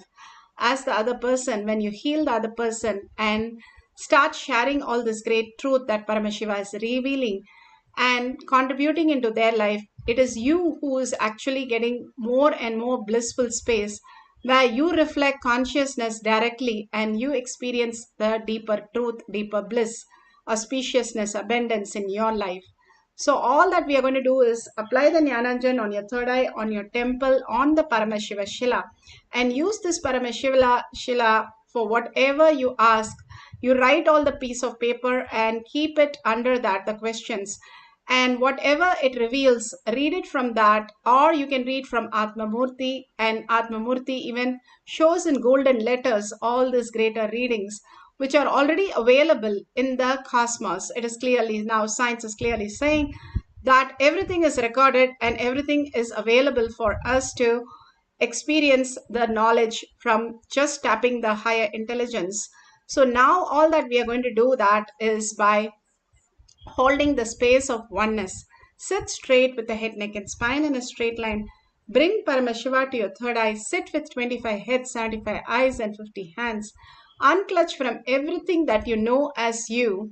as the other person. When you heal the other person and start sharing all this great truth that Paramashiva is revealing and contributing into their life, it is you who is actually getting more and more blissful space where you reflect consciousness directly and you experience the deeper truth, deeper bliss, auspiciousness, abundance in your life. So all that we are going to do is apply the Jnananjan on your third eye, on your temple, on the Paramashiva Shila, and use this Paramashiva Shila for whatever you ask. You write all the piece of paper and keep it under that, the questions. And whatever it reveals, read it from that, or you can read from Atmamurti, and Atmamurti even shows in golden letters all these greater readings, which are already available in the cosmos. It is clearly, now science is clearly saying that everything is recorded and everything is available for us to experience the knowledge from just tapping the higher intelligence. So now all that we are going to do that is by holding the space of oneness. Sit straight with the head, neck, and spine in a straight line. Bring Paramashiva to your third eye. Sit with 25 heads, 75 eyes, and 50 hands. Unclutch from everything that you know as you.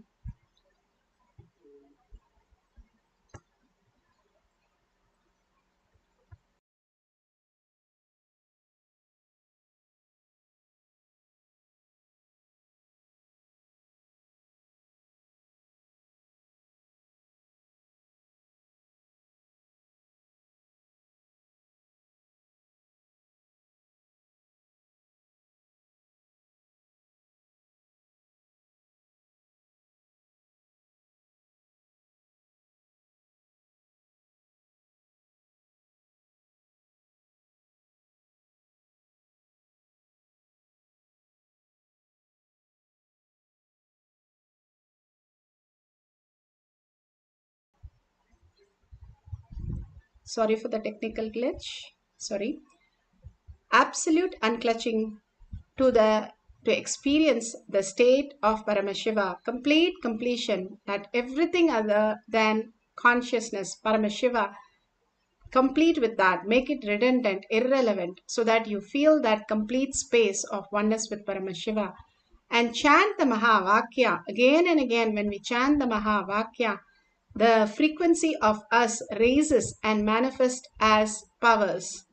Sorry for the technical glitch. Sorry. Absolute unclutching to experience the state of Paramashiva, complete completion, that everything other than consciousness, Paramashiva, complete with that, make it redundant, irrelevant, so that you feel that complete space of oneness with Paramashiva. And chant the Mahavakya again and again. When we chant the Mahavakya, the frequency of us raises and manifests as powers.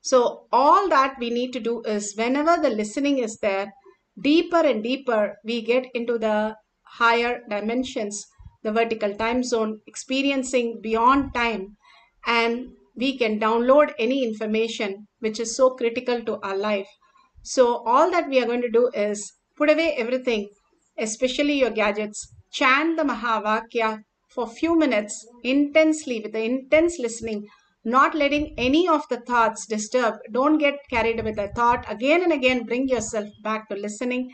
So all that we need to do is, whenever the listening is there, deeper and deeper we get into the higher dimensions, the vertical time zone, experiencing beyond time, and we can download any information which is so critical to our life. So all that we are going to do is put away everything, especially your gadgets, chant the Mahavakya for few minutes intensely with the intense listening, not letting any of the thoughts disturb. Don't get carried with a thought. Again and again, bring yourself back to listening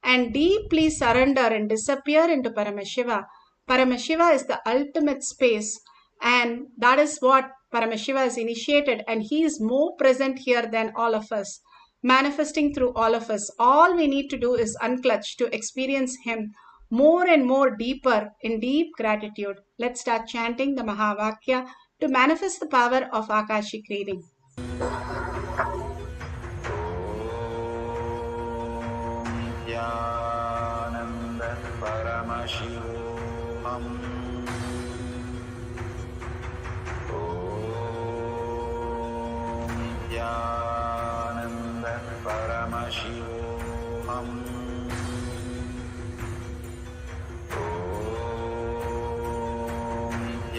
and deeply surrender and disappear into Paramashiva. Paramashiva is the ultimate space, and that is what Paramashiva has initiated, and he is more present here than all of us, manifesting through all of us. All we need to do is unclutch to experience him more and more deeper in deep gratitude. Let's start chanting the Mahavakya to manifest the power of Akashic reading. Nithyananda Paramashivoham. Nithyananda Paramashivoham.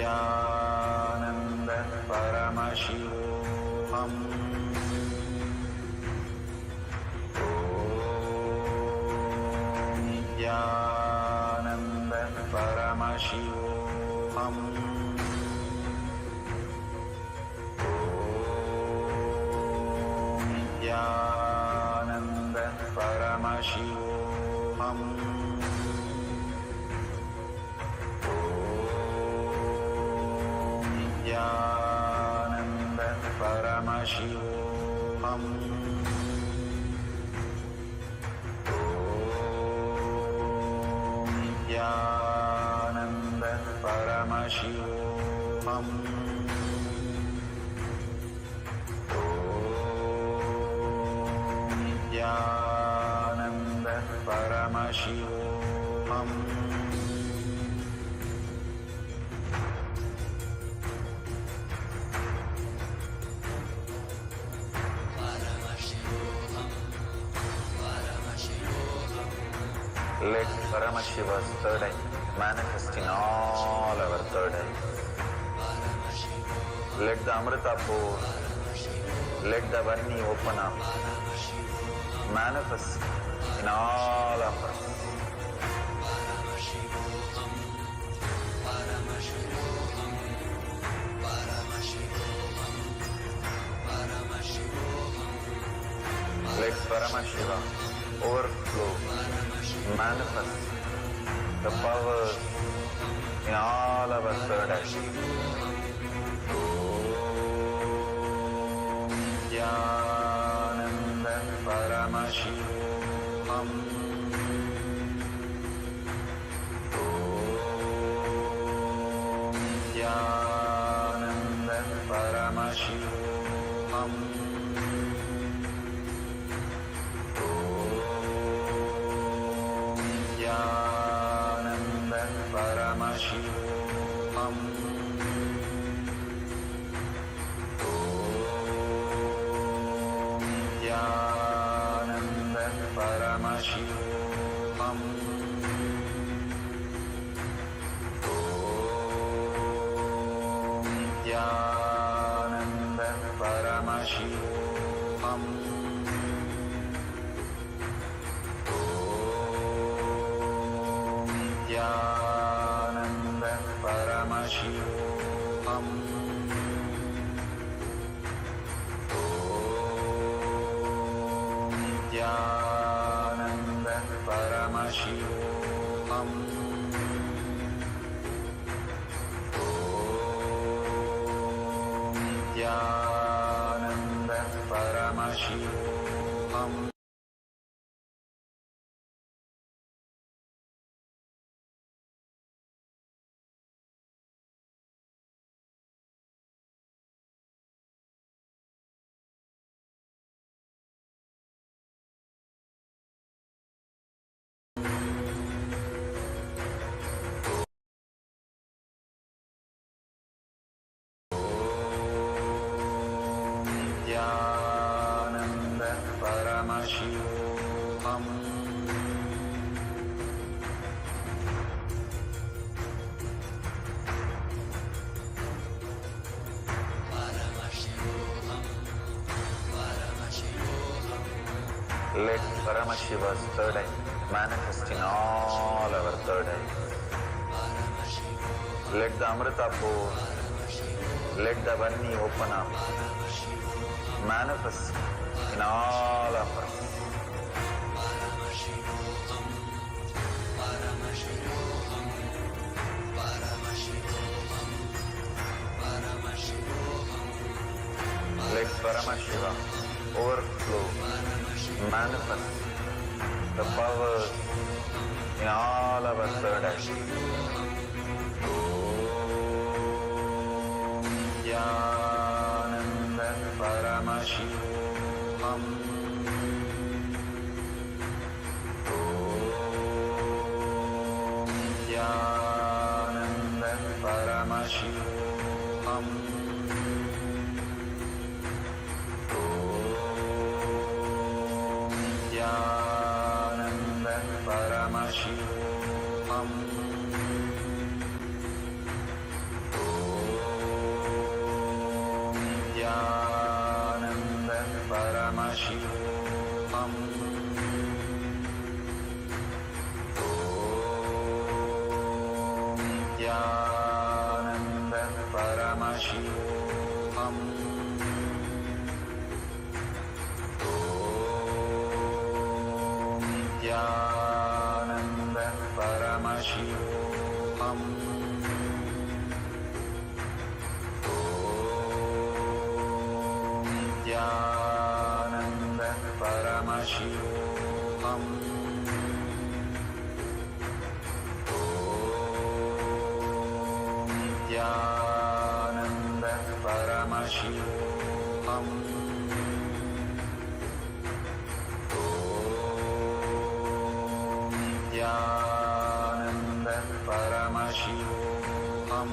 Nithyananda Paramashivoham. Om Nithyananda Paramashivoham. Om Nithyananda Paramashivoham. Nithyananda Paramashivoham. Om Nithyananda Paramashivoham. Om Nithyananda Paramashivoham. Let Paramashiva's third eye manifest in all our third eyes. Let the Amrita pour, let the Varni open up, manifest in all of us. Let Paramashiva overflow, manifest the powers in all our third eyes. Om Nithyananda Paramashivoham. Om Nithyananda Paramashivoham. Nithyananda Paramashivoham. Om Nithyananda Paramashivoham. Om Nithyananda Paramashivoham. Nithyananda Paramashivoham. Om Nithyananda Paramashivoham. Om Nithyananda Paramashivoham. Nithyananda Paramashivoham. Let Paramashiva's third eye manifest in all our third eyes. Let the Amrita pour, let the Varni open up, manifest in all of us. Let Paramashiva overflow, manifest the powers in all our third eyes. Om Nithyananda Paramashivoham. Om Nithyananda Paramashivoham. Om Nithyananda Paramashivoham. Om Nithyananda Paramashivoham. Om Nithyananda Paramashivoham. Om Nithyananda Paramashivoham. Nithyananda Paramashivoham. Om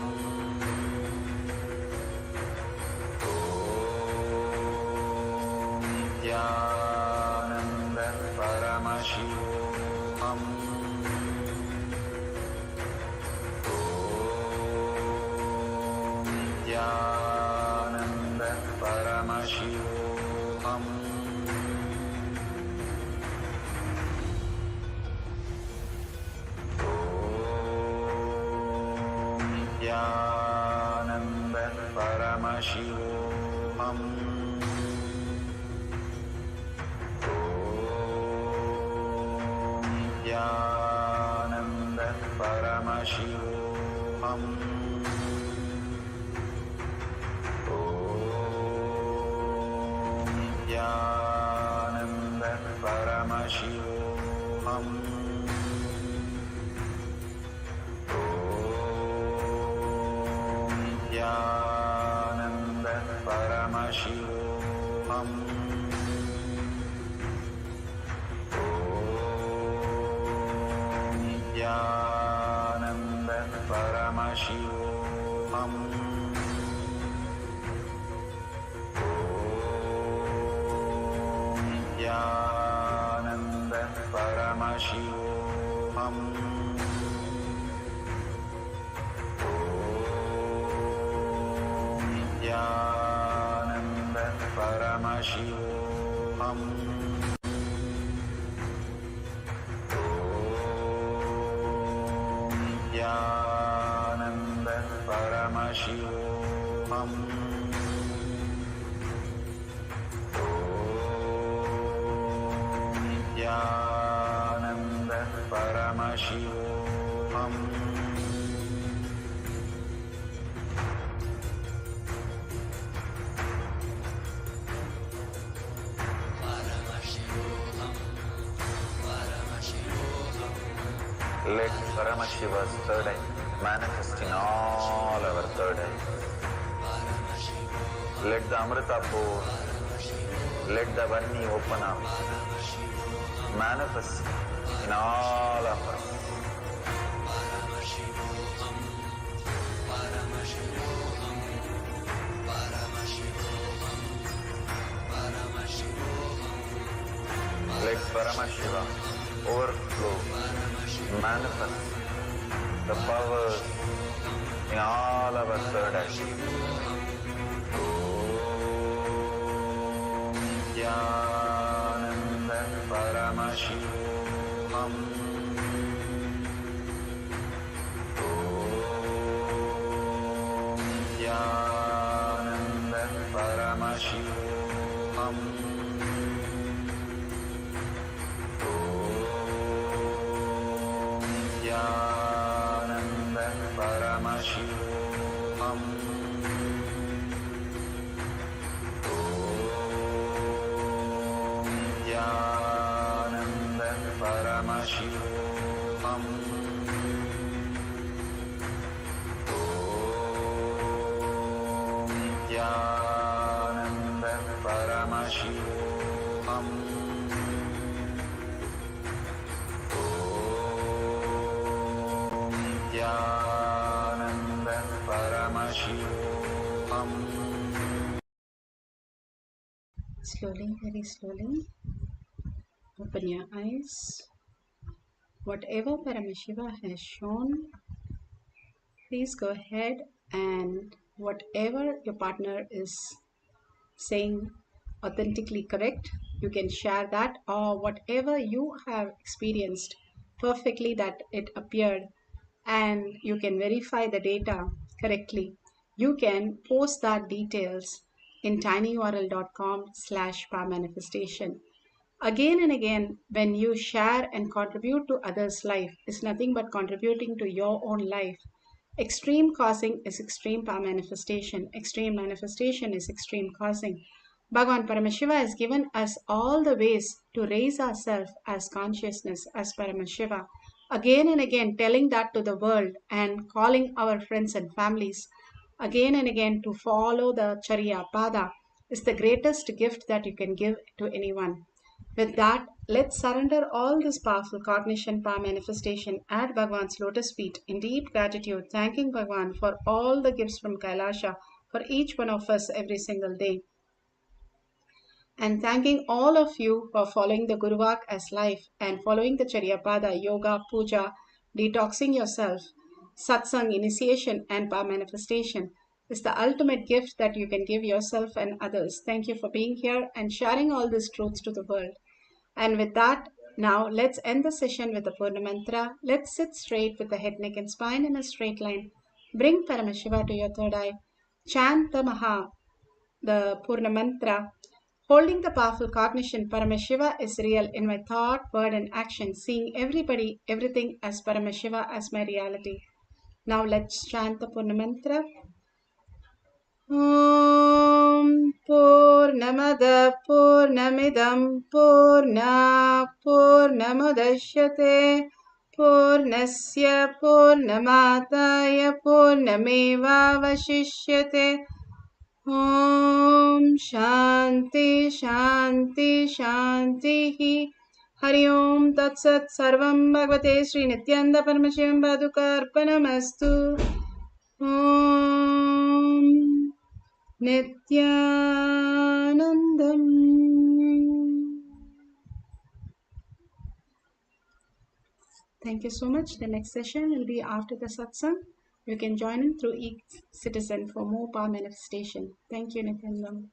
Nithyananda Paramashivoham. Om Nithyananda Paramashivoham. Nithyananda Paramashivoham. Om Nithyananda Paramashivoham. Om Nithyananda Paramashivoham. Nithyananda Paramashivoham. Om Nithyananda Paramashivoham. Om Nithyananda Paramashivoham. Nithyananda Paramashivoham. Om Nithyananda Paramashivoham. Om Nithyananda Paramashivoham. Let Paramashiva's third eye manifest in all our third eyes. Let the Amrita pour, let the Vani open up, manifest in all of us. Let Paramashiva overflow, manifest the powers in all our third eye. Om Nithyananda Paramashivoham. Om Nithyananda Paramashivoham. Nithyananda Paramashivoham. Om Nithyananda Paramashivoham. Om Nithyananda Paramashivoham. Nithyananda Paramashivoham. Slowly, very slowly, open your eyes. Whatever Paramashiva has shown, please go ahead and whatever your partner is saying authentically correct, you can share that, or whatever you have experienced perfectly that it appeared and you can verify the data correctly, you can post that details in tinyurl.com/powermanifestation. Again and again, when you share and contribute to others' life, is nothing but contributing to your own life. Extreme causing is extreme power manifestation. Extreme manifestation is extreme causing. Bhagavan Paramashiva has given us all the ways to raise ourselves as consciousness, as Paramashiva. Again and again, telling that to the world and calling our friends and families again and again to follow the Charya Pada is the greatest gift that you can give to anyone. With that, let's surrender all this powerful cognition, power manifestation at Bhagwan's lotus feet in deep gratitude, thanking Bhagwan for all the gifts from Kailasha for each one of us every single day. And thanking all of you for following the Guruvak as life and following the Charyapada, yoga, puja, detoxing yourself, satsang, initiation, and power manifestation is the ultimate gift that you can give yourself and others. Thank you for being here and sharing all these truths to the world. And with that, now let's end the session with the Purna Mantra. Let's sit straight with the head, neck, and spine in a straight line. Bring Paramashiva to your third eye. Chant the Purna Mantra. Holding the powerful cognition, Paramashiva is real in my thought, word, and action, seeing everybody, everything as Paramashiva as my reality. Now let's chant the Purna Mantra. Om Purnamada Purnamidam Purna Purnamudashyate Purnasya Purnamataya Purnameva Vashishyate. Om Shanti Shanti Shanti Hari Om Tat Sat Sarvam Bhagavate Sri Nithyananda Paramashivam Padukarpanamastu. Om Nithyanandam. Thank you so much. The next session will be after the satsang. You can join in through each citizen for more power manifestation. Thank you, Nithyanandam.